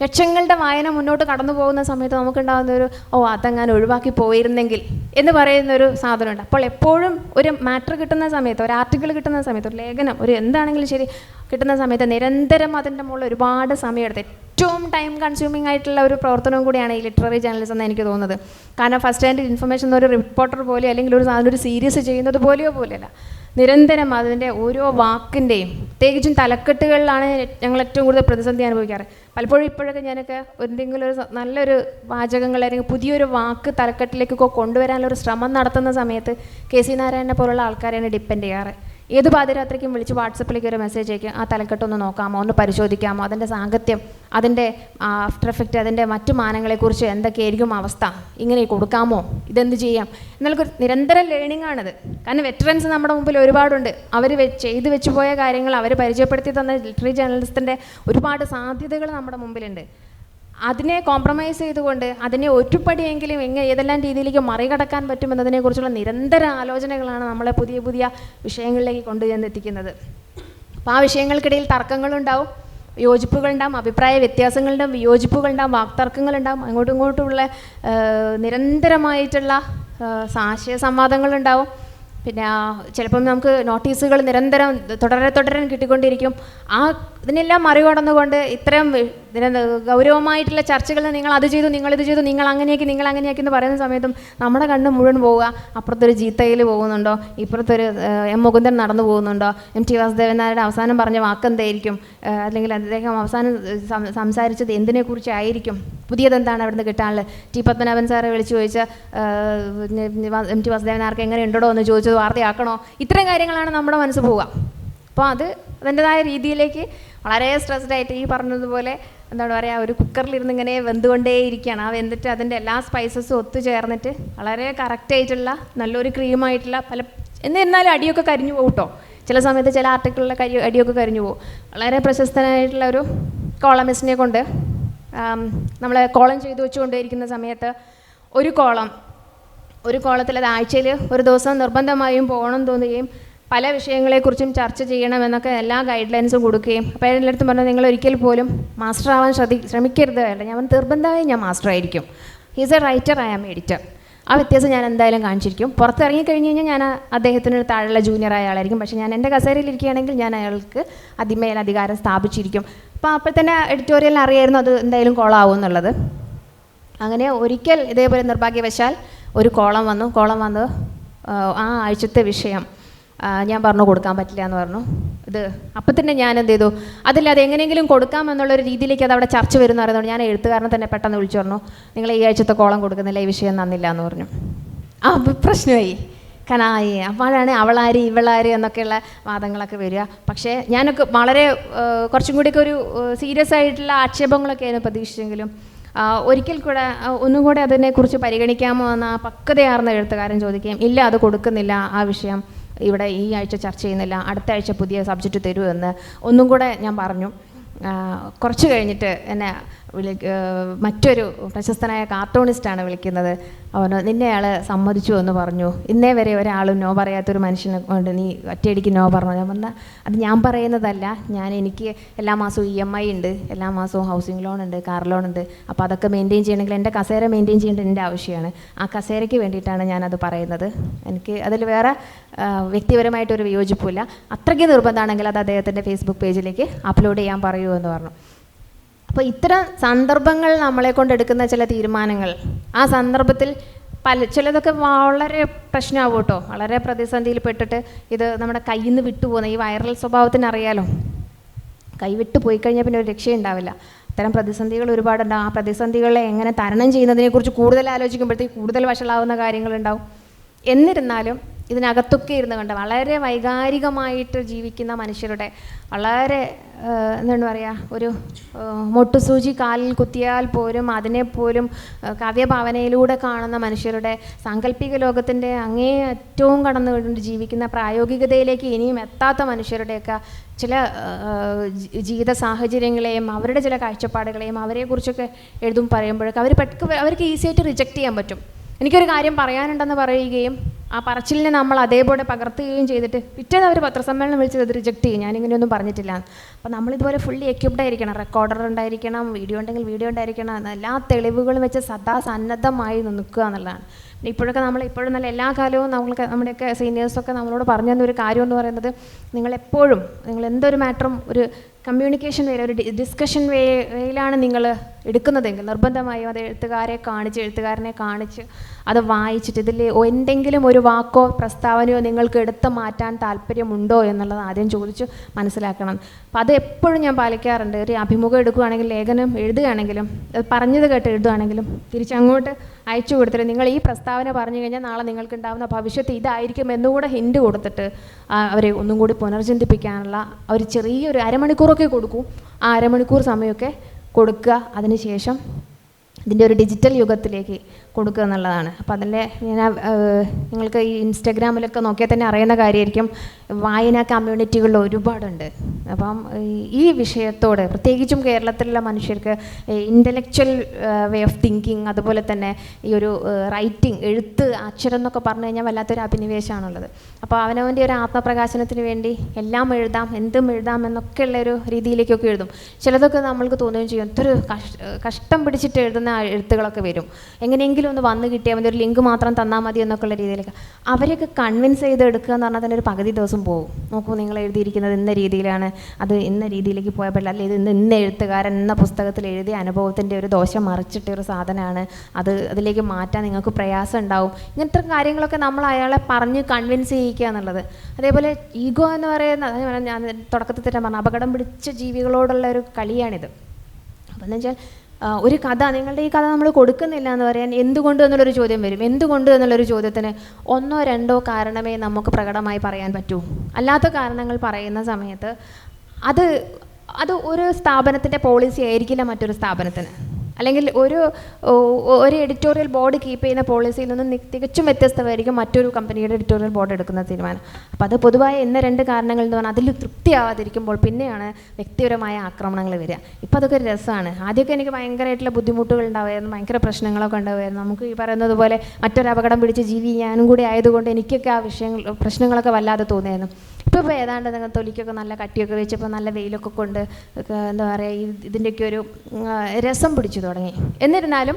ലക്ഷങ്ങളുടെ വായന മുന്നോട്ട് കടന്നു പോകുന്ന സമയത്ത് നമുക്കുണ്ടാകുന്ന അതങ്ങനെ ഒഴിവാക്കി പോയിരുന്നെങ്കിൽ എന്ന് പറയുന്നൊരു സാധനമുണ്ട്. അപ്പോൾ എപ്പോഴും ഒരു മാറ്റർ കിട്ടുന്ന സമയത്ത്, ഒരു ആർട്ടിക്കിൾ കിട്ടുന്ന സമയത്ത്, ഒരു ലേഖനം, ഒരു എന്താണെങ്കിലും ശരി കിട്ടുന്ന സമയത്ത് നിരന്തരം അതിൻ്റെ മുകളിൽ ഒരുപാട് സമയമെടുത്ത് ഏറ്റവും ടൈം കൺസ്യൂമിംഗ് ആയിട്ടുള്ള ഒരു പ്രവർത്തനവും കൂടിയാണ് ഈ ലിറ്റററി ജേർണലിസം എന്ന് എനിക്ക് തോന്നുന്നത്. കാരണം ഫസ്റ്റ് ഹാൻഡ് ഇൻഫർമേഷൻ ഒരു റിപ്പോർട്ടർ പോലെ അല്ലെങ്കിൽ ഒരു സാധനം ഒരു സീരീസ് ചെയ്യുന്നത് പോലെയല്ല, നിരന്തരം അതിൻ്റെ ഓരോ വാക്കിൻ്റെയും, പ്രത്യേകിച്ചും തലക്കെട്ടുകളിലാണ് ഞങ്ങൾ ഏറ്റവും കൂടുതൽ പ്രതിസന്ധി അനുഭവിക്കാറ്. പലപ്പോഴും ഇപ്പോഴൊക്കെ ഞാനൊക്കെ എന്തെങ്കിലും ഒരു നല്ലൊരു വാചകങ്ങൾ അല്ലെങ്കിൽ പുതിയൊരു വാക്ക് തലക്കെട്ടിലേക്കൊക്കെ കൊണ്ടുവരാനുള്ളൊരു ശ്രമം നടത്തുന്ന സമയത്ത് കെ സി നാരായണനെ പോലുള്ള ആൾക്കാരെയാണ് ഡിപ്പെൻഡ് ചെയ്യാറ്. ഏത് പാതിരാത്രിക്കും വിളിച്ച് വാട്സപ്പിലേക്ക് ഒരു മെസ്സേജ് അയക്കും, ആ തലക്കെട്ടൊന്ന് നോക്കാമോ, ഒന്ന് പരിശോധിക്കാമോ, അതിൻ്റെ സാങ്കത്യം, അതിൻ്റെ ആഫ്റ്റർ എഫക്റ്റ്, അതിൻ്റെ മറ്റു മാനങ്ങളെക്കുറിച്ച് എന്തൊക്കെയായിരിക്കും അവസ്ഥ, ഇങ്ങനെ കൊടുക്കാമോ, ഇതെന്ത് ചെയ്യാം എന്നുള്ള നിരന്തരം ലേണിംഗ് ആണിത്. കാരണം വെറ്ററൻസ് നമ്മുടെ മുമ്പിൽ ഒരുപാടുണ്ട്. അവർ ചെയ്തു വെച്ചു പോയ കാര്യങ്ങൾ അവർ പരിചയപ്പെടുത്തി തന്ന ലിറ്റററി ജേർണലിസ്റ്റിൻ്റെ ഒരുപാട് സാധ്യതകൾ നമ്മുടെ മുമ്പിലുണ്ട്. അതിനെ കോംപ്രമൈസ് ചെയ്തുകൊണ്ട് അതിനെ ഒരുപടിയെങ്കിലും ഏതെല്ലാം രീതിയിലേക്ക് മറികടക്കാൻ പറ്റുമെന്നതിനെക്കുറിച്ചുള്ള നിരന്തര ആലോചനകളാണ് നമ്മളെ പുതിയ പുതിയ വിഷയങ്ങളിലേക്ക് കൊണ്ടുചെന്നെത്തിക്കുന്നത്. അപ്പോൾ ആ വിഷയങ്ങൾക്കിടയിൽ തർക്കങ്ങളുണ്ടാവും, യോജിപ്പുകളുണ്ടാവും, അഭിപ്രായ വ്യത്യാസങ്ങളുണ്ടാവും, വിയോജിപ്പുകളുണ്ടാവും, വാക്തർക്കങ്ങളുണ്ടാവും, അങ്ങോട്ടും ഇങ്ങോട്ടുമുള്ള നിരന്തരമായിട്ടുള്ള ആശയ സംവാദങ്ങളുണ്ടാവും. പിന്നെ ചിലപ്പം നമുക്ക് നോട്ടീസുകൾ നിരന്തരം തുടരെ കിട്ടിക്കൊണ്ടിരിക്കും. ഇതിനെല്ലാം മറികടന്നുകൊണ്ട് ഇത്തരം ഗൗരവമായിട്ടുള്ള ചർച്ചകൾ നിങ്ങൾ അത് ചെയ്തു, നിങ്ങളിത് ചെയ്തു, നിങ്ങൾ അങ്ങനെയാക്കി എന്ന് പറയുന്ന സമയത്തും നമ്മുടെ കണ്ണ് മുഴുവൻ പോവുക അപ്പുറത്തൊരു ജീത്തയിൽ പോകുന്നുണ്ടോ, ഇപ്പുറത്തൊരു എം മുകുന്ദൻ നടന്നു പോകുന്നുണ്ടോ, MT വാസുദേവൻ നായരുടെ അവസാനം പറഞ്ഞ വാക്കെന്തായിരിക്കും, അല്ലെങ്കിൽ അദ്ദേഹം അവസാനം സംസാരിച്ചത് എന്തിനെക്കുറിച്ചായിരിക്കും, പുതിയതെന്താണ് അവിടുന്ന് കിട്ടാനുള്ളത്, ടി പത്മനാഭൻ സാറെ വിളിച്ചു ചോദിച്ച MT വാസുദേവൻ നായർക്ക് എങ്ങനെ ഉണ്ടോ എന്ന് ചോദിച്ചത് വാർത്തയാക്കണോ, ഇത്തരം കാര്യങ്ങളാണ് നമ്മുടെ മനസ്സ് പോവുക. അപ്പോൾ അതിൻ്റെതായ രീതിയിലേക്ക് വളരെ സ്ട്രെസ്ഡ് ആയിട്ട് ഈ പറഞ്ഞതുപോലെ എന്താണ് പറയുക, ഒരു കുക്കറിലിരുന്ന് ഇങ്ങനെ വെന്തുകൊണ്ടേയിരിക്കുകയാണ്. വെന്തിട്ട് അതിൻ്റെ എല്ലാ സ്പൈസസും ഒത്തുചേർന്നിട്ട് വളരെ കറക്റ്റായിട്ടുള്ള നല്ലൊരു ക്രീമായിട്ടുള്ള എന്നിരുന്നാലും അടിയൊക്കെ കരിഞ്ഞു പോകും കേട്ടോ. ചില സമയത്ത് ചില ആർട്ടിക്കിളിലൊക്കെ അടിയൊക്കെ കരിഞ്ഞു പോകും. വളരെ പ്രശസ്തനായിട്ടുള്ള ഒരു കോളമിസ്റ്റിനെ കൊണ്ട് നമ്മൾ കോളം ചെയ്തു വെച്ചുകൊണ്ടേയിരിക്കുന്ന സമയത്ത് ഒരു കോളത്തിൽ അത് ആഴ്ചയിൽ ഒരു ദിവസം നിർബന്ധമായും പോകണം തോന്നുകയും പല വിഷയങ്ങളെക്കുറിച്ചും ചർച്ച ചെയ്യണമെന്നൊക്കെ എല്ലാ ഗൈഡ് ലൈൻസും കൊടുക്കുകയും, അപ്പോൾ എല്ലായിടത്തും പറഞ്ഞു നിങ്ങൾ ഒരിക്കൽ പോലും മാസ്റ്റർ ആവാൻ ശ്രമിക്കരുത്. ഞാൻ നിർബന്ധമായും ഞാൻ മാസ്റ്റർ ആയിരിക്കും. He's a writer, I am editor. ആ വ്യത്യാസം ഞാൻ എന്തായാലും കാണിച്ചിരിക്കും. പുറത്തിറങ്ങിക്കഴിഞ്ഞ് കഴിഞ്ഞാൽ ഞാൻ അദ്ദേഹത്തിന് താഴെയുള്ള ജൂനിയറായ ആളായിരിക്കും. പക്ഷേ ഞാൻ എൻ്റെ കസേരയിലിരിക്കുകയാണെങ്കിൽ ഞാൻ അയാൾക്ക് അധികാരം സ്ഥാപിച്ചിരിക്കും. അപ്പോൾ തന്നെ എഡിറ്റോറിയലിൽ അറിയായിരുന്നു അത് എന്തായാലും കോളാവും എന്നുള്ളത്. അങ്ങനെ ഒരിക്കൽ ഇതേപോലെ നിർഭാഗ്യവശാൽ ഒരു കോളം വന്നു. ആ ആഴ്ചത്തെ വിഷയം ഞാൻ പറഞ്ഞു കൊടുക്കാൻ പറ്റില്ല എന്ന് പറഞ്ഞു. അപ്പം തന്നെ ഞാൻ എന്ത് ചെയ്തു, അതില്ലാതെ എങ്ങനെയെങ്കിലും കൊടുക്കാമെന്നുള്ളൊരു രീതിയിലേക്ക് അത് അവിടെ ചർച്ച വരുന്ന പറയുന്നത് ഞാൻ എഴുത്തുകാരനെ തന്നെ പെട്ടെന്ന് വിളിച്ചു പറഞ്ഞു, നിങ്ങൾ ഈ ആഴ്ചത്തെ കോളം കൊടുക്കുന്നില്ല, ഈ വിഷയം നന്നില്ല എന്ന് പറഞ്ഞു. പ്രശ്നമായി. കനായി അപ്പോഴാണ് അവളാര് ഇവളാര് എന്നൊക്കെയുള്ള വാദങ്ങളൊക്കെ വരിക. പക്ഷേ ഞാനൊക്കെ വളരെ കുറച്ചും കൂടിയൊക്കെ ഒരു സീരിയസ് ആയിട്ടുള്ള ആക്ഷേപങ്ങളൊക്കെയാണ് പ്രതീക്ഷിച്ചെങ്കിലും ഒരിക്കൽ കൂടെ ഒന്നും കൂടെ അതിനെക്കുറിച്ച് പരിഗണിക്കാമോ എന്ന പക്വതയാർന്ന എഴുത്തുകാരൻ ചോദിക്കുകയും, ഇല്ല അത് കൊടുക്കുന്നില്ല, ആ വിഷയം ഇവിടെ ഈ ആഴ്ച ചർച്ച ചെയ്യുന്നില്ല, അടുത്ത ആഴ്ച പുതിയ സബ്ജക്റ്റ് തരൂ എന്ന് ഒന്നും കൂടെ ഞാൻ പറഞ്ഞു. കുറച്ച് കഴിഞ്ഞിട്ട് എന്നെ മറ്റൊരു പ്രശസ്തനായ കാർട്ടൂണിസ്റ്റാണ് വിളിക്കുന്നത്. അവന് നിന്നെ അയാൾ സമ്മതിച്ചു എന്ന് പറഞ്ഞു. ഇന്നേ വരെ ഒരാളും നോ പറയാത്തൊരു മനുഷ്യനെ കൊണ്ട് നീ ഒറ്റയടിക്ക് നോ പറഞ്ഞു. ഞാൻ പറഞ്ഞാൽ അത് ഞാൻ പറയുന്നതല്ല, എനിക്ക് എല്ലാ മാസവും EMI ഉണ്ട്, എല്ലാ മാസവും ഹൗസിംഗ് ലോൺ ഉണ്ട്, കാർ ലോൺ ഉണ്ട്. അപ്പോൾ അതൊക്കെ മെയിൻറ്റെയിൻ ചെയ്യണമെങ്കിൽ എൻ്റെ കസേര മെയിൻറ്റെയിൻ ചെയ്യേണ്ടത് എൻ്റെ ആവശ്യമാണ്. ആ കസേരയ്ക്ക് വേണ്ടിയിട്ടാണ് ഞാനത് പറയുന്നത്. എനിക്ക് അതിൽ വേറെ വ്യക്തിപരമായിട്ടൊരു വിയോജിപ്പില്ല. അത്രയ്ക്ക് നിർബന്ധമാണെങ്കിൽ അത് അദ്ദേഹത്തിൻ്റെ ഫേസ്ബുക്ക് പേജിലേക്ക് അപ്ലോഡ് ചെയ്യാൻ പറയൂ എന്ന് പറഞ്ഞു. അപ്പോൾ ഇത്തരം സന്ദർഭങ്ങൾ നമ്മളെ കൊണ്ടെടുക്കുന്ന ചില തീരുമാനങ്ങൾ, ആ സന്ദർഭത്തിൽ ചിലതൊക്കെ വളരെ പ്രശ്നമാവും കേട്ടോ. വളരെ പ്രതിസന്ധിയിൽ പെട്ടിട്ട് ഇത് നമ്മുടെ കയ്യിൽ നിന്ന് വിട്ടുപോകുന്ന ഈ വൈറൽ സ്വഭാവത്തിന് അറിയാലോ, കൈ വിട്ടു പോയി കഴിഞ്ഞാൽ പിന്നെ ഒരു രക്ഷയുണ്ടാവില്ല. അത്തരം പ്രതിസന്ധികൾ ഒരുപാടുണ്ടാവും. ആ പ്രതിസന്ധികളെ എങ്ങനെ തരണം ചെയ്യുന്നതിനെക്കുറിച്ച് കൂടുതൽ ആലോചിക്കുമ്പോഴത്തേക്ക് കൂടുതൽ വഷളാവുന്ന കാര്യങ്ങളുണ്ടാവും. എന്നിരുന്നാലും ഇതിനകത്തൊക്കെ ഇരുന്ന് കണ്ട് വളരെ വൈകാരികമായിട്ട് ജീവിക്കുന്ന മനുഷ്യരുടെ വളരെ എന്താണ് പറയുക, ഒരു മൊട്ടുസൂചി കാലിൽ കുത്തിയാൽ പോലും അതിനെപ്പോലും കാവ്യഭാവനയിലൂടെ കാണുന്ന മനുഷ്യരുടെ സാങ്കല്പിക ലോകത്തിൻ്റെ അങ്ങേ ഏറ്റവും കടന്നുകൊണ്ട് ജീവിക്കുന്ന പ്രായോഗികതയിലേക്ക് ഇനിയും എത്താത്ത മനുഷ്യരുടെയൊക്കെ ചില ജീവിത സാഹചര്യങ്ങളെയും അവരുടെ ചില കാഴ്ചപ്പാടുകളെയും അവരെക്കുറിച്ചൊക്കെ പറയുമ്പോഴൊക്കെ അവർക്ക് ഈസിയായിട്ട് റിജക്റ്റ് ചെയ്യാൻ പറ്റും. എനിക്കൊരു കാര്യം പറയാനുണ്ടെന്ന് പറയുകയും ആ പറച്ചിലിനെ നമ്മൾ അതേപോലെ പകർത്തുകയും ചെയ്തിട്ട് പിറ്റേന്ന് അവർ പത്രസമ്മേളനം വിളിച്ചത് അത് റിജക്റ്റ് ചെയ്യും, ഞാനിങ്ങനെയൊന്നും പറഞ്ഞിട്ടില്ല. അപ്പോൾ നമ്മളിതുപോലെ ഫുള്ളി എക്യുപ്ഡ് ആയിരിക്കണം, റെക്കോർഡർ ഉണ്ടായിരിക്കണം, വീഡിയോ ഉണ്ടെങ്കിൽ വീഡിയോ ഉണ്ടായിരിക്കണം, എല്ലാ തെളിവുകളും വെച്ച് സദാ സന്നദ്ധമായി നിൽക്കുക എന്നുള്ളതാണ്. ഇപ്പോഴൊക്കെ ഇപ്പോഴും നല്ല എല്ലാ കാലവും നമ്മുടെയൊക്കെ സീനിയേഴ്സൊക്കെ നമ്മളോട് പറഞ്ഞു തന്ന ഒരു കാര്യം എന്ന് പറയുന്നത്, നിങ്ങൾ എന്തൊരു മാറ്ററും ഒരു കമ്മ്യൂണിക്കേഷൻ വേയിൽ, ഒരു ഡിസ്കഷൻ വേയിലാണ് നിങ്ങൾ എടുക്കുന്നതെങ്കിൽ നിർബന്ധമായും അത് എഴുത്തുകാരനെ കാണിച്ച് അത് വായിച്ചിട്ട് ഇതിൽ എന്തെങ്കിലും ഒരു വാക്കോ പ്രസ്താവനയോ നിങ്ങൾക്ക് എടുത്ത് മാറ്റാൻ താല്പര്യമുണ്ടോ എന്നുള്ളത് ആദ്യം ചോദിച്ച് മനസ്സിലാക്കണം. അപ്പോൾ അത് എപ്പോഴും ഞാൻ പാലിക്കാറുണ്ട്. ഒരു അഭിമുഖം എടുക്കുകയാണെങ്കിൽ, ലേഖനം എഴുതുകയാണെങ്കിലും, പറഞ്ഞത് കേട്ട് എഴുതുകയാണെങ്കിലും തിരിച്ചങ്ങോട്ട് അയച്ചു കൊടുത്തിട്ട് നിങ്ങൾ ഈ പ്രസ്താവന പറഞ്ഞു കഴിഞ്ഞാൽ നാളെ നിങ്ങൾക്ക് ഉണ്ടാകുന്ന ഭവിഷ്യത്ത് ഇതായിരിക്കും എന്നുകൂടെ ഹിൻഡ് കൊടുത്തിട്ട് അവരെ ഒന്നും കൂടി പുനർചിന്തിപ്പിക്കാനുള്ള ഒരു ചെറിയൊരു അരമണിക്കൂറൊക്കെ കൊടുക്കും. ആ അരമണിക്കൂർ സമയമൊക്കെ കൊടുക്കുക. അതിനുശേഷം ഇതിൻ്റെ ഒരു ഡിജിറ്റൽ യുഗത്തിലേക്ക് കൊടുക്കുക എന്നുള്ളതാണ്. അപ്പോൾ അതിൻ്റെ ഞാൻ നിങ്ങൾക്ക് ഈ ഇൻസ്റ്റഗ്രാമിലൊക്കെ നോക്കിയാൽ തന്നെ അറിയുന്ന കാര്യമായിരിക്കും, വായനാ കമ്മ്യൂണിറ്റികളിൽ ഒരുപാടുണ്ട്. അപ്പം ഈ വിഷയത്തോട് പ്രത്യേകിച്ചും കേരളത്തിലുള്ള മനുഷ്യർക്ക് ഇൻ്റലക്ച്വൽ വേ ഓഫ് തിങ്കിങ്, അതുപോലെ തന്നെ ഈ ഒരു റൈറ്റിംഗ്, എഴുത്ത്, അക്ഷരം എന്നൊക്കെ പറഞ്ഞു കഴിഞ്ഞാൽ വല്ലാത്തൊരു അഭിനിവേശമാണുള്ളത്. അപ്പോൾ അവനവൻ്റെ ഒരു ആത്മപ്രകാശനത്തിന് വേണ്ടി എല്ലാം എഴുതാം, എന്തും എഴുതാം എന്നൊക്കെയുള്ളൊരു രീതിയിലേക്കൊക്കെ എഴുതും. ചിലതൊക്കെ നമ്മൾക്ക് തോന്നുകയും ചെയ്യും, ഇതൊരു കഷ്ടം പിടിച്ചിട്ട് എഴുതുന്ന എഴുത്തുകളൊക്കെ വരും, എങ്ങനെയെങ്കിലും ഒന്ന് വന്ന് കിട്ടിയാൽ മതി, ഒരു ലിങ്ക് മാത്രം തന്നാൽ മതി എന്നൊക്കെയുള്ള രീതിയിലേക്ക് അവരെയൊക്കെ കൺവിൻസ് ചെയ്ത് എടുക്കുക എന്ന് പറഞ്ഞാൽ തന്നെ ഒരു പകുതി ദിവസം പോകും. നോക്കൂ, നിങ്ങൾ എഴുതിയിരിക്കുന്നത് ഇന്ന രീതിയിലാണ്, അത് ഇന്ന രീതിയിലേക്ക് പോയപ്പോൾ അല്ലെ ഇത് ഇന്ന എഴുത്തുകാരൻ എന്ന പുസ്തകത്തിൽ എഴുതിയ അനുഭവത്തിൻ്റെ ഒരു ദോഷം മറിച്ചിട്ട ഒരു സാധനമാണ്, അതിലേക്ക് മാറ്റാൻ നിങ്ങൾക്ക് പ്രയാസം ഉണ്ടാവും. ഇങ്ങനത്തെ കാര്യങ്ങളൊക്കെ നമ്മൾ അയാളെ പറഞ്ഞ് കൺവിൻസ് ചെയ്യിക്കുക എന്നുള്ളത്. അതേപോലെ ഈഗോ എന്ന് പറയുന്ന, ഞാൻ തുടക്കത്തിൽ തന്നെ പറഞ്ഞു, അപകടം പിടിച്ച ജീവികളോടുള്ള ഒരു കളിയാണിത്. അപ്പോൾ എന്ന് വെച്ചാൽ ഒരു കഥ, നിങ്ങളുടെ ഈ കഥ നമ്മൾ കൊടുക്കുന്നില്ല എന്ന് പറയാൻ എന്തുകൊണ്ട് എന്നുള്ളൊരു ചോദ്യം വരും. എന്തുകൊണ്ട് എന്നുള്ളൊരു ചോദ്യത്തിന് 1-2 കാരണമേ നമുക്ക് പ്രകടമായി പറയാൻ പറ്റൂ. അല്ലാത്ത കാരണങ്ങൾ പറയുന്ന സമയത്ത് അത് ഒരു സ്ഥാപനത്തിൻ്റെ പോളിസി ആയിരിക്കില്ല മറ്റൊരു സ്ഥാപനത്തിന്, അല്ലെങ്കിൽ ഒരു എഡിറ്റോറിയൽ ബോർഡ് കീപ്പ് ചെയ്യുന്ന പോളിസിയിൽ നിന്ന് തികച്ചും വ്യത്യസ്തമായിരിക്കും മറ്റൊരു കമ്പനിയുടെ എഡിറ്റോറിയൽ ബോർഡ് എടുക്കുന്ന തീരുമാനം. അപ്പോൾ അത് പൊതുവായ 1-2 കാരണങ്ങൾ എന്ന് പറഞ്ഞാൽ അതിൽ തൃപ്തിയാവാതിരിക്കുമ്പോൾ പിന്നെയാണ് വ്യക്തിപരമായ ആക്രമണങ്ങൾ വരിക. ഇപ്പോൾ അതൊക്കെ ഒരു രസമാണ്. ആദ്യമൊക്കെ എനിക്ക് ഭയങ്കരമായിട്ടുള്ള ബുദ്ധിമുട്ടുകൾ ഉണ്ടാവുമായിരുന്നു, ഭയങ്കര പ്രശ്നങ്ങളൊക്കെ ഉണ്ടാവുമായിരുന്നു. നമുക്ക് ഈ പറയുന്നത് പോലെ മറ്റൊരു അപകടം പിടിച്ച ജീവി ഞാനും കൂടി ആയതുകൊണ്ട് എനിക്കൊക്കെ ആ പ്രശ്നങ്ങളൊക്കെ വല്ലാതെ തോന്നിയായിരുന്നു. ഇപ്പോൾ ഏതാണ്ട് നിങ്ങൾ തൊലിക്കൊക്കെ നല്ല കട്ടിയൊക്കെ വെച്ചപ്പോൾ നല്ല വെയിലൊക്കെ കൊണ്ട് എന്താ പറയുക, ഇതിൻ്റെയൊക്കെ ഒരു രസം പിടിച്ചു തുടങ്ങി. എന്നിരുന്നാലും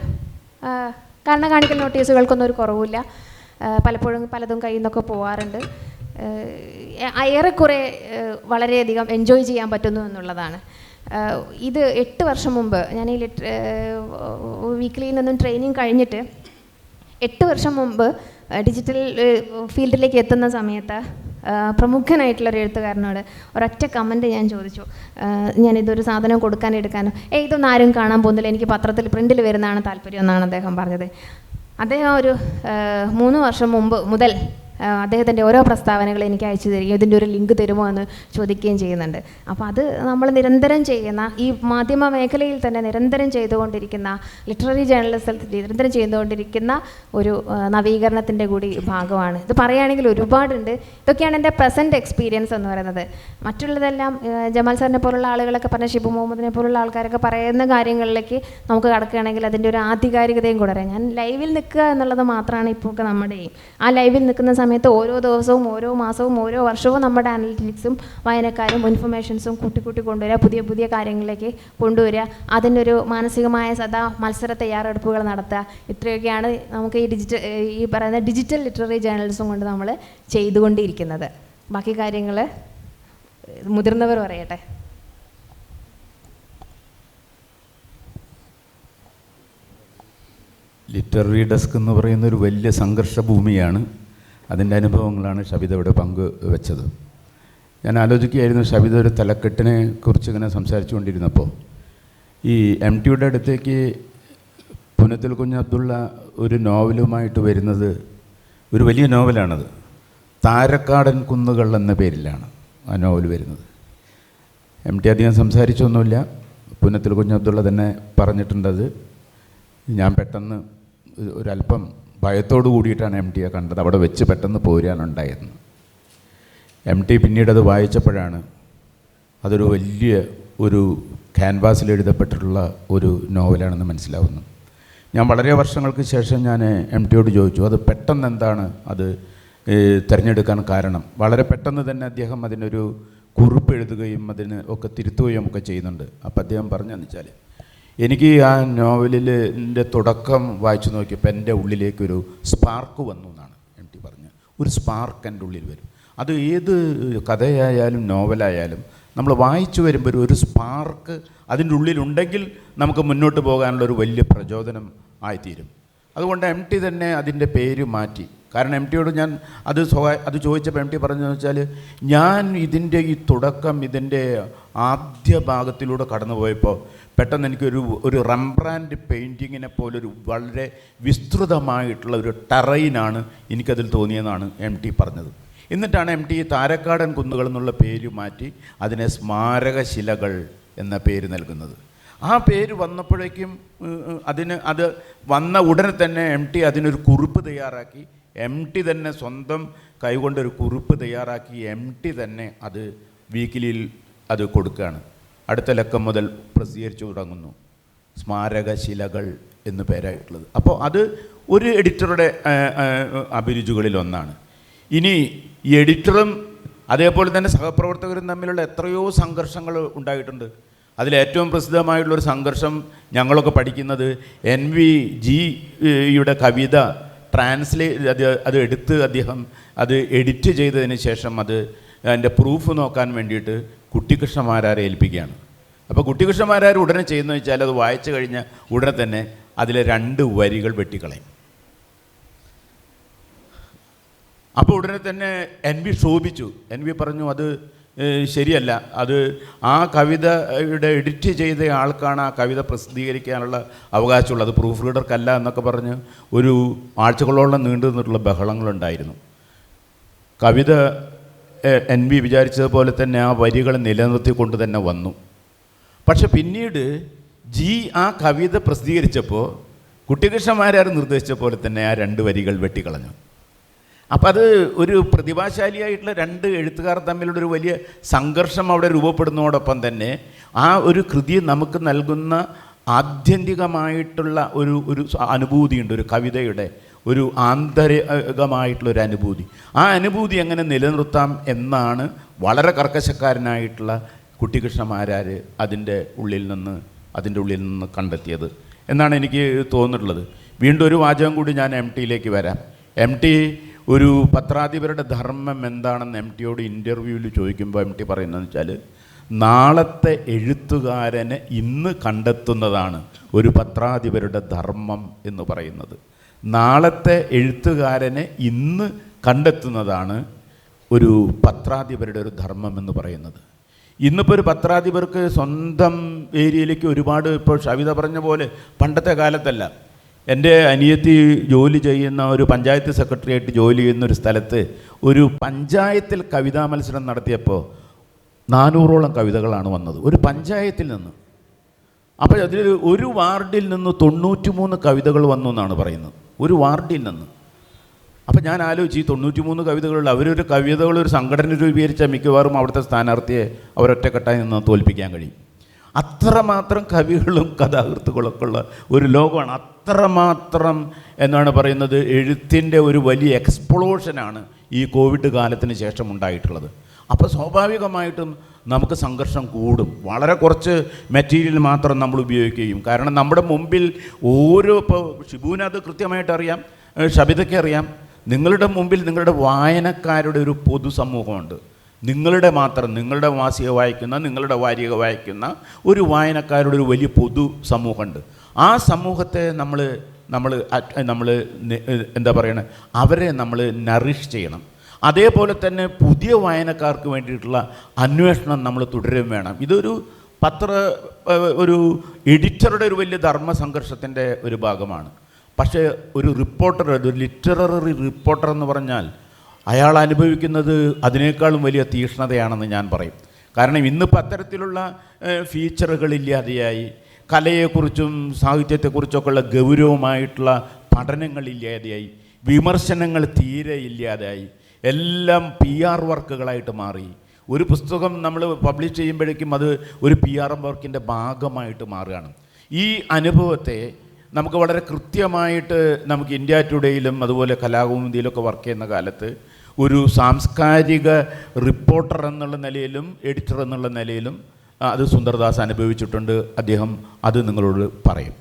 കാരണം കാണിക്കൽ നോട്ടീസുകൾക്കൊന്നും ഒരു കുറവില്ല. പലപ്പോഴും പലതും കയ്യിൽ നിന്നൊക്കെ പോകാറുണ്ട്. ഏറെക്കുറെ വളരെയധികം എൻജോയ് ചെയ്യാൻ പറ്റുന്നു എന്നുള്ളതാണ്. ഇത് 8 വർഷം മുമ്പ് ഞാൻ ഈ വീക്കിലിയിൽ നിന്നും ട്രെയിനിങ് കഴിഞ്ഞിട്ട് 8 വർഷം മുമ്പ് ഡിജിറ്റൽ ഫീൽഡിലേക്ക് എത്തുന്ന സമയത്ത് പ്രമുഖനായിട്ടുള്ളൊരു എഴുത്തുകാരനോട് ഒരൊറ്റ കമൻറ്റ് ഞാൻ ചോദിച്ചു. ഞാനിതൊരു സാധനം എടുക്കാനോ ഇതൊന്നും ആരും കാണാൻ പോകുന്നില്ല, എനിക്ക് പത്രത്തിൽ പ്രിൻറ്റിൽ വരുന്നതാണ് താല്പര്യം എന്നാണ് അദ്ദേഹം പറഞ്ഞത്. അദ്ദേഹം ഒരു 3 വർഷം മുമ്പ് മുതൽ അദ്ദേഹത്തിൻ്റെ ഓരോ പ്രസ്താവനകൾ എനിക്ക് അയച്ചു തരികയും ഇതിൻ്റെ ഒരു ലിങ്ക് തരുമോ എന്ന് ചോദിക്കുകയും ചെയ്യുന്നുണ്ട്. അപ്പോൾ അത് നമ്മൾ നിരന്തരം ചെയ്യുന്ന, ഈ മാധ്യമ മേഖലയിൽ തന്നെ നിരന്തരം ചെയ്തുകൊണ്ടിരിക്കുന്ന, ലിറ്റററി ജേർണലിസത്തിൽ നിരന്തരം ചെയ്തുകൊണ്ടിരിക്കുന്ന ഒരു നവീകരണത്തിൻ്റെ കൂടി ഭാഗമാണ്. ഇത് പറയുകയാണെങ്കിൽ ഒരുപാടുണ്ട്. ഇതൊക്കെയാണ് എൻ്റെ പ്രസൻറ്റ് എക്സ്പീരിയൻസ് എന്ന് പറയുന്നത്. മറ്റുള്ളതെല്ലാം ജമാൽ സാറിനെ പോലുള്ള ആളുകളൊക്കെ പറഞ്ഞ, ഷിബു മുഹമ്മദിനെ പോലുള്ള ആൾക്കാരൊക്കെ പറയുന്ന കാര്യങ്ങളിലേക്ക് നമുക്ക് കടക്കുകയാണെങ്കിൽ അതിൻ്റെ ഒരു ആധികാരികതയും കൂടെ അറിയാം. ഞാൻ ലൈവിൽ നിൽക്കുക എന്നുള്ളത് മാത്രമാണ് ഇപ്പോൾ നമ്മുടെയും. ആ ലൈവിൽ നിൽക്കുന്ന സമയത്ത് ഓരോ ദിവസവും, ഓരോ മാസവും, ഓരോ വർഷവും നമ്മുടെ അനലിറ്റിക്സും വായനക്കാരും ഇൻഫർമേഷൻസും കൂട്ടി കൊണ്ടുവരിക, പുതിയ പുതിയ കാര്യങ്ങളിലേക്ക് കൊണ്ടുവരിക, അതിനൊരു മാനസികമായ സദാ മത്സര തയ്യാറെടുപ്പുകൾ നടത്തുക. ഇത്രയൊക്കെയാണ് നമുക്ക് ഈ പറയുന്ന ഡിജിറ്റൽ ലിറ്റററി ജേർണലിസം കൊണ്ട് നമ്മൾ ചെയ്തുകൊണ്ടിരിക്കുന്നത്. ബാക്കി കാര്യങ്ങൾ മുതിർന്നവർ പറയട്ടെ. ലിറ്റററി ഡെസ്ക് എന്ന് പറയുന്ന ഒരു വലിയ സംഘർഷ ഭൂമിയാണ്. അതിൻ്റെ അനുഭവങ്ങളാണ് ഷബിത ഇവിടെ പങ്കുവെച്ചത്. ഞാൻ ആലോചിക്കുകയായിരുന്നു, ഷബിത ഒരു തലക്കെട്ടിനെ കുറിച്ച് ഇങ്ങനെ സംസാരിച്ചു കൊണ്ടിരുന്നപ്പോൾ ഈ MTയുടെ അടുത്തേക്ക് പുനത്തിൽ കുഞ്ഞ് അബ്ദുള്ള ഒരു നോവലുമായിട്ട് വരുന്നത്, ഒരു വലിയ നോവലാണത്. താരക്കാടൻ കുന്നുകൾ എന്ന പേരിലാണ് ആ നോവൽ വരുന്നത്. MT അധികം സംസാരിച്ചൊന്നുമില്ല, പുനത്തിൽ കുഞ്ഞ് അബ്ദുള്ള തന്നെ പറഞ്ഞിട്ടുണ്ടത്. ഞാൻ പെട്ടെന്ന് ഒരല്പം ഭയത്തോടു കൂടിയിട്ടാണ് MTയെ കണ്ടത്. അവിടെ വെച്ച് പെട്ടെന്ന് പോരാനുണ്ടായിരുന്നു. MT പിന്നീട് അത് വായിച്ചപ്പോഴാണ് അതൊരു വലിയ ഒരു ക്യാൻവാസിൽ എഴുതപ്പെട്ടിട്ടുള്ള ഒരു നോവലാണെന്ന് മനസ്സിലാവുന്നു. ഞാൻ വളരെ വർഷങ്ങൾക്ക് ശേഷം ഞാൻ MTയോട് ചോദിച്ചു, അത് പെട്ടെന്ന് എന്താണ് അത് തിരഞ്ഞെടുക്കാൻ കാരണം? വളരെ പെട്ടെന്ന് തന്നെ അദ്ദേഹം അതിനൊരു കുറിപ്പ് എഴുതുകയും അതിന് ഒക്കെ തിരുത്തുകയും ഒക്കെ ചെയ്യുന്നുണ്ട്. അപ്പോൾ അദ്ദേഹം പറഞ്ഞതെന്ന് വെച്ചാൽ, എനിക്ക് ആ നോവലിൻ്റെ തുടക്കം വായിച്ചു നോക്കിയപ്പോൾ എൻ്റെ ഉള്ളിലേക്കൊരു സ്പാർക്ക് വന്നു എന്നാണ് MT പറഞ്ഞത്. ഒരു സ്പാർക്ക് എൻ്റെ ഉള്ളിൽ വരും. അത് ഏത് കഥയായാലും നോവലായാലും നമ്മൾ വായിച്ചു വരുമ്പോൾ ഒരു സ്പാർക്ക് അതിൻ്റെ ഉള്ളിലുണ്ടെങ്കിൽ നമുക്ക് മുന്നോട്ട് പോകാനുള്ളൊരു വലിയ പ്രചോദനം ആയിത്തീരും. അതുകൊണ്ട് MT തന്നെ അതിൻ്റെ പേര് മാറ്റി. കാരണം MTയോട് ഞാൻ അത് ചോദിച്ചപ്പോൾ MT പറഞ്ഞതെന്ന് വെച്ചാൽ, ഞാൻ ഇതിൻ്റെ ഈ തുടക്കം, ഇതിൻ്റെ ആദ്യ ഭാഗത്തിലൂടെ കടന്നു പോയപ്പോൾ പെട്ടെന്ന് എനിക്കൊരു റംബ്രാൻഡ് പെയിൻറ്റിങ്ങിനെ പോലൊരു വളരെ വിസ്തൃതമായിട്ടുള്ള ഒരു ടെറൈനാണ് എനിക്കതിൽ തോന്നിയെന്നാണ് MT പറഞ്ഞത്. എന്നിട്ടാണ് MT താരക്കാടൻ കുന്നുകൾ എന്നുള്ള പേര് മാറ്റി അതിനെ സ്മാരകശിലകൾ എന്ന പേര് നൽകുന്നത്. ആ പേര് വന്നപ്പോഴേക്കും അത് വന്ന ഉടനെ തന്നെ MT അതിനൊരു കുറിപ്പ് തയ്യാറാക്കി. MT തന്നെ സ്വന്തം കൈകൊണ്ടൊരു കുറിപ്പ് തയ്യാറാക്കി MT തന്നെ അത് വീക്കിലിയിൽ അത് കൊടുക്കുകയാണ്. അടുത്ത ലക്കം മുതൽ പ്രസിദ്ധീകരിച്ചു തുടങ്ങുന്നു, സ്മാരകശിലകൾ എന്ന് പേരായിട്ടുള്ളത്. അപ്പോൾ അത് ഒരു എഡിറ്ററുടെ അഭിരുചികളിലൊന്നാണ്. ഇനി ഈ എഡിറ്ററും അതേപോലെ തന്നെ സഹപ്രവർത്തകരും തമ്മിലുള്ള എത്രയോ സംഘർഷങ്ങൾ ഉണ്ടായിട്ടുണ്ട്. അതിലേറ്റവും പ്രസിദ്ധമായിട്ടുള്ളൊരു സംഘർഷം ഞങ്ങളൊക്കെ പഠിക്കുന്നത് NVG-യുടെ കവിത അത് എടുത്ത് അദ്ദേഹം അത് എഡിറ്റ് ചെയ്തതിന് ശേഷം അതിൻ്റെ പ്രൂഫ് നോക്കാൻ വേണ്ടിയിട്ട് കുട്ടിക്കൃഷ്ണമാരാരെ ഏൽപ്പിക്കുകയാണ്. അപ്പോൾ കുട്ടിക്കൃഷ്ണമാരാർ ഉടനെ ചെയ്യുന്നത് വെച്ചാൽ അത് വായിച്ചു കഴിഞ്ഞ ഉടനെ തന്നെ അതിലെ 2 വരികൾ വെട്ടിക്കളയും. അപ്പോൾ ഉടനെ തന്നെ NV ശോഭിച്ചു. NV പറഞ്ഞു അത് ശരിയല്ല, അത് ആ കവിതയുടെ എഡിറ്റ് ചെയ്ത ആൾക്കാണ് ആ കവിത പ്രസിദ്ധീകരിക്കാനുള്ള അവകാശമുള്ളത്, പ്രൂഫ് റീഡർക്കല്ല എന്നൊക്കെ പറഞ്ഞ് ഒരു ആഴ്ചകളോളം നീണ്ടു നിന്നിട്ടുള്ള ബഹളങ്ങളുണ്ടായിരുന്നു. കവിത NV വിചാരിച്ചതുപോലെ തന്നെ ആ വരികൾ നിലനിർത്തിക്കൊണ്ട് തന്നെ വന്നു. പക്ഷെ പിന്നീട് ആ കവിത പ്രസിദ്ധീകരിച്ചപ്പോൾ കുട്ടിക്കൃഷ്ണമാരാർ നിർദ്ദേശിച്ച പോലെ തന്നെ ആ 2 വരികൾ വെട്ടിക്കളഞ്ഞു. അപ്പം അത് ഒരു പ്രതിഭാശാലിയായിട്ടുള്ള 2 എഴുത്തുകാർ തമ്മിലുള്ളൊരു വലിയ സംഘർഷം അവിടെ രൂപപ്പെടുന്നതോടൊപ്പം തന്നെ ആ ഒരു കൃതി നമുക്ക് നൽകുന്ന ആത്യന്തികമായിട്ടുള്ള ഒരു അനുഭൂതിയുണ്ട്, ഒരു കവിതയുടെ ഒരു ആന്തരികമായിട്ടുള്ളൊരു അനുഭൂതി. ആ അനുഭൂതി എങ്ങനെ നിലനിർത്താം എന്നാണ് വളരെ കർക്കശക്കാരനായിട്ടുള്ള കുട്ടിക്കൃഷ്ണമാരാർ അതിൻ്റെ ഉള്ളിൽ നിന്ന് കണ്ടെത്തിയത് എന്നാണ് എനിക്ക് തോന്നിയിട്ടുള്ളത്. വീണ്ടും ഒരു വാചകം കൂടി ഞാൻ MTയിലേക്ക് വരാം. MT ഒരു പത്രാധിപരുടെ ധർമ്മം എന്താണെന്ന് MTയോട് ഇൻ്റർവ്യൂവിൽ ചോദിക്കുമ്പോൾ MT പറയുന്നതെന്ന് വെച്ചാൽ, നാളത്തെ എഴുത്തുകാരനെ ഇന്ന് കണ്ടെത്തുന്നതാണ് ഒരു പത്രാധിപരുടെ ധർമ്മം എന്ന് പറയുന്നത്. നാളത്തെ എഴുത്തുകാരനെ ഇന്ന് കണ്ടെത്തുന്നതാണ് ഒരു പത്രാധിപരുടെ ഒരു ധർമ്മം എന്ന് പറയുന്നത്. ഇന്നിപ്പോൾ ഒരു പത്രാധിപർക്ക് സ്വന്തം ഏരിയയിലേക്ക് ഒരുപാട്, ഇപ്പോൾ ഷവിത പറഞ്ഞ പോലെ പണ്ടത്തെ കാലത്തല്ല. എൻ്റെ അനിയത്തി ജോലി ചെയ്യുന്ന ഒരു പഞ്ചായത്ത് സെക്രട്ടറിയായിട്ട് ജോലി ചെയ്യുന്നൊരു സ്ഥലത്ത് ഒരു പഞ്ചായത്തിൽ കവിതാ മത്സരം നടത്തിയപ്പോൾ 400ഓളം കവിതകളാണ് വന്നത് ഒരു പഞ്ചായത്തിൽ നിന്ന്. അപ്പോൾ അതിൽ ഒരു വാർഡിൽ നിന്ന് 93 കവിതകൾ വന്നു എന്നാണ് പറയുന്നത്, ഒരു വാർഡിൽ നിന്ന്. അപ്പോൾ ഞാൻ ആലോചിച്ച് ഈ 93 കവിതകളിൽ അവരൊരു കവിതകളൊരു സംഘടന രൂപീകരിച്ചാൽ മിക്കവാറും അവിടുത്തെ സ്ഥാനാർത്ഥിയെ അവരൊറ്റക്കെട്ടായി നിന്ന് തോൽപ്പിക്കാൻ കഴിയും. അത്രമാത്രം കവികളും കഥാകൃത്തുക്കളൊക്കെ ഉള്ള ഒരു ലോകമാണ്. അത്രമാത്രം എന്നാണ് പറയുന്നത്, എഴുത്തിൻ്റെ ഒരു വലിയ എക്സ്പ്ലോഷനാണ് ഈ കോവിഡ് കാലത്തിന് ശേഷം ഉണ്ടായിട്ടുള്ളത്. അപ്പോൾ സ്വാഭാവികമായിട്ടും നമുക്ക് സംഘർഷം കൂടും. വളരെ കുറച്ച് മെറ്റീരിയൽ മാത്രം നമ്മൾ ഉപയോഗിക്കുകയും, കാരണം നമ്മുടെ മുമ്പിൽ ഇപ്പോൾ ഷിബുവിന് അത് കൃത്യമായിട്ട് അറിയാം, ഷബിതയ്ക്ക് അറിയാം, നിങ്ങളുടെ മുമ്പിൽ നിങ്ങളുടെ വായനക്കാരുടെ ഒരു പൊതുസമൂഹമുണ്ട്. നിങ്ങളുടെ മാസിക വായിക്കുന്ന, നിങ്ങളുടെ വാരിക വായിക്കുന്ന ഒരു വായനക്കാരുടെ ഒരു വലിയ പൊതു സമൂഹമുണ്ട്. ആ സമൂഹത്തെ നമ്മൾ എന്താ പറയണത്, അവരെ നമ്മൾ നറിഷ് ചെയ്യണം. അതേപോലെ തന്നെ പുതിയ വായനക്കാർക്ക് വേണ്ടിയിട്ടുള്ള അന്വേഷണം നമ്മൾ തുടരുകയും വേണം. ഇതൊരു ഒരു എഡിറ്ററുടെ ഒരു വലിയ ധർമ്മസംഘർഷത്തിൻ്റെ ഒരു ഭാഗമാണ്. പക്ഷേ ഒരു റിപ്പോർട്ടർ, ഒരു ലിറ്റററി റിപ്പോർട്ടർ എന്ന് പറഞ്ഞാൽ അയാൾ അനുഭവിക്കുന്നത് അതിനേക്കാളും വലിയ തീക്ഷ്ണതയാണെന്ന് ഞാൻ പറയും. കാരണം ഇന്നിപ്പോൾ അത്തരത്തിലുള്ള ഫീച്ചറുകളില്ലാതെയായി, കലയെക്കുറിച്ചും സാഹിത്യത്തെക്കുറിച്ചൊക്കെയുള്ള ഗൗരവമായിട്ടുള്ള പഠനങ്ങളില്ലാതെയായി, വിമർശനങ്ങൾ തീരെ ഇല്ലാതെയായി, എല്ലാം PR വർക്കുകളായിട്ട് മാറി. ഒരു പുസ്തകം നമ്മൾ പബ്ലിഷ് ചെയ്യുമ്പോഴേക്കും അത് ഒരു PR വർക്കിൻ്റെ ഭാഗമായിട്ട് മാറുകയാണ്. ഈ അനുഭവത്തെ നമുക്ക് വളരെ കൃത്യമായിട്ട് നമുക്ക് ഇന്ത്യ ടുഡേയിലും അതുപോലെ കലാകൗമുദിയിലൊക്കെ വർക്ക് ചെയ്യുന്ന കാലത്ത് ഒരു സാംസ്കാരിക റിപ്പോർട്ടർ എന്നുള്ള നിലയിലും എഡിറ്റർ എന്നുള്ള നിലയിലും അത് സുന്ദർദാസ് അനുഭവിച്ചിട്ടുണ്ട്. അദ്ദേഹം അത് നിങ്ങളോട് പറയും.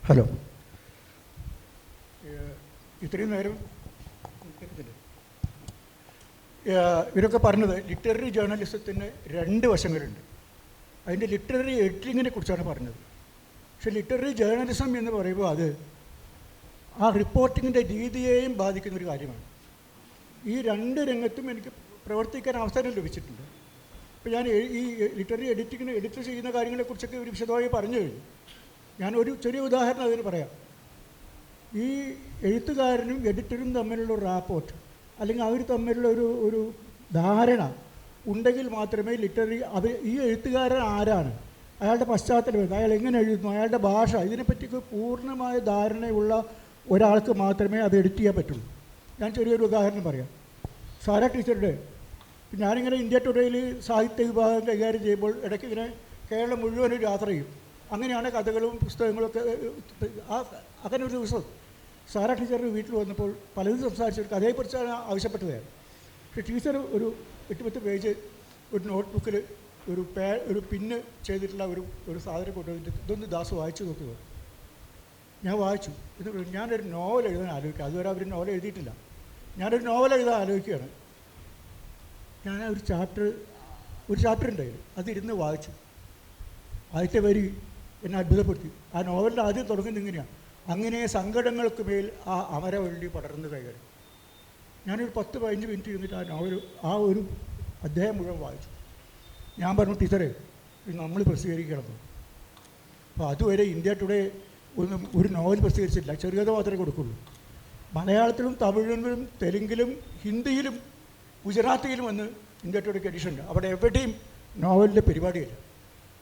ഹലോ, ഇത്രയും നേരം ഇവരൊക്കെ പറഞ്ഞത് ലിറ്റററി ജേർണലിസത്തിന് 2 വശങ്ങളുണ്ട്. അതിൻ്റെ ലിറ്റററി എഡിറ്റിങ്ങിനെ കുറിച്ചാണ് പറഞ്ഞത്. പക്ഷെ ലിറ്റററി ജേർണലിസം എന്ന് പറയുമ്പോൾ അത് ആ റിപ്പോർട്ടിങ്ങിൻ്റെ രീതിയെയും ബാധിക്കുന്നൊരു കാര്യമാണ്. ഈ 2 രംഗത്തും എനിക്ക് പ്രവർത്തിക്കാൻ അവസരം ലഭിച്ചിട്ടുണ്ട്. ഇപ്പോൾ ഞാൻ ഈ ലിറ്റററി എഡിറ്റിങ്ങിന് എഡിറ്റ് ചെയ്യുന്ന കാര്യങ്ങളെക്കുറിച്ചൊക്കെ ഒരു വിശദമായി പറഞ്ഞു കഴിഞ്ഞു. ഞാനൊരു ചെറിയ ഉദാഹരണം അതിന് പറയാം. ഈ എഴുത്തുകാരനും എഡിറ്ററും തമ്മിലുള്ള ഒരു റാപ്പോർട്ട് അല്ലെങ്കിൽ അവർ തമ്മിലുള്ള ഒരു ധാരണ ഉണ്ടെങ്കിൽ മാത്രമേ ലിറ്റററി ഈ എഴുത്തുകാരൻ ആരാണ്, അയാളുടെ പശ്ചാത്തലം, അയാൾ എങ്ങനെ എഴുതുന്നു, അയാളുടെ ഭാഷ, ഇതിനെപ്പറ്റിയൊക്കെ പൂർണ്ണമായ ധാരണയുള്ള ഒരാൾക്ക് മാത്രമേ അത് എഡിറ്റ് ചെയ്യാൻ പറ്റുള്ളൂ. ഞാൻ ചെറിയൊരു ഉദാഹരണം പറയാം. സാര ടീച്ചറുടെ ഞാനിങ്ങനെ ഇന്ത്യ ടുഡേയിൽ സാഹിത്യ വിഭാഗം കൈകാര്യം ചെയ്യുമ്പോൾ ഇടയ്ക്ക് ഇങ്ങനെ കേരളം മുഴുവനും യാത്ര ചെയ്യും. അങ്ങനെയാണ് കഥകളും പുസ്തകങ്ങളൊക്കെ. അങ്ങനെ ഒരു ദിവസം സാര ടീച്ചറുടെ വീട്ടിൽ വന്നപ്പോൾ പലതും സംസാരിച്ചു. കഥയെക്കുറിച്ചാണ് ആവശ്യപ്പെട്ടത്. പക്ഷേ ടീച്ചർ ഒരു 8-10 പേജ് ഒരു നോട്ട്ബുക്കിൽ ഒരു പിന്ന് ചെയ്തിട്ടുള്ള ഒരു സാധനം കൊണ്ടുവന്നിട്ട് ഇതൊന്ന് ദാസ് വായിച്ചു നോക്കുക. ഞാൻ വായിച്ചു. ഇത് ഞാനൊരു നോവൽ എഴുതാൻ ആലോചിക്കുക. അതുവരെ അവർ നോവൽ എഴുതിയിട്ടില്ല. ഞാനൊരു നോവൽ എഴുതാൻ ആലോചിക്കുകയാണ്. ഞാൻ ഒരു ചാപ്റ്റർ ഉണ്ടായിരുന്നു, അതിരുന്ന് വായിച്ചു. ആദ്യത്തെ വരി എന്നെ അത്ഭുതപ്പെടുത്തി. ആ നോവലിൻ്റെ ആദ്യം തുടങ്ങുന്നത് ഇങ്ങനെയാണ്: അങ്ങനെ സങ്കടങ്ങൾക്ക് മേൽ ആ അമരവള്ളി പടർന്നു കയറി. ഞാനൊരു 10-15 മിനിറ്റ് ഇരുന്നിട്ട് ആ ഒരു അധ്യായം മുഴുവൻ വായിച്ചു. ഞാൻ പറഞ്ഞു, ടീച്ചറെ ഇത് നമ്മൾ പ്രസിദ്ധീകരിക്കണം. അപ്പോൾ അതുവരെ ഇന്ത്യ ടുഡേ ഒരു നോവൽ പ്രസിദ്ധീകരിച്ചിട്ടില്ല, ചെറുകഥ മാത്രമേ കൊടുക്കുള്ളൂ. മലയാളത്തിലും തമിഴിലും തെലുങ്കിലും ഹിന്ദിയിലും ഗുജറാത്തിയിലും വന്ന് ഇന്ത്യ ടുഡേക്ക് എഡിഷൻ ഉണ്ട്. അവിടെ എവിടെയും നോവലിൻ്റെ പരിപാടിയില്ല.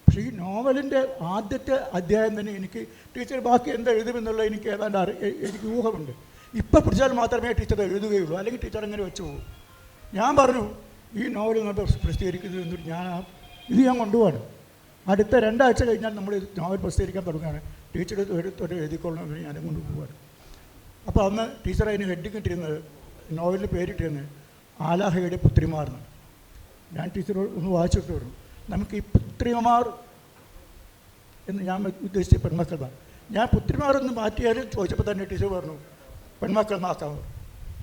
പക്ഷേ ഈ നോവലിൻ്റെ ആദ്യത്തെ അധ്യായം തന്നെ എനിക്ക് ടീച്ചർ ബാക്കി എന്താ എഴുതുമെന്നുള്ള എനിക്ക് ഏതാണ്ട് എനിക്ക് ഊഹമുണ്ട്. ഇപ്പം പിടിച്ചാൽ മാത്രമേ ടീച്ചർ എഴുതുകയുള്ളൂ, അല്ലെങ്കിൽ ടീച്ചർ അങ്ങനെ വെച്ച് പോകും. ഞാൻ പറഞ്ഞു, ഈ നോവൽ നമ്മൾ പ്രസിദ്ധീകരിക്കുന്നത് എന്നിട്ട് ഇത് ഞാൻ കൊണ്ടുപോവാണ്. അടുത്ത 2 ആഴ്ച കഴിഞ്ഞാൽ നമ്മൾ നോവൽ പ്രസിദ്ധീകരിക്കാൻ തുടങ്ങുകയാണ്. ടീച്ചർ തൊട്ട് എഴുതിക്കൊള്ളണം, ഞാനും കൊണ്ടുപോവാണ്. അപ്പോൾ അന്ന് ടീച്ചർ അതിന് ഹെഡിങ് ഇട്ടിരുന്നത്, നോവലിന് പേരിട്ടിരുന്നത് ആലാഹയുടെ പുത്രിമാർ എന്നാണ്. ഞാൻ ടീച്ചറോട് ഒന്ന് വായിച്ചിട്ട് പറഞ്ഞു, നമുക്ക് ഈ പുത്രിമാർ എന്ന് ഞാൻ ഉദ്ദേശിച്ച പെൺമക്കളാണ്. ഞാൻ പുത്രിമാരൊന്ന് മാറ്റിയാലും ചോദിച്ചപ്പോൾ തന്നെ ടീച്ചർ പറഞ്ഞു പെൺമക്കൾ എന്നാക്കാൻ.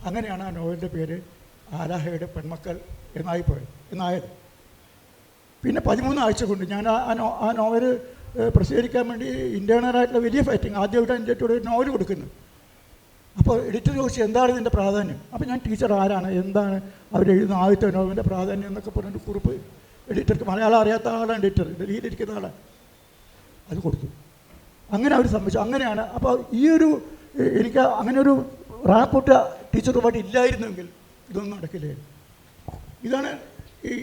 അങ്ങനെയാണ് ആ നോവലിൻ്റെ പേര് ആലാഹയുടെ പെൺമക്കൾ എന്നായത്. പിന്നെ 13 ആഴ്ച കൊണ്ട് ഞാൻ ആ നോവൽ പ്രസിദ്ധീകരിക്കാൻ വേണ്ടി ഇൻറ്റേർണലായിട്ടുള്ള വലിയ ഫൈറ്റിങ് ആദ്യമായിട്ടാണ് എൻ്റെ ഒരു നോവൽ കൊടുക്കുന്നത്. അപ്പോൾ എഡിറ്റർ ചോദിച്ചു എന്താണ് ഇതിൻ്റെ പ്രാധാന്യം. അപ്പോൾ ഞാൻ ടീച്ചർ ആരാണ്, എന്താണ് അവരെഴുതുന്ന ആദ്യത്തെ നോവലിൻ്റെ പ്രാധാന്യം എന്നൊക്കെ പറഞ്ഞിട്ട് കുറിപ്പ് എഡിറ്റർക്ക്, മലയാളം അറിയാത്ത ആളാണ് എഡിറ്റർ, ഡൽഹിയിലിരിക്കുന്ന ആളാണ്, അത് കൊടുത്തു. അങ്ങനെ അവർ സമ്മതിച്ചു. അങ്ങനെയാണ്. അപ്പോൾ എനിക്ക് അങ്ങനെ ഒരു റാപ്പോർട്ട് ടീച്ചറുമായിട്ട് ഇല്ലായിരുന്നെങ്കിൽ ഇതൊന്നും നടക്കില്ലായിരുന്നു. ഇതാണ് ഈ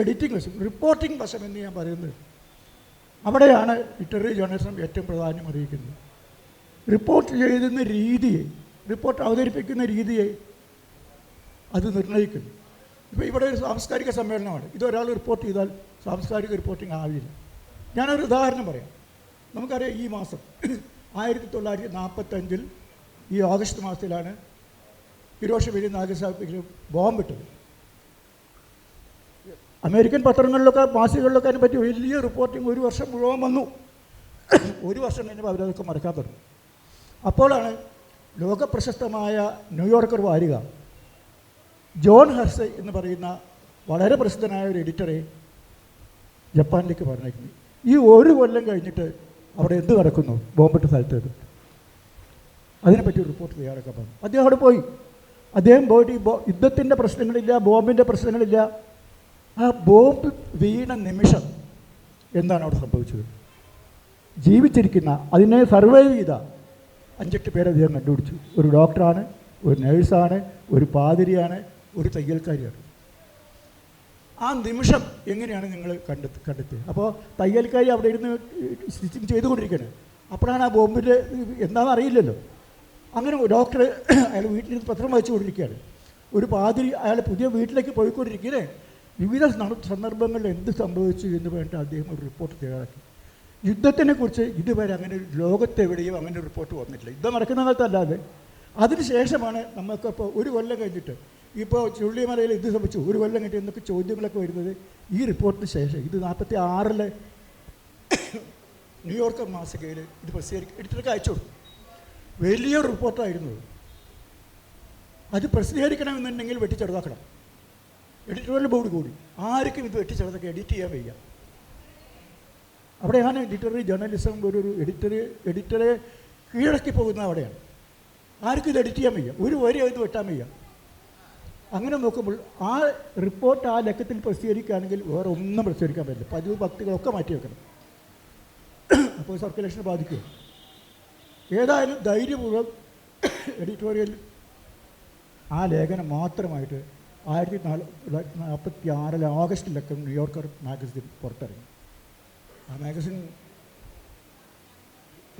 എഡിറ്റിംഗ് വശം. റിപ്പോർട്ടിംഗ് വശം എന്ന് ഞാൻ പറയുന്നത്, അവിടെയാണ് ലിറ്റററി ജേർണലിസം ഏറ്റവും പ്രാധാന്യം അറിയിക്കുന്നത്. റിപ്പോർട്ട് ചെയ്യുന്ന രീതിയെ, റിപ്പോർട്ട് അവതരിപ്പിക്കുന്ന രീതിയെ അത് നിർണ്ണയിക്കുന്നു. ഇപ്പോൾ ഇവിടെ ഒരു സാംസ്കാരിക സമ്മേളനമാണ്. ഇതൊരാൾ റിപ്പോർട്ട് ചെയ്താൽ സാംസ്കാരിക റിപ്പോർട്ടിംഗ് ആവില്ല. ഞാനൊരു ഉദാഹരണം പറയാം. നമുക്കറിയാം, ഈ മാസം 1945 ഈ ഓഗസ്റ്റ് മാസത്തിലാണ് ഹിരോഷിമയിലും നാഗസാക്കിയിലും ബോംബിട്ടത്. അമേരിക്കൻ പത്രങ്ങളിലൊക്കെ മാസികകളിലൊക്കെ അതിനെപ്പറ്റി വലിയ റിപ്പോർട്ടിംഗ് 1 വർഷം മുഴുവൻ വന്നു. 1 വർഷം കഴിഞ്ഞപ്പോൾ അവരതൊക്കെ മറക്കാൻ തുടങ്ങി. അപ്പോഴാണ് ലോകപ്രശസ്തമായ ന്യൂയോർക്കർ വാരിക ജോൺ ഹെർസെ എന്ന് പറയുന്ന വളരെ പ്രസിദ്ധനായ ഒരു എഡിറ്ററെ ജപ്പാനിലേക്ക് പറഞ്ഞേക്കുന്നത്. ഈ 1 കൊല്ലം കഴിഞ്ഞിട്ട് അവിടെ എന്ത് നടക്കുന്നു, ബോംബിട്ട സ്ഥലത്ത് അതിനെപ്പറ്റി ഒരു റിപ്പോർട്ട് തയ്യാറാക്കാൻ പറഞ്ഞു. അദ്ദേഹം അവിടെ പോയി. അദ്ദേഹം പോയിട്ട് യുദ്ധത്തിൻ്റെ പ്രശ്നങ്ങളില്ല, ബോംബിൻ്റെ പ്രശ്നങ്ങളില്ല, ആ ബോംബ് വീണ നിമിഷം എന്താണ് അവിടെ സംഭവിച്ചത്. ജീവിച്ചിരിക്കുന്ന, അതിനെ സർവൈവ് ചെയ്ത 5-8 പേരെ അദ്ദേഹം കണ്ടുപിടിച്ചു. ഒരു ഡോക്ടറാണ്, ഒരു നേഴ്സാണ്, ഒരു പാതിരിയാണ്, ഒരു തയ്യൽക്കാരിയാണ്. ആ നിമിഷം എങ്ങനെയാണ് നിങ്ങൾ കണ്ടെത്തിയത്? അപ്പോൾ തയ്യൽക്കാരി അവിടെ ഇരുന്ന് സ്റ്റിച്ചിങ് ചെയ്തുകൊണ്ടിരിക്കുകയാണ്. അപ്പോഴാണ് ആ ബോംബിൻ്റെ എന്താണെന്ന് അറിയില്ലല്ലോ. അങ്ങനെ ഡോക്ടർ അയാൾ വീട്ടിലിരുന്ന് പത്രം വായിച്ചുകൊണ്ടിരിക്കുകയാണ്. ഒരു പാതിരി അയാൾ പുതിയ വീട്ടിലേക്ക് പോയിക്കൊണ്ടിരിക്കുകയെ വിവിധ സന്ദർഭങ്ങളിൽ എന്ത് സംഭവിച്ചു എന്ന് പറഞ്ഞിട്ട് അദ്ദേഹം ഒരു റിപ്പോർട്ട് തയ്യാറാക്കി. യുദ്ധത്തിനെക്കുറിച്ച് ഇതുവരെ അങ്ങനെ ലോകത്തെവിടെയും അങ്ങനെ ഒരു റിപ്പോർട്ട് വന്നിട്ടില്ല. യുദ്ധം നടക്കുന്ന കാലത്തല്ലാതെ. അതിനുശേഷമാണ് നമുക്കിപ്പോൾ 1 കൊല്ലം കഴിഞ്ഞിട്ട്, ഇപ്പോൾ ചുള്ളിമലയിൽ ഇത് സംഭവിച്ചു 1 കൊല്ലം കഴിഞ്ഞിട്ട് എന്നൊക്കെ ചോദ്യങ്ങളൊക്കെ വരുന്നത് ഈ റിപ്പോർട്ടിന് ശേഷം. ഇത് 46 ന്യൂയോർക്കർ മാസികയിൽ ഇത് എഡിറ്റർക്ക് അയച്ചു കൊടുത്തു. വലിയൊരു റിപ്പോർട്ടായിരുന്നു. അത് പ്രസിദ്ധീകരിക്കണമെന്നുണ്ടെങ്കിൽ വെട്ടിച്ചെറുതാക്കണം. എഡിറ്റോറിയൽ ബോർഡ് കൂടി. ആർക്കും ഇത് വെട്ടിച്ചേർന്നൊക്കെ എഡിറ്റ് ചെയ്യാൻ വയ്യ. അവിടെയാണ് ലിറ്റററി ജേർണലിസം ഒരു എഡിറ്ററെ കീഴടക്കി പോകുന്ന അവിടെയാണ്. ആർക്കും ഇത് എഡിറ്റ് ചെയ്യാൻ വയ്യ, ഒരു വരി ഇത് വെട്ടാൻ വയ്യ. അങ്ങനെ നോക്കുമ്പോൾ ആ റിപ്പോർട്ട് ആ ലക്കത്തിൽ പ്രസിദ്ധീകരിക്കുകയാണെങ്കിൽ വേറെ ഒന്നും പ്രസിദ്ധീകരിക്കാൻ പറ്റില്ല. പതിവ് ഭക്തികളൊക്കെ മാറ്റി വെക്കണം. അപ്പോൾ സർക്കുലേഷനെ ബാധിക്കും. ഏതായാലും ധൈര്യപൂർവ്വം എഡിറ്റോറിയൽ ആ ലേഖനം മാത്രമായിട്ട് 1946 ഓഗസ്റ്റിലൊക്കെ ന്യൂയോർക്കർ മാഗസിൻ പുറത്തിറങ്ങി. ആ മാഗസിൻ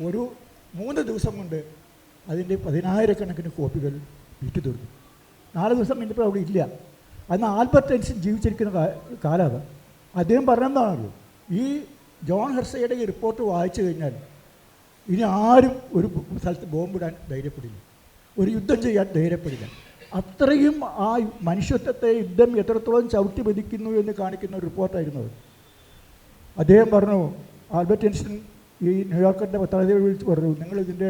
ഒരു 3 ദിവസം കൊണ്ട് അതിൻ്റെ 10,000 കോപ്പികൾ വിറ്റു തീർന്നു. 4 ദിവസം കഴിഞ്ഞപ്പോൾ അവിടെ ഇല്ല. അന്ന് ആൽബർട്ട് ഐൻസ്റ്റീൻ ജീവിച്ചിരിക്കുന്ന കാലമാണ്. അദ്ദേഹം പറഞ്ഞെന്താണല്ലോ, ഈ ജോൺ ഹെർഷയുടെ ഈ റിപ്പോർട്ട് വായിച്ചു കഴിഞ്ഞാൽ ഇനി ആരും ഒരു സ്ഥലത്ത് ബോംബിടാൻ ധൈര്യപ്പെടില്ല, ഒരു യുദ്ധം ചെയ്യാൻ ധൈര്യപ്പെടില്ല. അത്രയും ആ മനുഷ്യത്വത്തെ യുദ്ധം എത്രത്തോളം ചവിട്ടി പതിക്കുന്നു എന്ന് കാണിക്കുന്ന ഒരു റിപ്പോർട്ടായിരുന്നു അത്. അദ്ദേഹം പറഞ്ഞു, ആൽബർട്ട് ഐൻസ്റ്റീൻ ഈ ന്യൂയോർക്കറിൻ്റെ പത്രാധിപരെ വിളിച്ച് പറഞ്ഞു, നിങ്ങളിതിൻ്റെ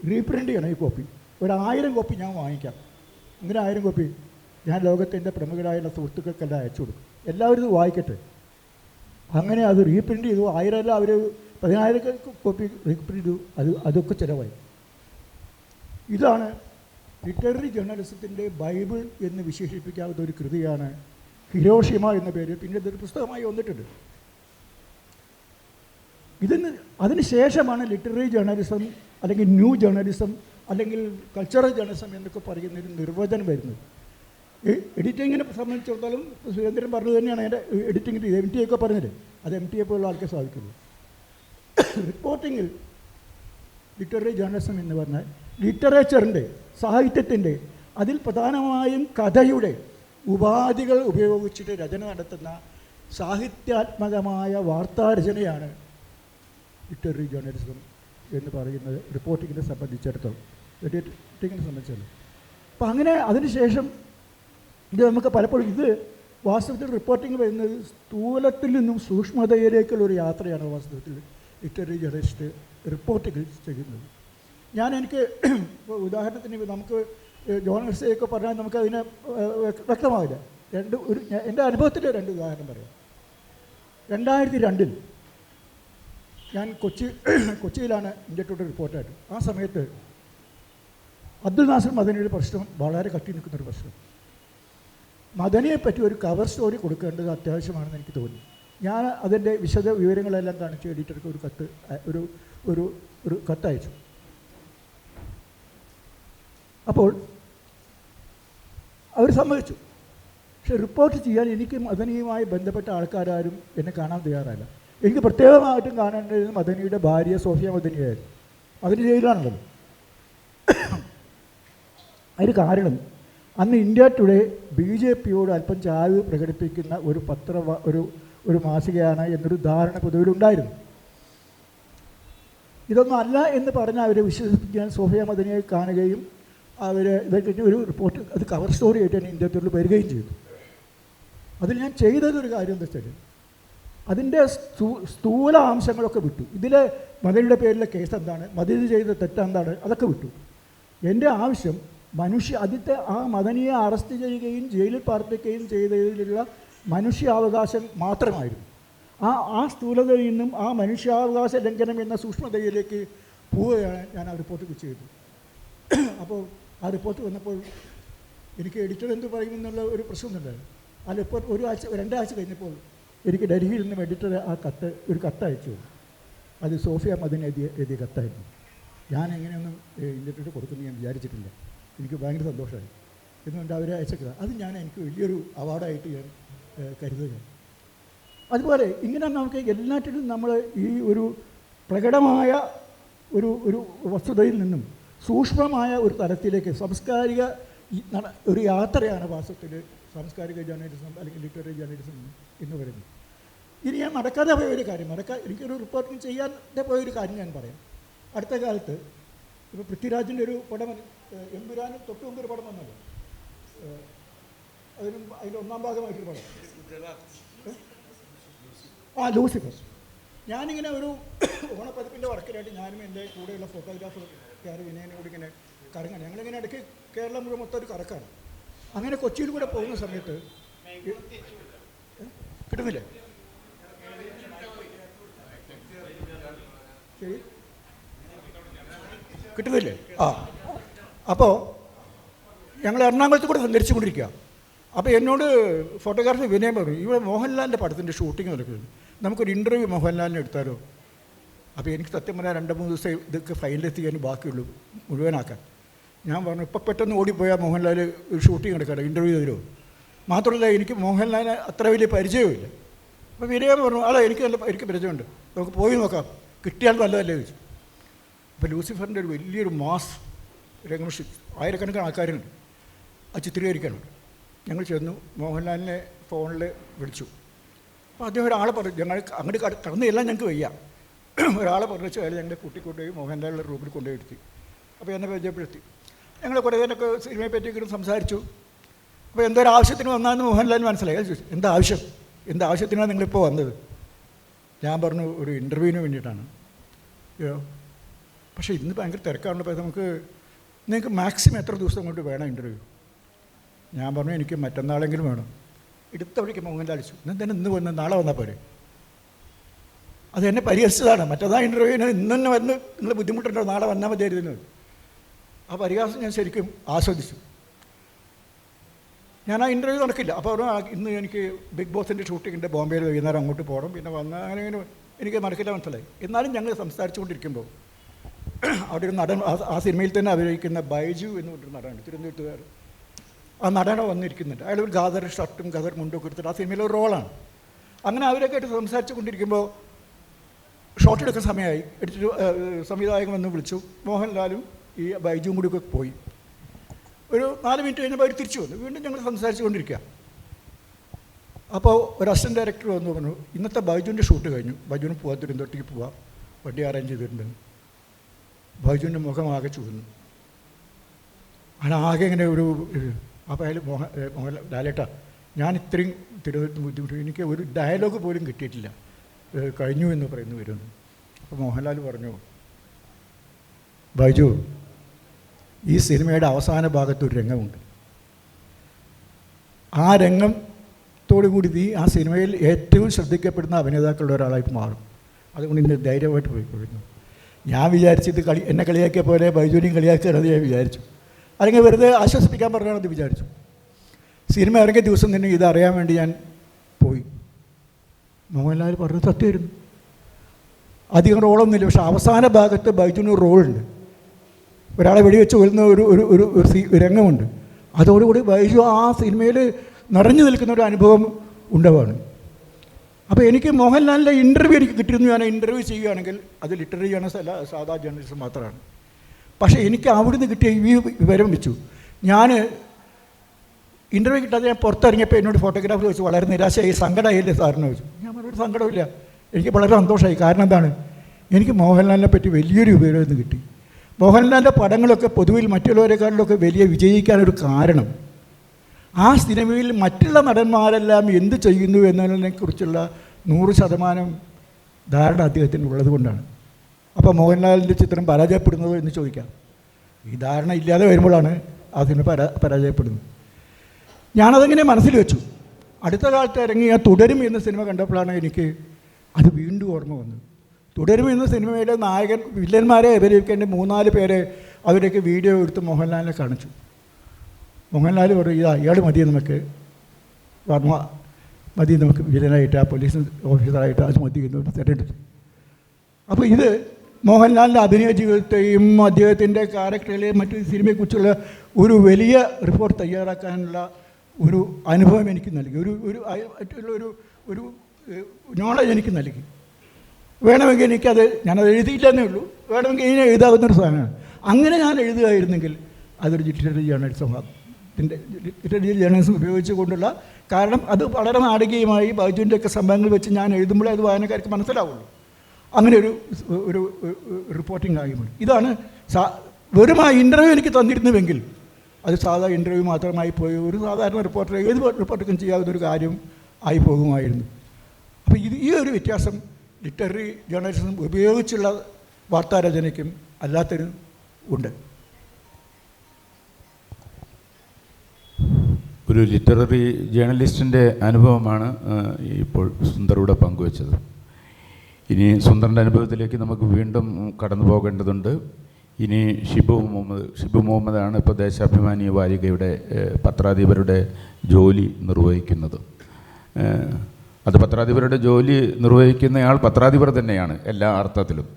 റീപ്രിൻ്റ് ചെയ്യണം ഈ കോപ്പി, 1000 കോപ്പി ഞാൻ വാങ്ങിക്കാം. ഇങ്ങനെ 1000 കോപ്പി ഞാൻ ലോകത്തിൻ്റെ പ്രമുഖരായുള്ള സുഹൃത്തുക്കൾക്കെല്ലാം അയച്ചു കൊടുക്കും, എല്ലാവരും ഇത് വായിക്കട്ടെ. അങ്ങനെ അത് റീപ്രിൻ്റ് ചെയ്തു. 1000 അല്ല, അവർ 10,000 കോപ്പി റീപ്രിൻ്റ് ചെയ്തു. അതൊക്കെ ചിലവായി. ഇതാണ് ലിറ്റററി ജേർണലിസത്തിൻ്റെ ബൈബിൾ എന്ന് വിശേഷിപ്പിക്കാവുന്ന ഒരു കൃതിയാണ് ഹിരോഷിമ എന്ന പേര്. പിന്നെ ഇതൊരു പുസ്തകമായി വന്നിട്ടുണ്ട്. അതിന് ശേഷമാണ് ലിറ്റററി ജേർണലിസം അല്ലെങ്കിൽ ന്യൂ ജേർണലിസം അല്ലെങ്കിൽ കൾച്ചറൽ ജേർണലിസം എന്നൊക്കെ പറയുന്നൊരു നിർവചനം വരുന്നത്. എഡിറ്റിങ്ങിനെ സംബന്ധിച്ചിടത്തോളം സുരേന്ദ്രൻ പറഞ്ഞത് തന്നെയാണ് എൻ്റെ എഡിറ്റിങ്ങിൻ്റെ MTA ഒക്കെ പറഞ്ഞത്. അത് MTA പോലുള്ള ആൾക്കേ സാധിക്കുള്ളൂ. റിപ്പോർട്ടിങ്ങിൽ ലിറ്റററി ജേർണലിസം എന്ന് പറഞ്ഞാൽ ലിറ്ററേച്ചറിൻ്റെ, സാഹിത്യത്തിൻ്റെ, അതിൽ പ്രധാനമായും കഥയുടെ ഉപാധികൾ ഉപയോഗിച്ചിട്ട് രചന നടത്തുന്ന സാഹിത്യാത്മകമായ വാർത്താരചനയാണ് ലിറ്റററി ജേർണലിസം എന്ന് പറയുന്നത് റിപ്പോർട്ടിങ്ങിനെ സംബന്ധിച്ചിടത്തോളം, എഡിറ്റിങ്ങിനെ സംബന്ധിച്ചല്ലോ. അപ്പം അങ്ങനെ അതിനുശേഷം ഇത് നമുക്ക് പലപ്പോഴും ഇത് വാസ്തവത്തിൽ റിപ്പോർട്ടിങ് വരുന്നത് സ്ഥൂലത്തിൽ നിന്നും സൂക്ഷ്മതയിലേക്കുള്ളൊരു യാത്രയാണ് വാസ്തവത്തിൽ ലിറ്റററി ജേർണലിസ്റ്റ് റിപ്പോർട്ടുകൾ ചെയ്യുന്നത്. എനിക്ക് ഉദാഹരണത്തിന് നമുക്ക് ജോൺ ഹെർഷയൊക്കെ പറഞ്ഞാൽ നമുക്കതിനെ വ്യക്തമാവില്ല. എൻ്റെ അനുഭവത്തിൽ 2 ഉദാഹരണം പറയാം. 2002 ഞാൻ കൊച്ചിയിലാണ് ഇന്ത്യ ടുഡേ റിപ്പോർട്ടായിട്ട്. ആ സമയത്ത് അബ്ദുൽ നാസർ മദനിയുടെ പ്രശ്നം വളരെ കട്ടി നിൽക്കുന്നൊരു പ്രശ്നം. മദനിയെപ്പറ്റി ഒരു കവർ സ്റ്റോറി കൊടുക്കേണ്ടത് അത്യാവശ്യമാണെന്ന് എനിക്ക് തോന്നി. ഞാൻ അതിൻ്റെ വിശദ വിവരങ്ങളെല്ലാം കാണിച്ച് എഡിറ്റർക്ക് ഒരു കത്തയച്ചു. അപ്പോൾ അവർ സമ്മതിച്ചു. പക്ഷെ റിപ്പോർട്ട് ചെയ്യാൻ എനിക്ക് മദനിയുമായി ബന്ധപ്പെട്ട ആൾക്കാരും എന്നെ കാണാൻ തയ്യാറല്ല. എനിക്ക് പ്രത്യേകമായിട്ടും കാണേണ്ടത് മദനിയുടെ ഭാര്യ സോഫിയ മദനിയായിരുന്നു. അതിന് ജയിലാണല്ലോ. അതിന് കാരണം അന്ന് ഇന്ത്യ ടുഡേ BJPയോട് അല്പം ചായ്വ് പ്രകടിപ്പിക്കുന്ന ഒരു മാസികയാണ് എന്നൊരു ധാരണ പൊതുവിലുണ്ടായിരുന്നു. ഇതൊന്നും അല്ല എന്ന് പറഞ്ഞാൽ അവരെ വിശ്വസിപ്പിക്കാൻ സോഫിയ മദനിയെ കാണുകയും ഇതൊക്കെ ഒരു റിപ്പോർട്ട് അത് കവർ സ്റ്റോറി ആയിട്ട് തന്നെ ഇന്ത്യ ടുഡേയിൽ വരികയും ചെയ്തു. അതിൽ ഞാൻ ചെയ്തതൊരു കാര്യം എന്താ വെച്ചാൽ അതിൻ്റെ സ്ഥൂല അംശങ്ങളൊക്കെ വിട്ടു. ഇതിലെ മദനിയുടെ പേരിലെ കേസ് എന്താണ്, മദനി ചെയ്ത തെറ്റെന്താണ്, അതൊക്കെ വിട്ടു. എൻ്റെ ആവശ്യം ആദ്യത്തെ ആ മദനിയെ അറസ്റ്റ് ചെയ്യുകയും ജയിലിൽ പാർപ്പിക്കുകയും ചെയ്തതിലുള്ള മനുഷ്യാവകാശം മാത്രമായിരുന്നു. ആ സ്ഥൂലതയിൽ നിന്നും ആ മനുഷ്യാവകാശ ലംഘനം എന്ന സൂക്ഷ്മതയിലേക്ക് പോവുകയാണ് ഞാൻ ആ റിപ്പോർട്ട് ചെയ്തത്. അപ്പോൾ ആ റിപ്പോർട്ട് വന്നപ്പോൾ എനിക്ക് എഡിറ്റർ എന്ത് പറയുമെന്നുള്ള ഒരു പ്രശ്നമൊന്നുണ്ടായിരുന്നു. ആ റിപ്പോർട്ട് 2 ആഴ്ച കഴിഞ്ഞപ്പോൾ എനിക്ക് ഡൽഹിയിൽ നിന്നും എഡിറ്റർ ഒരു കത്ത് അയച്ചു. അത് സോഫിയ മദനി എഴുതിയ കത്തായിരുന്നു. ഞാൻ എങ്ങനെയൊന്നും ഇന്ത്യയിൽ കൊടുക്കുന്നത് ഞാൻ വിചാരിച്ചിട്ടില്ല. എനിക്ക് ഭയങ്കര സന്തോഷമായി. എന്നുകൊണ്ട് അവരെ അയച്ചേക്കുക. അത് എനിക്ക് വലിയൊരു അവാർഡായിട്ട് ഞാൻ കരുതുകയാണ്. അതുപോലെ ഇങ്ങനെ നമുക്ക് എല്ലാറ്റിലും നമ്മൾ ഈ ഒരു പ്രകടമായ ഒരു വസ്തുതയിൽ നിന്നും സൂക്ഷ്മമായ ഒരു തലത്തിലേക്ക് സാംസ്കാരിക ഒരു യാത്രയാണ് വാസ്തവത്തിൽ സാംസ്കാരിക ജേർണലിസം അല്ലെങ്കിൽ ലിറ്റററി ജേർണലിസം എന്ന് പറയുന്നത്. ഇനി ഞാൻ നടക്കാതെ പോയൊരു കാര്യം, എനിക്കൊരു റിപ്പോർട്ടിങ് ചെയ്യാതെ പോയൊരു കാര്യം ഞാൻ പറയാം. അടുത്ത കാലത്ത് ഇപ്പോൾ പൃഥ്വിരാജിൻ്റെ ഒരു പടം എമ്പുരാനും തൊട്ട് മുമ്പ് ഒരു പടം വന്നല്ലോ, അതിൻ്റെ 1ാം ഭാഗമായിട്ടൊരു പടം ലൂസിഫർ. ഞാനിങ്ങനെ ഒരു ഓണപ്പതിപ്പിൻ്റെ വർക്കിലായിട്ട് ഞാനും എൻ്റെ കൂടെയുള്ള ഫോട്ടോഗ്രാഫർ വിനയനും കൂടി ഇങ്ങനെ കറങ്ങാണ്. ഞങ്ങളിങ്ങനെ ഇടയ്ക്ക് കേരളം മുഴുവൻ മൊത്തം ഒരു കറക്കാണ്. അങ്ങനെ കൊച്ചിയിൽ കൂടെ പോകുന്ന സമയത്ത് കിട്ടുന്നില്ലേ? ശരി, കിട്ടുന്നില്ലേ? ആ, അപ്പോൾ ഞങ്ങൾ എറണാകുളത്ത് കൂടെ സഞ്ചരിച്ചുകൊണ്ടിരിക്കുക. അപ്പോൾ എന്നോട് ഫോട്ടോഗ്രാഫർ വിനയം പറഞ്ഞു, ഇവിടെ മോഹൻലാലിൻ്റെ പടത്തിൻ്റെ ഷൂട്ടിംഗ് നടക്കുന്നു, നമുക്കൊരു ഇൻ്റർവ്യൂ മോഹൻലാലിനെ എടുത്താലോ? അപ്പോൾ എനിക്ക് സത്യം പറഞ്ഞാൽ 2-3 ദിവസം ഇതൊക്കെ ഫൈനലൈസ് ചെയ്യാൻ ബാക്കിയുള്ളൂ, മുഴുവനാക്കാൻ. ഞാൻ പറഞ്ഞു, ഇപ്പോൾ പെട്ടെന്ന് ഓടിപ്പോയാൽ മോഹൻലാൽ ഒരു ഷൂട്ടിംഗ് എടുക്കാമല്ലോ, ഇൻ്റർവ്യൂ തരുമോ? മാത്രമല്ല എനിക്ക് മോഹൻലാലിനെ അത്ര വലിയ പരിചയമില്ല. അപ്പോൾ വിനയം പറഞ്ഞു, എനിക്ക് പരിചയമുണ്ട്, നമുക്ക് പോയി നോക്കാം, കിട്ടിയാൽ നല്ലതല്ലേ ചോദിച്ചു. അപ്പോൾ ലൂസിഫറിൻ്റെ ഒരു വലിയൊരു മാസ് രംഗം, ആയിരക്കണക്കിന് ആൾക്കാരുണ്ട്, അത് ചിത്രീകരിക്കാനുണ്ട്. ഞങ്ങൾ ചെന്നു, മോഹൻലാലിനെ ഫോണിൽ വിളിച്ചു. അപ്പോൾ അദ്ദേഹം ഒരാളെ പറഞ്ഞു, ഞങ്ങൾ അങ്ങോട്ട് കടന്നെല്ലാം ഞങ്ങൾക്ക് വയ്യ, ഒരാളെ പറഞ്ഞു വെച്ചാൽ ഞങ്ങളെ കൂട്ടിക്കൊണ്ടുപോയി മോഹൻലാലിൻ്റെ റൂമിൽ കൊണ്ടുപോയി ഇരുത്തി. അപ്പോൾ എന്നെ പരിചയപ്പെടുത്തി. ഞങ്ങൾ കുറേ നേരമൊക്കെ സിനിമയെ പറ്റിയൊക്കെ സംസാരിച്ചു. അപ്പോൾ എന്തൊരാവശ്യത്തിന് വന്നാന്ന് മോഹൻലാലിന് മനസ്സിലായി. ചോദിച്ചു, എന്താവശ്യത്തിനാണ് നിങ്ങളിപ്പോൾ വന്നത്? ഞാൻ പറഞ്ഞു, ഒരു ഇൻ്റർവ്യൂവിന് വേണ്ടിയിട്ടാണ്. പക്ഷേ ഇന്ന് ഭയങ്കര തിരക്കാണല്ലോ, അപ്പോൾ നിങ്ങൾക്ക് മാക്സിമം എത്ര ദിവസം കൊണ്ട് വേണം ഇൻ്റർവ്യൂ? ഞാൻ പറഞ്ഞു, എനിക്ക് മറ്റന്നാളെങ്കിലും വേണം. എടുത്ത വഴിക്ക് മോഹൻലാൽ ചോദിച്ചു, എന്താണ് ഇന്ന് വന്ന് നാളെ വന്നാൽ പോരെ? അത് എന്നെ പരിഹസിച്ചതാണ്. മറ്റന്നാ ഇൻ്റർവ്യൂവിന് ഇന്ന് തന്നെ വന്ന് നിങ്ങൾ ബുദ്ധിമുട്ടുണ്ടോ, നാളെ വന്നാൽ മതിയായിരുന്നു. ആ പരിഹാസം ഞാൻ ശരിക്കും ആസ്വദിച്ചു. ഞാൻ ആ ഇൻ്റർവ്യൂ നടക്കില്ല. അപ്പോൾ ഇന്ന് എനിക്ക് ബിഗ് ബോസിൻ്റെ ഷൂട്ടിങ്ങിൻ്റെ ബോംബെയിൽ വൈകുന്നേരം അങ്ങോട്ട് പോകണം, പിന്നെ വന്ന് അങ്ങനെ എനിക്ക് നടക്കില്ല, മനസ്സിലായി. എന്നാലും ഞങ്ങൾ സംസാരിച്ചുകൊണ്ടിരിക്കുമ്പോൾ അവിടെ ഒരു നടൻ, ആ സിനിമയിൽ തന്നെ അഭിനയിക്കുന്ന ബൈജു എന്ന് പറഞ്ഞൊരു നടനുണ്ട്, തിരുവനന്തപുരത്തുകാർ. ആ നടനെ വന്നിരിക്കുന്നുണ്ട്. അയാൾ ഒരു ഗാദർ ഷർട്ടും ഗദർ മുണ്ടൊക്കെ എടുത്തിട്ട് ആ സിനിമയിലെ ഒരു റോളാണ്. അങ്ങനെ അവരൊക്കെ ആയിട്ട് സംസാരിച്ചു കൊണ്ടിരിക്കുമ്പോൾ ഷോട്ട് എടുക്കുന്ന സമയമായി. എടുത്തിട്ട് സംവിധായകൻ വന്ന് വിളിച്ചു. മോഹൻലാലും ഈ ബൈജുവും കൂടി ഒക്കെ പോയി. ഒരു 4 മിനിറ്റ് കഴിഞ്ഞപ്പോൾ അവർ തിരിച്ചു വന്നു. വീണ്ടും ഞങ്ങൾ സംസാരിച്ചു കൊണ്ടിരിക്കുക. അപ്പോൾ ഒരു അസിസ്റ്റൻറ്റ് ഡയറക്ടർ വന്നു പറഞ്ഞു, ഇന്നത്തെ ബൈജുവിൻ്റെ ഷൂട്ട് കഴിഞ്ഞു, ബൈജുവിന് പോകാൻ തിരുവനന്തപുരത്തേക്ക് പോവാം, വണ്ടി അറേഞ്ച് ചെയ്തിട്ടുണ്ടെന്ന്. ബൈജുവിൻ്റെ മുഖം ആകെ ചുവന്നു. ആകെ ഇങ്ങനെ ഒരു. അപ്പോൾ അയാൾ ലാലേട്ടാ, ഞാൻ ഇത്രയും തിരുവനന്തപുരത്ത് ബുദ്ധിമുട്ട്, എനിക്ക് ഒരു ഡയലോഗ് പോലും കിട്ടിയിട്ടില്ല, കഴിഞ്ഞു എന്ന് പറയുന്നു വരുന്നു. അപ്പോൾ മോഹൻലാൽ പറഞ്ഞു, ബൈജു, ഈ സിനിമയുടെ അവസാന ഭാഗത്തൊരു രംഗമുണ്ട്, ആ രംഗത്തോടു കൂടി നീ ആ സിനിമയിൽ ഏറ്റവും ശ്രദ്ധിക്കപ്പെടുന്ന അഭിനേതാക്കളുടെ ഒരാളായിട്ട് മാറും, അതുകൊണ്ട് ഇന്ന് ധൈര്യമായിട്ട് പോയിക്കൊള്ളുന്നു. ഞാൻ വിചാരിച്ചത് എന്നെ കളിയാക്കിയ പോലെ ബൈജുവിനെയും കളിയാക്കുകയാണെന്ന് ഞാൻ വിചാരിച്ചു, അല്ലെങ്കിൽ വെറുതെ ആശ്വസിപ്പിക്കാൻ പറഞ്ഞാണെന്ന് വിചാരിച്ചു. സിനിമ ഇറങ്ങിയ ദിവസം തന്നെ ഇതറിയാൻ വേണ്ടി ഞാൻ പോയി. മോഹൻലാൽ പറഞ്ഞത് സത്യമായിരുന്നു. അധികം റോളൊന്നുമില്ല, പക്ഷെ അവസാന ഭാഗത്ത് ബൈജുവിന് റോളുണ്ട്, ഒരാളെ വെടിവെച്ച് കൊല്ലുന്ന ഒരു രംഗമുണ്ട്. അതോടുകൂടി ബൈജു ആ സിനിമയിൽ നിറഞ്ഞു നിൽക്കുന്ന ഒരു അനുഭവം ഉണ്ടാവുകയാണ്. അപ്പോൾ എനിക്ക് മോഹൻലാലിൻ്റെ ഇൻ്റർവ്യൂ എനിക്ക് കിട്ടിയിരുന്നു. ഞാൻ ഇൻ്റർവ്യൂ ചെയ്യുകയാണെങ്കിൽ അത് ലിറ്റററി ജേർണലിസം അല്ല, സാധാ ജേർണലിസം മാത്രമാണ്. പക്ഷേ എനിക്ക് അവിടുന്ന് കിട്ടിയ ഈ വിവരം വെച്ചു. ഞാൻ ഇൻ്റർവ്യൂ കിട്ടാതെ ഞാൻ പുറത്തിറങ്ങിയപ്പോൾ എന്നോട് ഫോട്ടോഗ്രാഫർ ചോദിച്ചു, വളരെ നിരാശയായി, സങ്കടമായില്ലേ സാറിന് ചോദിച്ചു. ഞാൻ പറഞ്ഞൊരു സങ്കടമില്ല, എനിക്ക് വളരെ സന്തോഷമായി. കാരണം എന്താണ്, എനിക്ക് മോഹൻലാലിനെ പറ്റി വലിയൊരു വിവരം ഇന്ന് കിട്ടി. മോഹൻലാലിൻ്റെ പടങ്ങളൊക്കെ പൊതുവിൽ മറ്റുള്ളവരെക്കാളിലൊക്കെ വലിയ വിജയിക്കാനൊരു കാരണം ആ സിനിമയിൽ മറ്റുള്ള നടന്മാരെല്ലാം എന്ത് ചെയ്യുന്നു എന്നതിനെക്കുറിച്ചുള്ള 100% ധാരണ അദ്ദേഹത്തിന് ഉള്ളത് കൊണ്ടാണ്. അപ്പോൾ മോഹൻലാലിൻ്റെ ചിത്രം പരാജയപ്പെടുന്നത് എന്ന് ചോദിക്കാം. ഈ ധാരണ ഇല്ലാതെ വരുമ്പോഴാണ് ആ സിനിമ പരാജയപ്പെടുന്നത്. ഞാനതെങ്ങനെ മനസ്സിൽ വെച്ചു. അടുത്ത കാലത്ത് ഇറങ്ങിയ തുടരും എന്ന സിനിമ കണ്ടപ്പോഴാണ് എനിക്ക് അത് വീണ്ടും ഓർമ്മ വന്നത്. തുടരും എന്ന സിനിമയിലെ നായകൻ വില്ലന്മാരെ അഭിനയിക്കേണ്ട 3-4 പേരെ അവരൊക്കെ വീഡിയോ എടുത്ത് മോഹൻലാലിനെ കാണിച്ചു. മോഹൻലാൽ പറയും, ഇയാൾ മതി നമുക്ക്, വർമ്മ മതി നമുക്ക് വില്ലനായിട്ട്, ആ പോലീസ് ഓഫീസറായിട്ട് അത് മതി എന്ന് തിരഞ്ഞെടുത്തു. അപ്പോൾ ഇത് മോഹൻലാലിൻ്റെ അഭിനയ ജീവിതത്തെയും അദ്ദേഹത്തിൻ്റെ ക്യാരക്ടറിലെയും മറ്റു സിനിമയെക്കുറിച്ചുള്ള ഒരു വലിയ റിപ്പോർട്ട് തയ്യാറാക്കാനുള്ള ഒരു അനുഭവം എനിക്ക് നൽകി, ഒരു നോളജ് എനിക്ക് നൽകി. വേണമെങ്കിൽ എനിക്കത്, ഞാനത് എഴുതിയില്ലെന്നേ ഉള്ളൂ, വേണമെങ്കിൽ ഇനി എഴുതാവുന്നൊരു സാധനമാണ്. അങ്ങനെ ഞാൻ എഴുതുകയായിരുന്നെങ്കിൽ അതൊരു ലിറ്റററി ജേർണലിസം ഉപയോഗിച്ചുകൊണ്ടുള്ള, കാരണം അത് വളരെ നാടകീയമായി ബൈജുവിൻ്റെയൊക്കെ സംഭവങ്ങൾ വെച്ച് ഞാൻ എഴുതുമ്പോഴേ അത് വായനക്കാർക്ക് മനസ്സിലാവുള്ളൂ. അങ്ങനെ ഒരു റിപ്പോർട്ടിംഗ് ആകുമ്പോൾ ഇതാണ് വെറും ആ ഇൻ്റർവ്യൂ എനിക്ക് തന്നിരുന്നുവെങ്കിൽ അത് സാധാ ഇൻ്റർവ്യൂ മാത്രമായി പോയി ഒരു സാധാരണ റിപ്പോർട്ടർ ഏത് റിപ്പോർട്ടർക്കും ചെയ്യാവുന്നൊരു കാര്യം ആയി പോകുമായിരുന്നു. അപ്പോൾ ഈ ഒരു വ്യത്യാസം ലിറ്റററി ജേർണലിസം ഉപയോഗിച്ചുള്ള വാർത്താരചനയ്ക്കും അല്ലാത്തതിനും ഉണ്ട്. ഒരു ലിറ്റററി ജേർണലിസ്റ്റിൻ്റെ അനുഭവമാണ് ഇപ്പോൾ സുന്ദറിവിടെ പങ്കുവച്ചത്. ഇനി സുന്ദറിൻ്റെ അനുഭവത്തിലേക്ക് നമുക്ക് വീണ്ടും കടന്നു പോകേണ്ടതുണ്ട്. ഇനി ഷിബു മുഹമ്മദാണ് ഇപ്പോൾ ദേശാഭിമാനി വാരികയുടെ പത്രാധിപരുടെ ജോലി നിർവഹിക്കുന്നത്. അത് പത്രാധിപരുടെ ജോലി നിർവഹിക്കുന്നയാൾ പത്രാധിപർ തന്നെയാണ് എല്ലാ അർത്ഥത്തിലും.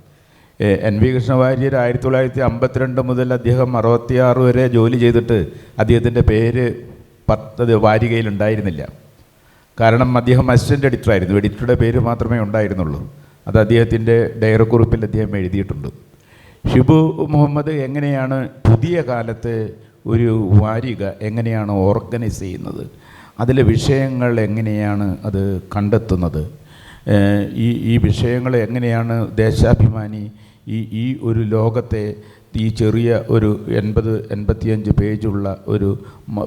എൻ വി കൃഷ്ണവാര്യർ 1952 മുതൽ അദ്ദേഹം 66 വരെ ജോലി ചെയ്തിട്ട് അദ്ദേഹത്തിൻ്റെ പേര് വാരികയിലുണ്ടായിരുന്നില്ല. കാരണം അദ്ദേഹം അസിസ്റ്റൻ്റ് എഡിറ്ററായിരുന്നു. എഡിറ്ററുടെ പേര് മാത്രമേ ഉണ്ടായിരുന്നുള്ളൂ. അത് അദ്ദേഹത്തിൻ്റെ ഡയറിക്കുറിപ്പിൽ അദ്ദേഹം എഴുതിയിട്ടുണ്ട്. ഷിബു മുഹമ്മദ് എങ്ങനെയാണ് പുതിയ കാലത്ത് ഒരു വാരിക എങ്ങനെയാണ് ഓർഗനൈസ് ചെയ്യുന്നത്, അതിലെ വിഷയങ്ങൾ എങ്ങനെയാണ് അത് കണ്ടെത്തുന്നത്, ഈ വിഷയങ്ങൾ എങ്ങനെയാണ് ദേശാഭിമാനി ഈ ഒരു ലോകത്തെ ഈ ചെറിയ ഒരു 80-85 പേജുള്ള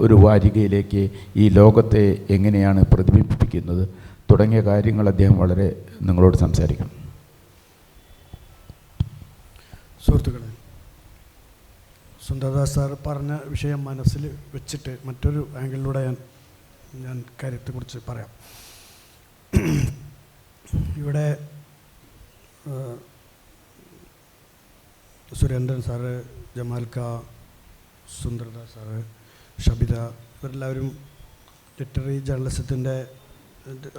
ഒരു വാരികയിലേക്ക് ഈ ലോകത്തെ എങ്ങനെയാണ് പ്രതിബിംബിപ്പിക്കുന്നത് തുടങ്ങിയ കാര്യങ്ങൾ അദ്ദേഹം വളരെ നിങ്ങളോട് സംസാരിക്കണം. സുഹൃത്തുക്കളെ, സുന്ദർദാസ് സാർ പറഞ്ഞ വിഷയം മനസ്സിൽ വെച്ചിട്ട് മറ്റൊരു ആംഗിളിലൂടെ ഞാൻ കാര്യത്തെക്കുറിച്ച് പറയാം. ഇവിടെ സുരേന്ദ്രൻ സാറ്, ജമാൽക്ക, സുന്ദർദാസ് സാറ്, ഷബിത, ഇവരെല്ലാവരും ലിറ്റററി ജേർണലിസത്തിൻ്റെ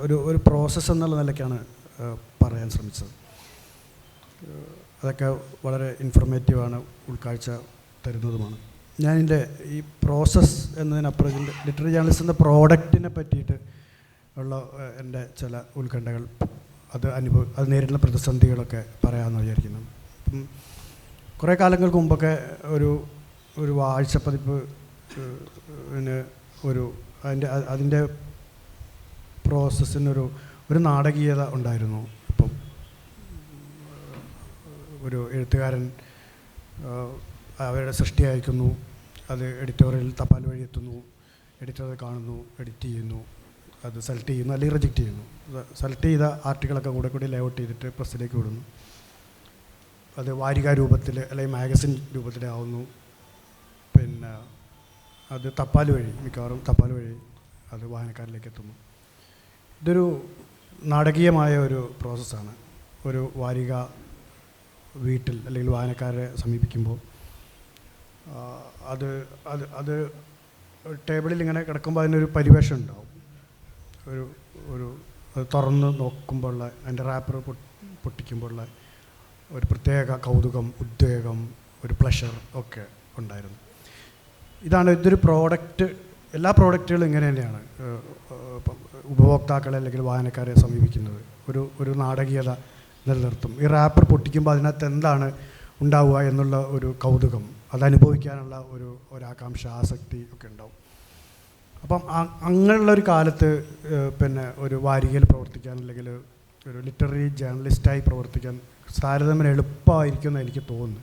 ഒരു പ്രോസസ്സ് എന്നുള്ള നിലയ്ക്കാണ് പറയാൻ ശ്രമിച്ചത്. അതൊക്കെ വളരെ ഇൻഫർമേറ്റീവാണ്, ഉൾക്കാഴ്ച തരുന്നതുമാണ്. ഞാനിൻ്റെ ഈ പ്രോസസ്സ് എന്നതിനപ്പുറം ഇതിൻ്റെ ലിറ്റററി ജേർണലിസത്തിൻ്റെ പ്രോഡക്റ്റിനെ പറ്റിയിട്ട് ഉള്ള എൻ്റെ ചില ഉത്കണ്ഠകൾ, അത് നേരിടുന്ന പ്രതിസന്ധികളൊക്കെ പറയാമെന്ന് വിചാരിക്കുന്നു. കുറേ കാലങ്ങൾക്ക് മുമ്പൊക്കെ ഒരു ആഴ്ചപ്പതിപ്പ് അതിൻ്റെ പ്രോസസ്സിനൊരു നാടകീയത ഉണ്ടായിരുന്നു. ഇപ്പം ഒരു എഴുത്തുകാരൻ അവരുടെ സൃഷ്ടി അയക്കുന്നു, അത് എഡിറ്റോറിയൽ തപാൽ വഴി എത്തുന്നു, എഡിറ്റർ അത് കാണുന്നു, എഡിറ്റ് ചെയ്യുന്നു, അത് സെലക്ട് ചെയ്യുന്നു അല്ലെങ്കിൽ റിജക്റ്റ് ചെയ്യുന്നു. സെലക്ട് ചെയ്ത ആർട്ടിക്കിളൊക്കെ കൂടി ലേഔട്ട് ചെയ്തിട്ട് പ്രസ്സിലേക്ക് വിടുന്നു. അത് വാരിക രൂപത്തിൽ അല്ലെങ്കിൽ മാഗസിൻ രൂപത്തിലാവുന്നു. പിന്നെ അത് തപാൽ വഴി, മിക്കവാറും തപാൽ വഴി അത് വായനക്കാരിലേക്ക് എത്തുന്നു. ഇതൊരു നാടകീയമായ ഒരു പ്രോസസ്സാണ്. ഒരു വാരിക വീട്ടിൽ അല്ലെങ്കിൽ വായനക്കാരെ സമീപിക്കുമ്പോൾ അത് ടേബിളിൽ ഇങ്ങനെ കിടക്കുമ്പോൾ അതിനൊരു പരിവേഷം ഉണ്ടാവും. അത് തുറന്ന് നോക്കുമ്പോഴുള്ള അതിൻ്റെ റാപ്പർ പൊട്ടിക്കുമ്പോഴുള്ള ഒരു പ്രത്യേക കൗതുകം, ഉദ്വേഗം, ഒരു പ്ലഷർ ഒക്കെ ഉണ്ടായിരുന്നു. ഇതൊരു പ്രോഡക്റ്റ്. എല്ലാ പ്രോഡക്റ്റുകളും ഇങ്ങനെ തന്നെയാണ് ഉപഭോക്താക്കളെ അല്ലെങ്കിൽ വായനക്കാരെ സമീപിക്കുന്നത്. ഒരു നാടകീയത നിലനിർത്തും. ഈ റാപ്പർ പൊട്ടിക്കുമ്പോൾ അതിനകത്ത് എന്താണ് ഉണ്ടാവുക എന്നുള്ള ഒരു കൗതുകം, അതനുഭവിക്കാനുള്ള ഒരു ആകാംക്ഷ, ആസക്തി ഒക്കെ ഉണ്ടാവും. അപ്പം അങ്ങനെയുള്ളൊരു കാലത്ത് പിന്നെ ഒരു വാരികയിൽ പ്രവർത്തിക്കാൻ അല്ലെങ്കിൽ ഒരു ലിറ്റററി ജേർണലിസ്റ്റായി പ്രവർത്തിക്കാൻ താരതമ്യം എളുപ്പമായിരിക്കുമെന്ന് എനിക്ക് തോന്നുന്നു.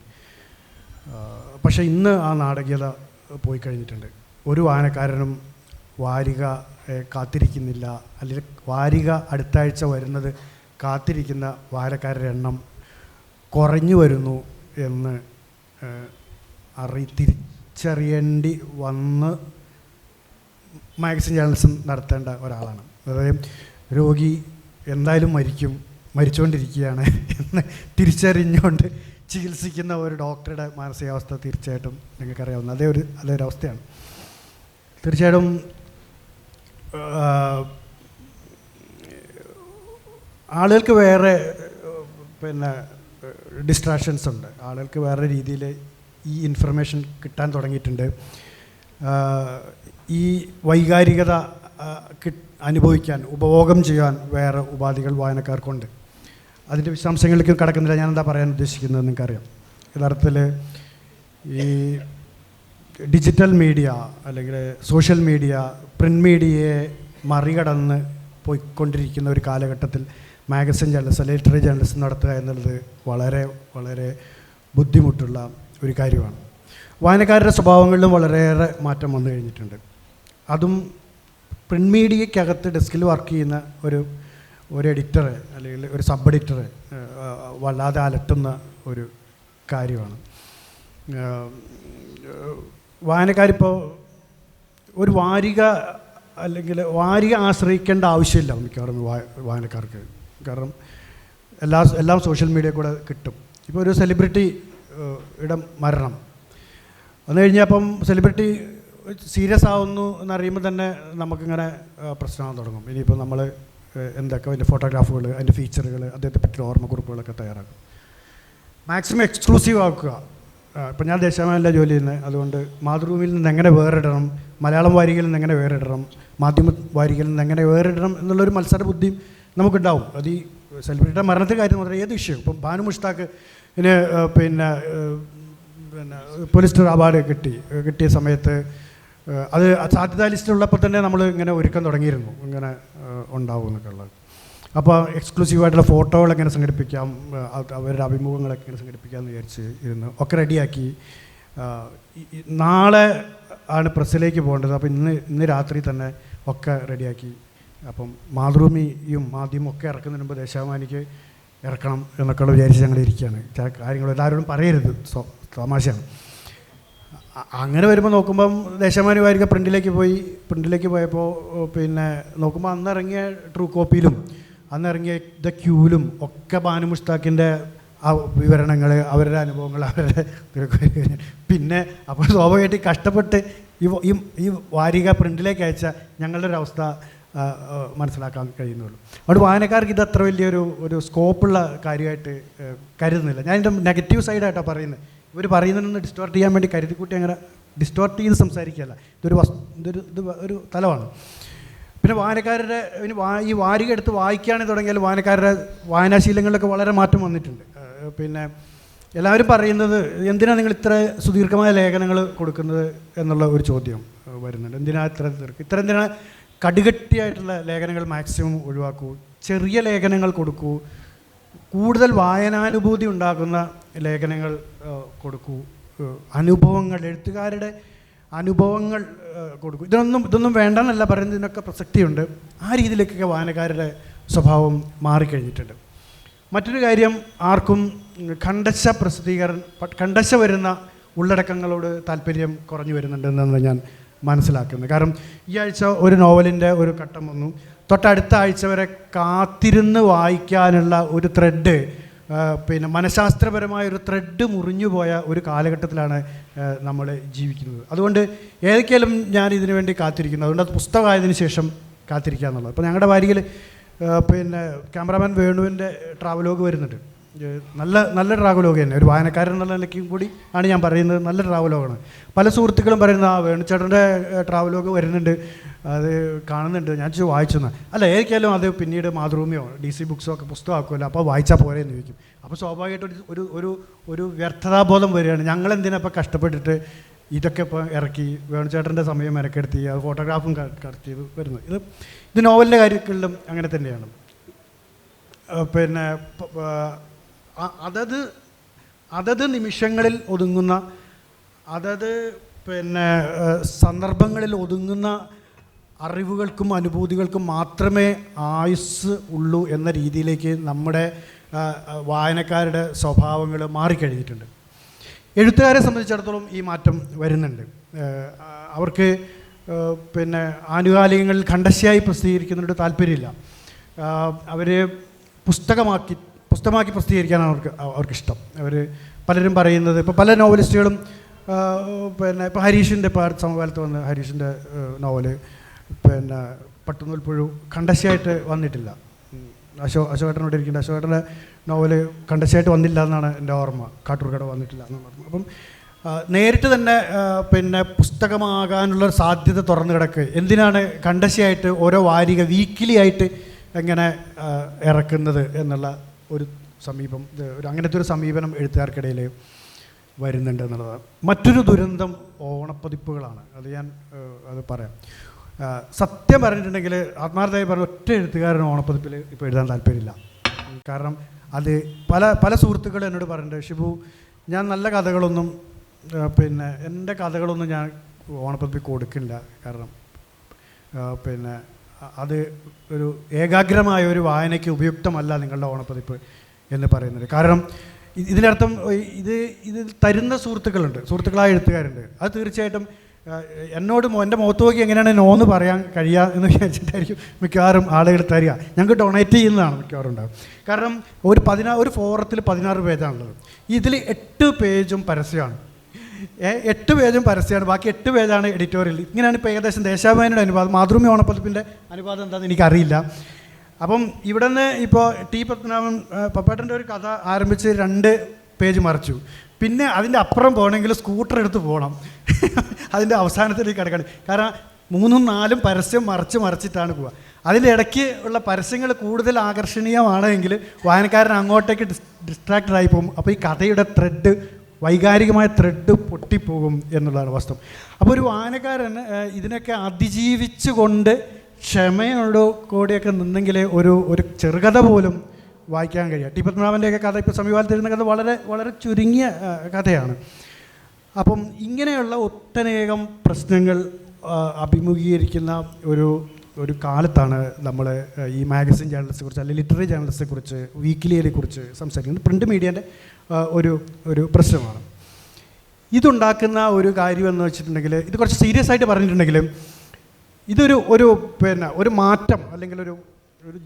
പക്ഷേ ഇന്ന് ആ നാടകീയത പോയി കഴിഞ്ഞിട്ടുണ്ട്. ഒരു വായനക്കാരനും വാരിക കാത്തിരിക്കുന്നില്ല, അല്ലെങ്കിൽ വാരിക അടുത്ത ആഴ്ച വരുന്നത് കാത്തിരിക്കുന്ന വായനക്കാരുടെ എണ്ണം കുറഞ്ഞു വരുന്നു എന്ന് തിരിച്ചറിയേണ്ടി വന്ന് മാഗസിൻ ജേർണലിസം നടത്തേണ്ട ഒരാളാണ്. അതായത് രോഗി എന്തായാലും മരിച്ചുകൊണ്ടിരിക്കുകയാണ് എന്ന് തിരിച്ചറിഞ്ഞുകൊണ്ട് ചികിത്സിക്കുന്ന ഒരു ഡോക്ടറുടെ മാനസികാവസ്ഥ തീർച്ചയായിട്ടും നിങ്ങൾക്കറിയാവുന്ന അതേ അവസ്ഥയാണ്. തീർച്ചയായിട്ടും ആളുകൾക്ക് വേറെ പിന്നെ ഡിസ്ട്രാക്ഷൻസ് ഉണ്ട്. ആളുകൾക്ക് വേറെ രീതിയിൽ ഈ ഇൻഫർമേഷൻ കിട്ടാൻ തുടങ്ങിയിട്ടുണ്ട്. ഈ വൈകാരികത അനുഭവിക്കാൻ, ഉപഭോഗം ചെയ്യാൻ വേറെ ഉപാധികൾ വായനക്കാർക്കുണ്ട്. അതിൻ്റെ വിശദാംശങ്ങളിലേക്ക് കടക്കുന്നില്ല. ഞാൻ എന്താ പറയാൻ ഉദ്ദേശിക്കുന്നത് നിങ്ങൾക്കറിയാം. യഥാർത്ഥത്തിൽ ഈ ഡിജിറ്റൽ മീഡിയ അല്ലെങ്കിൽ സോഷ്യൽ മീഡിയ പ്രിൻ്റ് മീഡിയയെ മറികടന്ന് പോയിക്കൊണ്ടിരിക്കുന്ന ഒരു കാലഘട്ടത്തിൽ മാഗസിൻ ജേർണലിസം, ലിറ്റററി ജേർണലിസം നടത്തുക എന്നുള്ളത് വളരെ വളരെ ബുദ്ധിമുട്ടുള്ള ഒരു കാര്യമാണ്. വായനക്കാരുടെ സ്വഭാവങ്ങളിലും വളരെയേറെ മാറ്റം വന്നു കഴിഞ്ഞിട്ടുണ്ട്. അതും പ്രിൻ്റ് മീഡിയക്കകത്ത് ഡെസ്കിൽ വർക്ക് ചെയ്യുന്ന ഒരു എഡിറ്ററെ അല്ലെങ്കിൽ ഒരു സബ് എഡിറ്ററെ വല്ലാതെ അലട്ടുന്ന ഒരു കാര്യമാണ്. വായനക്കാരിപ്പോൾ ഒരു വാരിക അല്ലെങ്കിൽ വാരിക ആശ്രയിക്കേണ്ട ആവശ്യമില്ല മിക്കവാറും വായനക്കാർക്ക്. കാരണം എല്ലാം സോഷ്യൽ മീഡിയ കൂടെ കിട്ടും. ഇപ്പോൾ ഒരു സെലിബ്രിറ്റി യുടെ മരണം വന്നു കഴിഞ്ഞാൽ അപ്പം സെലിബ്രിറ്റി സീരിയസ് ആവുന്നു എന്നറിയുമ്പോൾ തന്നെ നമുക്കിങ്ങനെ പ്രശ്നമാകാൻ തുടങ്ങും. ഇനിയിപ്പോൾ നമ്മൾ എന്തൊക്കെ അതിൻ്റെ ഫോട്ടോഗ്രാഫുകൾ, അതിൻ്റെ ഫീച്ചറുകൾ, അദ്ദേഹത്തെ പറ്റിയുള്ള ഓർമ്മക്കുറിപ്പുകളൊക്കെ തയ്യാറാക്കും. മാക്സിമം എക്സ്ക്ലൂസീവ് ആക്കുക. ഇപ്പം ഞാൻ ദേശാഭിമാനിയിലെ ജോലി ചെയ്യുന്നത്, അതുകൊണ്ട് മാതൃഭൂമിയിൽ നിന്ന് എങ്ങനെ വേറിടണം, മലയാളം വാരികയിൽ നിന്ന് എങ്ങനെ വേറിടണം, മാധ്യമ വാരികയിൽ നിന്ന് എങ്ങനെ വേറിടണം എന്നുള്ളൊരു മത്സര ബുദ്ധിയും നമുക്കുണ്ടാവും. അത് ഈ സെലിബ്രിറ്റിയുടെ മരണത്തിൻ്റെ കാര്യം മാത്രമേ, ഏത് വിഷയം. ഇപ്പം ബാനു മുഷ്താഖ് പിന്നെ പോലീസ് അവാർഡ് കിട്ടിയ സമയത്ത് അത് സാധ്യതാ ലിസ്റ്റിലുള്ളപ്പോൾ തന്നെ നമ്മൾ ഇങ്ങനെ ഒരുക്കം തുടങ്ങിയിരുന്നു, ഇങ്ങനെ ഉണ്ടാവും എന്നൊക്കെ ഉള്ളത്. അപ്പോൾ എക്സ്ക്ലൂസീവായിട്ടുള്ള ഫോട്ടോകൾ എങ്ങനെ സംഘടിപ്പിക്കാം, അവരുടെ അഭിമുഖങ്ങളൊക്കെ എങ്ങനെ സംഘടിപ്പിക്കാമെന്ന് വിചാരിച്ച് ഇരുന്ന് ഒക്കെ റെഡിയാക്കി. നാളെ ആണ് പ്രസ്സിലേക്ക് പോകേണ്ടത്. അപ്പോൾ ഇന്ന് രാത്രി തന്നെ ഒക്കെ റെഡിയാക്കി. അപ്പം മാതൃഭൂമിയും മാധ്യമം ഒക്കെ ഇറക്കുന്നതിന് മുമ്പ് ദേശാഭിമാനിക്ക് ഇറക്കണം എന്നൊക്കെ വിചാരിച്ച് ഞങ്ങൾ ഇരിക്കുകയാണ്. ചില കാര്യങ്ങൾ എല്ലാവരോടും പറയരുത്, തമാശയാണ്. അങ്ങനെ വരുമ്പോൾ നോക്കുമ്പം ദേശാഭിമാനി വാരിക പ്രിൻറ്റിലേക്ക് പോയപ്പോൾ പിന്നെ നോക്കുമ്പോൾ അന്നിറങ്ങിയ ട്രൂ കോപ്പിയിലും അന്നിറങ്ങിയ ദ ക്യൂവിലും ഒക്കെ ബാനു മുഷ്താഖിൻ്റെ ആ വിവരണങ്ങൾ, അവരുടെ അനുഭവങ്ങൾ, അവരുടെ പിന്നെ അപ്പോൾ സ്വാഭാവികമായിട്ട് കഷ്ടപ്പെട്ട് ഈ വാരിക പ്രിൻറ്റിലേക്ക് അയച്ച ഞങ്ങളുടെ ഒരു അവസ്ഥ മനസ്സിലാക്കാൻ കഴിയുന്നുള്ളൂ. അതുകൊണ്ട് വായനക്കാർക്ക് ഇത് അത്ര വലിയൊരു സ്കോപ്പുള്ള കാര്യമായിട്ട് കരുതുന്നില്ല. ഞാൻ ഇതിൻ്റെ നെഗറ്റീവ് സൈഡായിട്ടാണ് പറയുന്നത്. ഇവർ പറയുന്നതിനൊന്ന് ഡിസ്റ്റോർട്ട് ചെയ്യാൻ വേണ്ടി കരുതിക്കൂട്ടി അങ്ങനെ ഡിസ്റ്റോർട്ട് ചെയ്ത് സംസാരിക്കുകയല്ല. ഒരു തലമാണ്. പിന്നെ വായനക്കാരുടെ ഈ വാരിക എടുത്ത് വായിക്കുകയാണെങ്കിൽ തുടങ്ങിയാൽ വായനക്കാരുടെ വായനാശീലങ്ങളിലൊക്കെ വളരെ മാറ്റം വന്നിട്ടുണ്ട്. പിന്നെ എല്ലാവരും പറയുന്നത്, എന്തിനാണ് നിങ്ങൾ ഇത്ര സുദീർഘമായ ലേഖനങ്ങൾ കൊടുക്കുന്നത് എന്നുള്ള ഒരു ചോദ്യം വരുന്നുണ്ട്. എന്തിനാ കടുകട്ടിയായിട്ടുള്ള ലേഖനങ്ങൾ മാക്സിമം ഒഴിവാക്കൂ, ചെറിയ ലേഖനങ്ങൾ കൊടുക്കൂ, കൂടുതൽ വായനാനുഭൂതി ഉണ്ടാക്കുന്ന ലേഖനങ്ങൾ കൊടുക്കൂ, അനുഭവങ്ങൾ, എഴുത്തുകാരുടെ അനുഭവങ്ങൾ കൊടുക്കും. ഇതൊന്നും വേണ്ടെന്നല്ല പറയുന്നത്, ഇതിനൊക്കെ പ്രസക്തിയുണ്ട്. ആ രീതിയിലേക്കൊക്കെ വായനക്കാരുടെ സ്വഭാവം മാറിക്കഴിഞ്ഞിട്ടുണ്ട്. മറ്റൊരു കാര്യം, ആർക്കും ഖണ്ഡശ വരുന്ന ഉള്ളടക്കങ്ങളോട് താല്പര്യം കുറഞ്ഞു വരുന്നുണ്ടെന്നാണ് ഞാൻ മനസ്സിലാക്കുന്നത്. കാരണം ഈ ആഴ്ച ഒരു നോവലിൻ്റെ ഒരു ഘട്ടം വന്നു, തൊട്ടടുത്ത ആഴ്ച വരെ കാത്തിരുന്ന് വായിക്കാനുള്ള ഒരു ത്രെഡ്, പിന്നെ മനഃശാസ്ത്രപരമായൊരു ത്രെഡ് മുറിഞ്ഞു പോയ ഒരു കാലഘട്ടത്തിലാണ് നമ്മൾ ജീവിക്കുന്നത്. അതുകൊണ്ട് ഏതൊക്കെയാലും ഞാൻ ഇതിനു വേണ്ടി കാത്തിരിക്കുന്നു. അതുകൊണ്ട് അത് പുസ്തകമായതിനു ശേഷം കാത്തിരിക്കുക എന്നുള്ളത്. അപ്പോൾ ഞങ്ങളുടെ വാരികയിൽ പിന്നെ ക്യാമറാമാൻ വേണുവിൻ്റെ ട്രാവലോഗ് വരുന്നുണ്ട്. നല്ല ട്രാവലോഗ് തന്നെ, ഒരു വായനക്കാരൻ എന്നുള്ള നിലയ്ക്കും കൂടി ആണ് ഞാൻ പറയുന്നത്. നല്ല ട്രാവലോഗാണ്. പല സുഹൃത്തുക്കളും പറയുന്നത്, വേണുചേട്ടൻ്റെ ട്രാവലോഗ് വരുന്നുണ്ട്, അത് കാണുന്നുണ്ട്. ഞാൻ വായിച്ചെന്ന്. അല്ല, ഏതൊക്കെയാലും അത് പിന്നീട് മാതൃഭൂമിയോ DC ബുക്സോ ഒക്കെ പുസ്തകമാക്കുമല്ലോ, അപ്പോൾ വായിച്ചാൽ പോരെ എന്ന് ചോദിക്കും. അപ്പോൾ സ്വാഭാവികമായിട്ട് ഒരു വ്യർത്ഥതാബോധം വരികയാണ്. ഞങ്ങളെന്തിനാ ഇപ്പോൾ കഷ്ടപ്പെട്ടിട്ട് ഇതൊക്കെ ഇപ്പോൾ ഇറക്കി, വേണുചേട്ടൻ്റെ സമയം മെനക്കെടുത്തി, അത് ഫോട്ടോഗ്രാഫും കറക്റ്റ് ചെയ്ത് വരുന്നത്. ഇത് നോവലിൻ്റെ കാര്യങ്ങളിലും അങ്ങനെ തന്നെയാണ്. പിന്നെ അതത് നിമിഷങ്ങളിൽ ഒതുങ്ങുന്ന, പിന്നെ സന്ദർഭങ്ങളിൽ ഒതുങ്ങുന്ന അറിവുകൾക്കും അനുഭൂതികൾക്കും മാത്രമേ ആയുസ് ഉള്ളൂ എന്ന രീതിയിലേക്ക് നമ്മുടെ വായനക്കാരുടെ സ്വഭാവങ്ങൾ മാറിക്കഴിഞ്ഞിട്ടുണ്ട്. എഴുത്തുകാരെ സംബന്ധിച്ചിടത്തോളം ഈ മാറ്റം വരുന്നുണ്ട്. അവർക്ക് പിന്നെ ആനുകാലികങ്ങളിൽ ഖണ്ഡശയായി പ്രസിദ്ധീകരിക്കുന്നതിനോട് താല്പര്യമില്ല. അവർ പുസ്തകമാക്കി പ്രസിദ്ധീകരിക്കാനാണ് അവർക്കിഷ്ടം. പലരും പറയുന്നത്, ഇപ്പോൾ പല നോവലിസ്റ്റുകളും പിന്നെ ഇപ്പോൾ ഹരീഷിൻ്റെ സമകാലത്ത് വന്ന ഹരീഷിൻ്റെ നോവല് പിന്നെ പട്ടുനൂൽപ്പുഴു ഖണ്ഡശയായിട്ട് വന്നിട്ടില്ല. അശോകേട്ടനോട് ഇരിക്കേണ്ട അശോകേട്ടൻ്റെ നോവല് ഖണ്ഡശയായിട്ട് വന്നില്ല എന്നാണ് എൻ്റെ ഓർമ്മ. കാട്ടൂർക്കട വന്നിട്ടില്ല എന്നാണ് ഓർമ്മ. അപ്പം നേരിട്ട് തന്നെ പിന്നെ പുസ്തകമാകാനുള്ള സാധ്യത തുറന്നു കിടക്കുക. എന്തിനാണ് ഖണ്ഡശയായിട്ട് ഓരോ വാരിക വീക്കിലി ആയിട്ട് എങ്ങനെ ഇറക്കുന്നത് എന്നുള്ള ഒരു അങ്ങനത്തെ ഒരു സമീപനം എഴുത്തുകാർക്കിടയിൽ വരുന്നുണ്ട് എന്നുള്ളതാണ്. മറ്റൊരു ദുരന്തം ഓണപ്പതിപ്പുകളാണ്. അത് പറയാം. സത്യം പറഞ്ഞിട്ടുണ്ടെങ്കിൽ, ആത്മാർത്ഥമായി പറഞ്ഞ, ഒറ്റ എഴുത്തുകാരന് ഓണപ്പതിപ്പിൽ ഇപ്പോൾ എഴുതാൻ താല്പര്യമില്ല. കാരണം അത് പല സുഹൃത്തുക്കളും എന്നോട് പറഞ്ഞിട്ടുണ്ട്, ഷിബു, ഞാൻ നല്ല കഥകളൊന്നും പിന്നെ എൻ്റെ കഥകളൊന്നും ഞാൻ ഓണപ്പതിപ്പിൽ കൊടുക്കില്ല. കാരണം പിന്നെ അത് ഒരു ഏകാഗ്രമായ ഒരു വായനയ്ക്ക് ഉപയുക്തമല്ല നിങ്ങളുടെ ഓണപ്പതിപ്പ് എന്ന് പറയുന്നത്. കാരണം ഇതിനർത്ഥം ഇത് തരുന്ന സുഹൃത്തുക്കളായ എഴുത്തുകാരുണ്ട്. അത് തീർച്ചയായിട്ടും എന്നോട് എൻ്റെ മുഖത്ത് നോക്കി എങ്ങനെയാണ് നോന്ന് പറയാൻ കഴിയുക എന്ന് വിചാരിച്ചിട്ടായിരിക്കും മിക്കവാറും ആളുകൾ തരിക. ഞങ്ങൾക്ക് ഡൊണേറ്റ് ചെയ്യുന്നതാണ് മിക്കവാറും ഉണ്ടാകും. കാരണം ഒരു ഫോറത്തിൽ 16 പേജാണുള്ളത്. ഇതിൽ 8 പേജും പരസ്യമാണ്. 8 പേജും പരസ്യമാണ്, ബാക്കി 8 പേജാണ് എഡിറ്റോറിയൽ. ഇങ്ങനെയാണ് ഇപ്പോൾ ഏകദേശം ദേശാഭിമാനിയുടെ അനുവാദം, മാതൃഭൂമി ഓണപ്പതിപ്പിൻ്റെ അനുവാദം എന്താണെന്ന് എനിക്കറിയില്ല. അപ്പം ഇവിടെ നിന്ന് ഇപ്പോൾ ടി പത്മനാഭൻ പപ്പേട്ടൻ്റെ ഒരു കഥ ആരംഭിച്ച് 2 പേജ് മറിച്ചു. പിന്നെ അതിൻ്റെ അപ്പുറം പോകണമെങ്കിൽ സ്കൂട്ടർ എടുത്ത് പോകണം. അതിൻ്റെ അവസാനത്തിലേക്ക് കിടക്കണം. കാരണം 3ഉം 4ഉം പരസ്യം മറിച്ചിട്ടാണ് പോവുക. അതിൻ്റെ ഇടയ്ക്ക് ഉള്ള പരസ്യങ്ങൾ കൂടുതൽ ആകർഷണീയമാണെങ്കിൽ വായനക്കാരൻ അങ്ങോട്ടേക്ക് ഡിസ്ട്രാക്റ്റഡായി പോകും. അപ്പോൾ ഈ കഥയുടെ വൈകാരികമായ ത്രെഡ് പൊട്ടിപ്പോകും എന്നുള്ളതാണ് വാസ്തവം. അപ്പോൾ ഒരു വായനക്കാരൻ ഇതിനൊക്കെ അതിജീവിച്ചുകൊണ്ട് ക്ഷമയോടോ കൂടിയൊക്കെ നിന്നെങ്കിൽ ഒരു ചെറുകഥ പോലും വായിക്കാൻ കഴിയുക. ടി പത്മനാഭൻ്റെയൊക്കെ കഥ ഇപ്പോൾ സമീപകാലത്ത് എഴുതുന്ന കഥ വളരെ വളരെ ചുരുങ്ങിയ കഥയാണ്. അപ്പം ഇങ്ങനെയുള്ള ഒട്ടനേകം പ്രശ്നങ്ങൾ അഭിമുഖീകരിക്കുന്ന ഒരു കാലത്താണ് നമ്മൾ ഈ മാഗസിൻ ജേർണലിസ്റ്റെക്കുറിച്ച് അല്ലെങ്കിൽ ലിറ്റററി ജേർണലിസ്റ്റെക്കുറിച്ച് വീക്കിലിയെ കുറിച്ച് സംസാരിക്കുന്നത്. പ്രിൻ്റ് മീഡിയേൻ്റെ ഒരു പ്രശ്നമാണ്. ഇതുണ്ടാക്കുന്ന ഒരു കാര്യമെന്ന് വെച്ചിട്ടുണ്ടെങ്കിൽ, ഇത് കുറച്ച് സീരിയസ് ആയിട്ട് പറഞ്ഞിട്ടുണ്ടെങ്കിൽ, ഇതൊരു ഒരു മാറ്റം അല്ലെങ്കിൽ ഒരു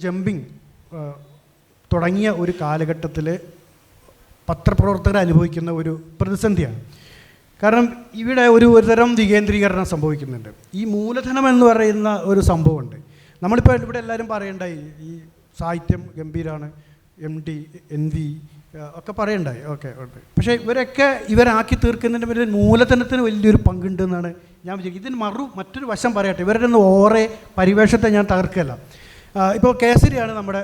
ജമ്പിങ് തുടങ്ങിയ ഒരു കാലഘട്ടത്തിൽ പത്രപ്രവർത്തകർ അനുഭവിക്കുന്ന ഒരു പ്രതിസന്ധിയാണ്. കാരണം ഇവിടെ ഒരു തരം വികേന്ദ്രീകരണം സംഭവിക്കുന്നുണ്ട്. ഈ മൂലധനം എന്ന് പറയുന്ന ഒരു സംഭവമുണ്ട്. നമ്മളിപ്പോൾ ഇവിടെ എല്ലാവരും പറയണ്ടായി ഈ സാഹിത്യം ഗംഭീരമാണ്, MD NV ഒക്കെ പറയണ്ടായി, ഓക്കെ ഉണ്ട്. പക്ഷേ ഇവരാക്കി തീർക്കുന്നതിൻ്റെ പേരിൽ മൂലധനത്തിന് വലിയൊരു പങ്കുണ്ടെന്നാണ് ഞാൻ വിചാരിക്കുന്നത്. ഇതിന് മറ്റൊരു വശം പറയട്ടെ, ഇവരുടെ ഒന്നും പരിവേഷത്തെ ഞാൻ തകർക്കല്ല. ഇപ്പോൾ കേസരിയാണ് നമ്മുടെ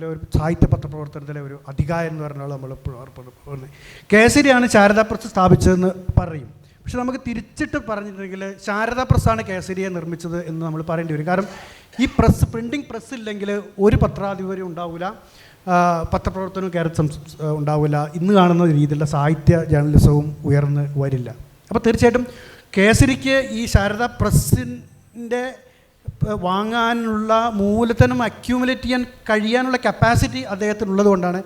ഒരു സാഹിത്യ പത്രപ്രവർത്തനത്തിലെ ഒരു അധികാരം എന്ന് പറഞ്ഞാൽ നമ്മൾ കേസരിയാണ് ശാരദാ പ്രസ് സ്ഥാപിച്ചതെന്ന് പറയും. പക്ഷെ നമുക്ക് തിരിച്ചിട്ട് പറഞ്ഞിട്ടുണ്ടെങ്കിൽ ശാരദാ പ്രസ്സാണ് കേസരിയെ നിർമ്മിച്ചത് എന്ന് നമ്മൾ പറയേണ്ടി വരും. കാരണം ഈ പ്രിൻറ്റിംഗ് പ്രസ് ഇല്ലെങ്കിൽ ഒരു പത്രാധിപരും ഉണ്ടാവില്ല, പത്രപ്രവർത്തനവും കേരളത്തിൽ ഉണ്ടാവില്ല, ഇന്ന് കാണുന്ന രീതിയിലുള്ള സാഹിത്യ ജേർണലിസവും ഉയർന്ന് വരില്ല. അപ്പോൾ തീർച്ചയായിട്ടും കേസരിക്ക് ഈ ശാരദാ പ്രസ്സിൻ്റെ വാങ്ങാനുള്ള മൂലധനം അക്യൂമുലേറ്റ് ചെയ്യാൻ കഴിയാനുള്ള കപ്പാസിറ്റി അദ്ദേഹത്തിനുള്ളത് കൊണ്ടാണ്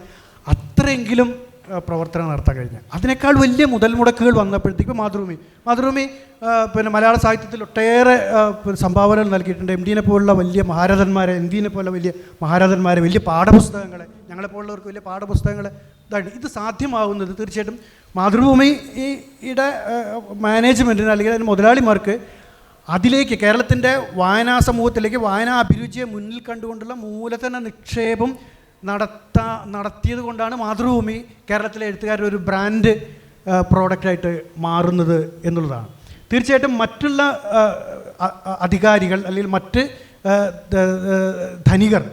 അത്രയെങ്കിലും പ്രവർത്തനം നടത്താൻ കഴിഞ്ഞത്. അതിനേക്കാൾ വലിയ മുതൽ മുടക്കുകൾ വന്നപ്പോഴത്തേക്കും മാതൃഭൂമി മലയാള സാഹിത്യത്തിൽ ഒട്ടേറെ സംഭാവനകൾ നൽകിയിട്ടുണ്ട്. MD പോലുള്ള വലിയ മഹാരഥന്മാരെ, NV പോലെ വലിയ മഹാരഥന്മാരെ, വലിയ പാഠപുസ്തകങ്ങളെ, ഞങ്ങളെപ്പോലുള്ളവർക്ക് വലിയ പാഠപുസ്തകങ്ങൾ ഇതാണ്. ഇത് സാധ്യമാകുന്നത് തീർച്ചയായിട്ടും മാതൃഭൂമിയുടെ മാനേജ്മെൻറ്റിന് അല്ലെങ്കിൽ അതിന് മുതലാളിമാർക്ക് അതിലേക്ക് കേരളത്തിൻ്റെ വായനാ സമൂഹത്തിലേക്ക് വായനാ അഭിരുചിയെ മുന്നിൽ കണ്ടുകൊണ്ടുള്ള മൂലധന നിക്ഷേപം നടത്തിയത് കൊണ്ടാണ് മാതൃഭൂമി കേരളത്തിലെ എഴുത്തുകാരുടെ ഒരു ബ്രാൻഡ് പ്രോഡക്റ്റായിട്ട് മാറുന്നത് എന്നുള്ളതാണ്. തീർച്ചയായിട്ടും മറ്റുള്ള അധികാരികൾ അല്ലെങ്കിൽ മറ്റ് ധനികർ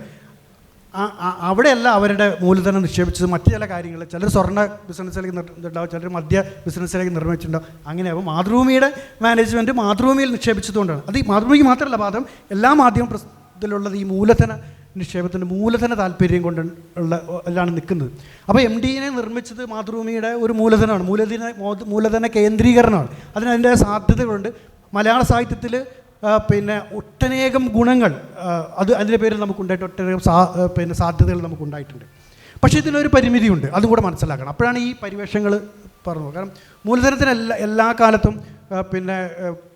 അവിടെയല്ല അവരുടെ മൂലധനം നിക്ഷേപിച്ചത്, മറ്റു ചില കാര്യങ്ങൾ. ചിലർ സ്വർണ്ണ ബിസിനസ്സിലേക്ക് ഉണ്ടാവും, ചിലർ മദ്യ ബിസിനസ്സിലേക്ക് നിർമ്മിച്ചിട്ടുണ്ടാവും. അങ്ങനെയാവും മാതൃഭൂമിയുടെ മാനേജ്മെൻറ്റ് മാതൃഭൂമിയിൽ നിക്ഷേപിച്ചതുകൊണ്ടാണ്. അത് ഈ മാതൃഭൂമിക്ക് മാത്രമല്ല ബാധകം, എല്ലാ മാധ്യമ പ്രസിദ്ധത്തിലുള്ളത് ഈ മൂലധന നിക്ഷേപത്തിൻ്റെ മൂലധന താല്പര്യം കൊണ്ടുള്ള എല്ലാം നിൽക്കുന്നത്. അപ്പോൾ MD നിർമ്മിച്ചത് മാതൃഭൂമിയുടെ ഒരു മൂലധനമാണ്, മൂലധന കേന്ദ്രീകരണമാണ്. അതിൻ്റെ സാധ്യതകളുണ്ട്. മലയാള സാഹിത്യത്തിൽ ഒട്ടനേകം ഗുണങ്ങൾ അതിൻ്റെ പേരിൽ നമുക്കുണ്ടായിട്ട് ഒട്ടനേകം സാധ്യതകൾ നമുക്കുണ്ടായിട്ടുണ്ട്. പക്ഷേ ഇതിനൊരു പരിമിതിയുണ്ട്, അതും കൂടെ മനസ്സിലാക്കണം. അപ്പോഴാണ് ഈ പരിവേഷങ്ങൾ പറഞ്ഞു. കാരണം മൂലധനത്തിന് എല്ലാ കാലത്തും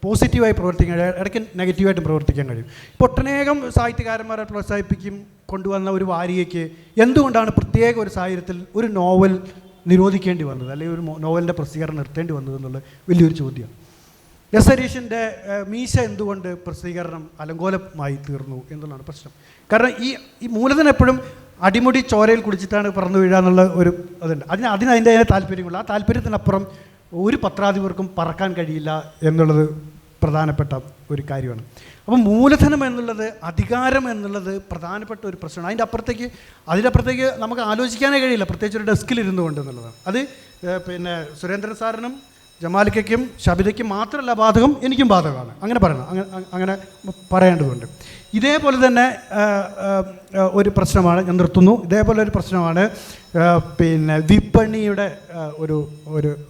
പോസിറ്റീവായി പ്രവർത്തിക്കാൻ കഴിയും, ഇടയ്ക്ക് നെഗറ്റീവായിട്ടും പ്രവർത്തിക്കാൻ കഴിയും. ഇപ്പോൾ ഒട്ടനേകം സാഹിത്യകാരന്മാരെ പ്രോത്സാഹിപ്പിക്കും കൊണ്ടുവന്ന ഒരു വാരികയ്ക്ക് എന്തുകൊണ്ടാണ് പ്രത്യേക ഒരു സാഹചര്യത്തിൽ ഒരു നോവൽ നിരോധിക്കേണ്ടി വന്നത്, അല്ലെങ്കിൽ ഒരു നോവലിൻ്റെ പ്രസിദ്ധീകരണം നിർത്തേണ്ടി വന്നത് എന്നുള്ള വലിയൊരു ചോദ്യമാണ്. എസ് ഹരീഷിൻ്റെ മീശ എന്തുകൊണ്ട് പ്രസിദ്ധീകരണം അലങ്കോലമായി തീർന്നു എന്നുള്ളതാണ് പ്രശ്നം. കാരണം ഈ മൂലധനം എപ്പോഴും അടിമുടി ചോരയിൽ കുടിച്ചിട്ടാണ് പറന്നു വീഴുക എന്നുള്ള ഒരു അതുണ്ട്. അതിൻ്റെ താല്പര്യമുള്ള ആ താല്പര്യത്തിനപ്പുറം ഒരു പത്രാധിപർക്കും പറക്കാൻ കഴിയില്ല എന്നുള്ളത് പ്രധാനപ്പെട്ട ഒരു കാര്യമാണ്. അപ്പം മൂലധനം എന്നുള്ളത്, അധികാരം എന്നുള്ളത് പ്രധാനപ്പെട്ട ഒരു പ്രശ്നമാണ്. അതിനപ്പുറത്തേക്ക് നമുക്ക് ആലോചിക്കാനേ കഴിയില്ല, പ്രത്യേകിച്ച് ഒരു ഡെസ്കിലിരുന്നു കൊണ്ട് എന്നുള്ളതാണ്. അത് സുരേന്ദ്രൻ സാറിനും ജമാലിക്കയ്ക്കും ഷബിതയ്ക്കും മാത്രമല്ല ബാധകം, എനിക്കും ബാധകമാണ്. അങ്ങനെ പറയണം, അങ്ങനെ പറയേണ്ടതുണ്ട്. ഇതേപോലെ തന്നെ ഒരു പ്രശ്നമാണ്, ഞാൻ നിർത്തുന്നു, ഇതേപോലെ ഒരു പ്രശ്നമാണ് വിപണിയുടെ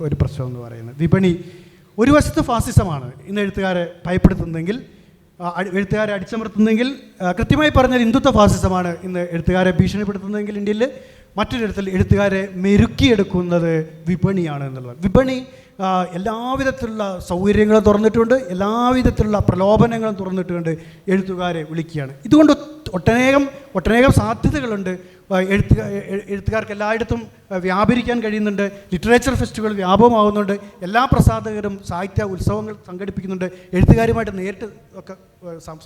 ഒരു പ്രശ്നം എന്ന് പറയുന്നത്. വിപണി ഒരു വശത്ത് ഫാസിസമാണ് ഇന്ന് എഴുത്തുകാരെ ഭയപ്പെടുത്തുന്നതെങ്കിൽ, എഴുത്തുകാരെ അടിച്ചമർത്തുന്നതെങ്കിൽ, കൃത്യമായി പറഞ്ഞാൽ ഹിന്ദുത്വ ഫാസിസമാണ് ഇന്ന് എഴുത്തുകാരെ ഭീഷണിപ്പെടുത്തുന്നതെങ്കിൽ ഇന്ത്യയിൽ മറ്റൊരിടത്തിൽ എഴുത്തുകാരെ മെരുക്കിയെടുക്കുന്നത് വിപണിയാണ് എന്നുള്ളത്. വിപണി എല്ലാവിധത്തിലുള്ള സൗകര്യങ്ങളും തുറന്നിട്ടുണ്ട്, എല്ലാവിധത്തിലുള്ള പ്രലോഭനങ്ങളും തുറന്നിട്ടുണ്ട് എഴുത്തുകാരെ വിളിക്കുകയാണ്. ഇതുകൊണ്ട് ഒട്ടനേകം സാധ്യതകളുണ്ട്. എഴുത്തുകാർക്ക് എല്ലായിടത്തും വ്യാപരിക്കാൻ കഴിയുന്നുണ്ട്. ലിറ്ററേച്ചർ ഫെസ്റ്റിവൽ വ്യാപകമാകുന്നുണ്ട്. എല്ലാ പ്രസാധകരും സാഹിത്യ ഉത്സവങ്ങൾ സംഘടിപ്പിക്കുന്നുണ്ട്. എഴുത്തുകാരുമായിട്ട് നേരിട്ട് ഒക്കെ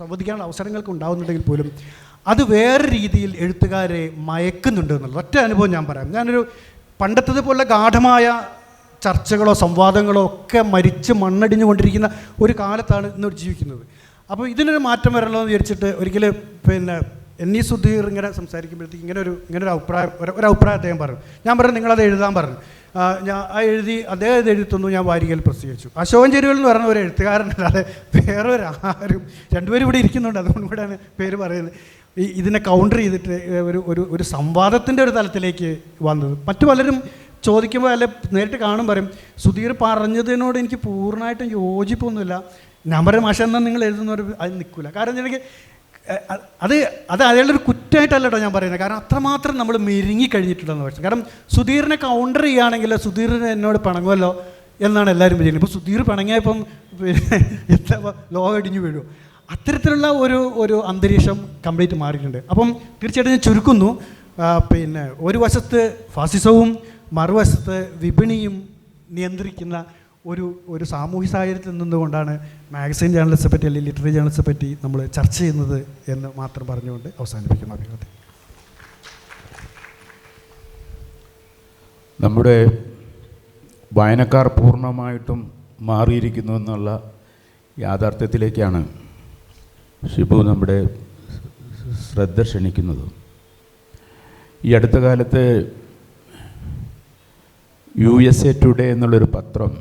സംവദിക്കാനുള്ള അവസരങ്ങൾക്ക് ഉണ്ടാകുന്നുണ്ടെങ്കിൽ പോലും അത് വേറെ രീതിയിൽ എഴുത്തുകാരെ മയക്കുന്നുണ്ട് എന്നുള്ളത് ഒറ്റ അനുഭവം ഞാൻ പറയാം. ഞാനൊരു പണ്ടത്തേതുപോലെ ഗാഠമായ ചർച്ചകളോ സംവാദങ്ങളോ ഒക്കെ മരിച്ച് മണ്ണടിഞ്ഞു കൊണ്ടിരിക്കുന്ന ഒരു കാലത്താണ് ഇന്ന് ജീവിക്കുന്നത്. അപ്പോൾ ഇതിനൊരു മാറ്റം വരണമല്ലോ എന്ന് വിചാരിച്ചിട്ട് ഒരിക്കൽ NE സുധീർ ഇങ്ങനെ സംസാരിക്കുമ്പോഴത്തേക്ക് ഇങ്ങനെ ഒരു അഭിപ്രായം അദ്ദേഹം പറഞ്ഞു. ഞാൻ പറഞ്ഞു നിങ്ങളത് എഴുതാൻ പറഞ്ഞു. ഞാൻ അദ്ദേഹം ഇത് എഴുതി തന്നു, ഞാൻ വാരികയിൽ പ്രസിദ്ധീകരിച്ചു. അശോകൻ ചെരുവൽ എന്ന് പറഞ്ഞ ഒരു എഴുത്തുകാരനല്ലാതെ വേറെ ഒരാരും, രണ്ടുപേരും ഇവിടെ ഇരിക്കുന്നുണ്ട്, അതുകൊണ്ട് കൂടെയാണ് പേര് പറയുന്നത്. ഇതിനെ കൗണ്ടർ ചെയ്തിട്ട് ഒരു സംവാദത്തിൻ്റെ ഒരു തലത്തിലേക്ക് വന്നത്. മറ്റു പലരും ചോദിക്കുമ്പോൾ അല്ലെ നേരിട്ട് കാണും പറയും സുധീർ പറഞ്ഞതിനോട് എനിക്ക് പൂർണ്ണമായിട്ടും യോജിപ്പൊന്നുമില്ല. ഞാൻ പറയും മാഷ എന്നാൽ നിങ്ങൾ എഴുതുന്നവർ അത് നിൽക്കില്ല. കാരണം എനിക്ക് അത് അയാളുടെ ഒരു കുറ്റമായിട്ടല്ല കേട്ടോ ഞാൻ പറയുന്നത്. കാരണം അത്രമാത്രം നമ്മൾ മെരുങ്ങി കഴിഞ്ഞിട്ടുണ്ടെന്ന് വെച്ചാൽ. കാരണം സുധീറിനെ കൗണ്ടർ ചെയ്യുകയാണെങ്കിൽ സുധീറിന് എന്നോട് പിണങ്ങുമല്ലോ എന്നാണ് എല്ലാവരും വിചാരിക്കുന്നത്. ഇപ്പോൾ സുധീർ പിണങ്ങിയപ്പം എന്താ ലോകം ഇടിഞ്ഞു വീഴുമോ? അത്തരത്തിലുള്ള ഒരു അന്തരീക്ഷം കംപ്ലീറ്റ് മാറിയിട്ടുണ്ട്. അപ്പം തീർച്ചയായിട്ടും ഞാൻ ചുരുക്കുന്നു. ഒരു വശത്ത് ഫാസിസവും മറുവശത്ത് വിപണിയും നിയന്ത്രിക്കുന്ന ഒരു സാമൂഹ്യ സാഹചര്യത്തിൽ നിന്നുകൊണ്ടാണ് മാഗസിൻ ജേർണലിസത്തെ പറ്റി അല്ലെങ്കിൽ ലിറ്റററി ജേർണലിസത്തെ പറ്റി നമ്മൾ ചർച്ച ചെയ്യുന്നത് എന്ന് മാത്രം പറഞ്ഞുകൊണ്ട് അവസാനിപ്പിക്കുന്നു അഭിപ്രായത്തെ. നമ്മുടെ വായനക്കാർ പൂർണ്ണമായിട്ടും മാറിയിരിക്കുന്നു എന്നുള്ള യാഥാർത്ഥ്യത്തിലേക്കാണ് ഷിബു നമ്മുടെ ശ്രദ്ധ ക്ഷണിക്കുന്നത്. ഈ അടുത്ത കാലത്ത് USA ടുഡേ എന്നുള്ളൊരു പത്രം,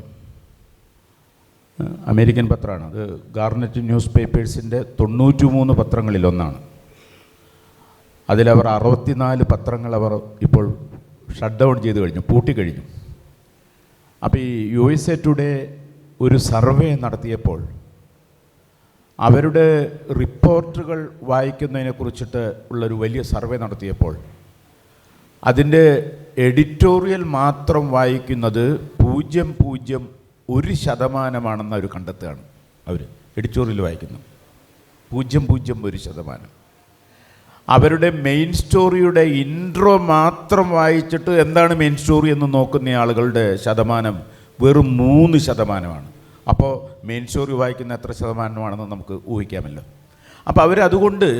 അമേരിക്കൻ പത്രമാണ്, അത് ഗാർനെറ്റ് ന്യൂസ് പേപ്പേഴ്സിൻ്റെ 93 പത്രങ്ങളിലൊന്നാണ്. അതിലവർ 64 പത്രങ്ങൾ അവർ ഇപ്പോൾ ഷട്ട് ഡൗൺ ചെയ്ത് കഴിഞ്ഞു, പൂട്ടിക്കഴിഞ്ഞു. അപ്പോൾ ഈ USA ടുഡേ ഒരു സർവേ നടത്തിയപ്പോൾ അവരുടെ റിപ്പോർട്ടുകൾ വായിക്കുന്നതിനെക്കുറിച്ചിട്ട് ഉള്ളൊരു വലിയ സർവേ നടത്തിയപ്പോൾ അതിൻ്റെ എഡിറ്റോറിയൽ മാത്രം വായിക്കുന്നത് 0.01% അവർ കണ്ടെത്തുകയാണ്. അവർ എഡിറ്റോറിയൽ വായിക്കുന്നു 0.01%. അവരുടെ മെയിൻ സ്റ്റോറിയുടെ ഇൻട്രോ മാത്രം വായിച്ചിട്ട് എന്താണ് മെയിൻ സ്റ്റോറി എന്ന് നോക്കുന്ന ആളുകളുടെ ശതമാനം വെറും 3%. അപ്പോൾ മെയിൻ സ്റ്റോറി വായിക്കുന്ന എത്ര ശതമാനമാണെന്ന് നമുക്ക് ഊഹിക്കാമല്ലോ. അപ്പോൾ അവരതുകൊണ്ട്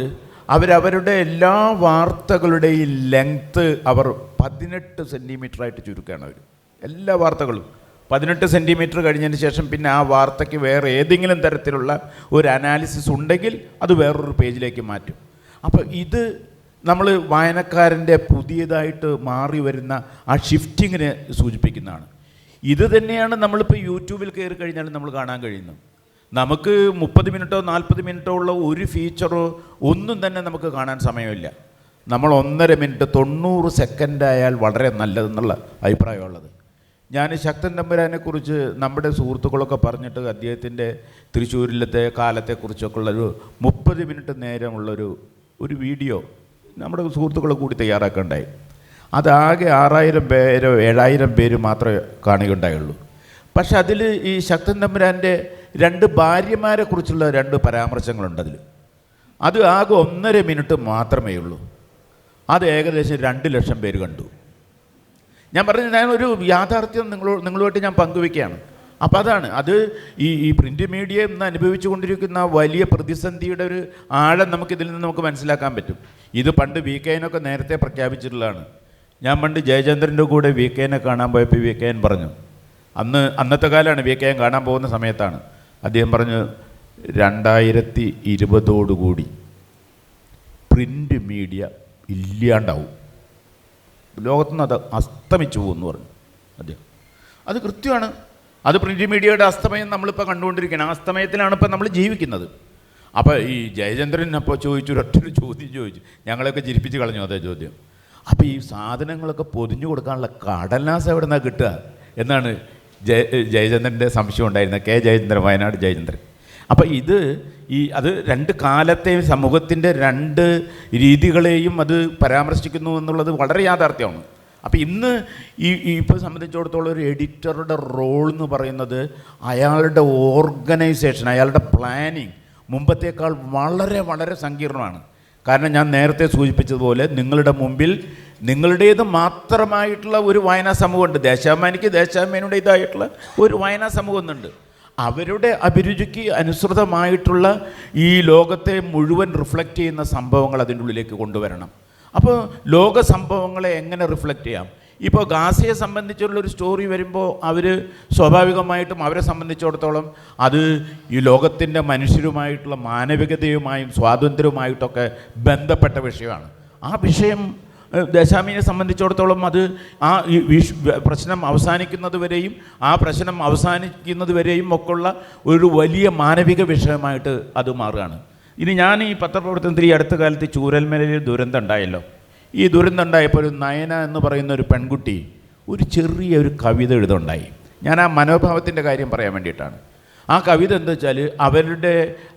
അവരവരുടെ എല്ലാ വാർത്തകളുടെയും ലെങ്ത്ത് അവർ 18 സെൻറ്റിമീറ്ററായിട്ട് ചുരുക്കുകയാണ്. അവർ എല്ലാ വാർത്തകളും 18 സെൻറ്റിമീറ്റർ കഴിഞ്ഞതിന് ശേഷം പിന്നെ ആ വാർത്തയ്ക്ക് വേറെ ഏതെങ്കിലും തരത്തിലുള്ള ഒരു അനാലിസിസ് ഉണ്ടെങ്കിൽ അത് വേറൊരു പേജിലേക്ക് മാറ്റും. അപ്പോൾ ഇത് നമ്മൾ വായനക്കാരൻ്റെ പുതിയതായിട്ട് മാറി വരുന്ന ആ ഷിഫ്റ്റിങ്ങിനെ സൂചിപ്പിക്കുന്നതാണ്. ഇത് തന്നെയാണ് നമ്മളിപ്പോൾ യൂട്യൂബിൽ കയറി കഴിഞ്ഞാൽ നമ്മൾ കാണാൻ കഴിയുന്നത്. നമുക്ക് 30 മിനിറ്റോ 40 മിനിറ്റോ ഉള്ള ഒരു ഫീച്ചറോ ഒന്നും തന്നെ നമുക്ക് കാണാൻ സമയമില്ല. നമ്മൾ 1.5 മിനിറ്റ് 90 സെക്കൻഡ് ആയാൽ വളരെ നല്ലതെന്നുള്ള അഭിപ്രായമുള്ളത്. ഞാൻ ശക്തൻ തമ്പുരാനെക്കുറിച്ച് നമ്മുടെ സുഹൃത്തുക്കളൊക്കെ പറഞ്ഞിട്ട് അദ്ദേഹത്തിൻ്റെ തൃശ്ശൂരിലത്തെ കാലത്തെക്കുറിച്ചൊക്കെ ഉള്ളൊരു 30 മിനിറ്റ് നേരമുള്ളൊരു വീഡിയോ നമ്മുടെ സുഹൃത്തുക്കളെ കൂടി തയ്യാറാക്കുകയുണ്ടായി. അതാകെ 6000 പേരോ 7000 പേര് മാത്രമേ കാണുകയുണ്ടായുള്ളൂ. പക്ഷെ അതിൽ ഈ ശക്തൻ തമ്പുരാൻ്റെ 2 ഭാര്യമാരെക്കുറിച്ചുള്ള 2 പരാമർശങ്ങളുണ്ട് അതിൽ. അത് ആകെ 1.5 മിനിറ്റ് മാത്രമേ ഉള്ളൂ. അത് ഏകദേശം 2 ലക്ഷം പേര് കണ്ടു. ഞാൻ ഒരു യാഥാർത്ഥ്യം നിങ്ങളുമായിട്ട് ഞാൻ പങ്കുവയ്ക്കുകയാണ്. അപ്പോൾ അതാണ് അത് ഈ പ്രിൻ്റ് മീഡിയ ഇന്ന് അനുഭവിച്ചു കൊണ്ടിരിക്കുന്ന വലിയ പ്രതിസന്ധിയുടെ ഒരു ആഴം നമുക്കിതിൽ നിന്ന് നമുക്ക് മനസ്സിലാക്കാൻ പറ്റും. ഇത് പണ്ട് VKN നേരത്തെ പ്രഖ്യാപിച്ചിട്ടുള്ളതാണ്. ഞാൻ പണ്ട് ജയചന്ദ്രൻ്റെ കൂടെ VKN കാണാൻ പോയപ്പോൾ VKN പറഞ്ഞു, അന്നത്തെ കാലമാണ് VKN കാണാൻ പോകുന്ന സമയത്താണ് അദ്ദേഹം പറഞ്ഞു 2020 പ്രിൻ്റ് മീഡിയ ഇല്ലാണ്ടാവും, ലോകത്തുനിന്ന് അത് അസ്തമിച്ചു പോകുമെന്ന് പറഞ്ഞു അദ്ദേഹം. അത് കൃത്യമാണ്. അത് പ്രിൻ്റ് മീഡിയയുടെ അസ്തമയം നമ്മളിപ്പോൾ കണ്ടുകൊണ്ടിരിക്കുകയാണ്. ആ അസ്തമയത്തിലാണ് ഇപ്പോൾ നമ്മൾ ജീവിക്കുന്നത്. അപ്പോൾ ഈ ജയചന്ദ്രൻ അപ്പോൾ ഒരൊറ്റൊരു ചോദ്യം ചോദിച്ചു, ഞങ്ങളെയൊക്കെ ചിരിപ്പിച്ച് കളഞ്ഞു അതേ ചോദ്യം. അപ്പോൾ ഈ സാധനങ്ങളൊക്കെ പൊതിഞ്ഞു കൊടുക്കാനുള്ള കടലാസ് എവിടെ നിന്നാണ് കിട്ടുക എന്നാണ് ജയചന്ദ്രൻ്റെ സംശയം ഉണ്ടായിരുന്നത്. ജയചന്ദ്രൻ, വയനാട് ജയചന്ദ്രൻ. അപ്പോൾ അത് 2 കാലത്തെയും സമൂഹത്തിൻ്റെ 2 രീതികളെയും അത് പരാമർശിക്കുന്നു എന്നുള്ളത് വളരെ യാഥാർത്ഥ്യമാണ്. അപ്പോൾ ഇന്ന് ഇപ്പോൾ സംബന്ധിച്ചിടത്തോളം ഒരു എഡിറ്ററുടെ റോൾ എന്ന് പറയുന്നത് അയാളുടെ ഓർഗനൈസേഷൻ, അയാളുടെ പ്ലാനിങ് മുമ്പത്തേക്കാൾ വളരെ വളരെ സങ്കീർണമാണ്. കാരണം ഞാൻ നേരത്തെ സൂചിപ്പിച്ചതുപോലെ നിങ്ങളുടെ മുമ്പിൽ നിങ്ങളുടേത് മാത്രമായിട്ടുള്ള ഒരു വായനാ സമൂഹമുണ്ട്. ദേശാഭിമാനിക്ക് ദേശാഭിമാനിയുടേതായിട്ടുള്ള ഒരു വായനാ സമൂഹമുണ്ട്. അവരുടെ അഭിരുചിക്ക് അനുസൃതമായിട്ടുള്ള ഈ ലോകത്തെ മുഴുവൻ റിഫ്ലക്റ്റ് ചെയ്യുന്ന സംഭവങ്ങൾ അതിൻ്റെ ഉള്ളിലേക്ക് കൊണ്ടുവരണം. അപ്പോൾ ലോക സംഭവങ്ങളെ എങ്ങനെ റിഫ്ലക്റ്റ് ചെയ്യാം? ഇപ്പോൾ ഗാസയെ സംബന്ധിച്ചുള്ളൊരു സ്റ്റോറി വരുമ്പോൾ അവർ സ്വാഭാവികമായിട്ടും അവരെ സംബന്ധിച്ചിടത്തോളം അത് ഈ ലോകത്തിൻ്റെ മനുഷ്യരുമായിട്ടുള്ള മാനവികതയുമായും സ്വാതന്ത്ര്യവുമായിട്ടൊക്കെ ബന്ധപ്പെട്ട വിഷയമാണ്. ആ വിഷയം ദേശാഭിമാനിയെ സംബന്ധിച്ചിടത്തോളം അത് ആ പ്രശ്നം അവസാനിക്കുന്നത് വരെയും ഒക്കെയുള്ള ഒരു വലിയ മാനവിക വിഷയമായിട്ട് അത് മാറുകയാണ്. ഇനി ഞാൻ ഈ പത്രപ്രവർത്തനത്തിൽ ഈ അടുത്ത കാലത്ത് ചൂരൽമലയിൽ ദുരന്തം ഉണ്ടായല്ലോ. ഈ ദുരന്തം ഉണ്ടായപ്പോൾ ഒരു നയന എന്ന് പറയുന്ന ഒരു പെൺകുട്ടി ഒരു ചെറിയൊരു കവിത എഴുതുണ്ടായി. ഞാൻ ആ മനോഭാവത്തിൻ്റെ കാര്യം പറയാൻ വേണ്ടിയിട്ടാണ്. ആ കവിത എന്താ വെച്ചാൽ അവരുടെ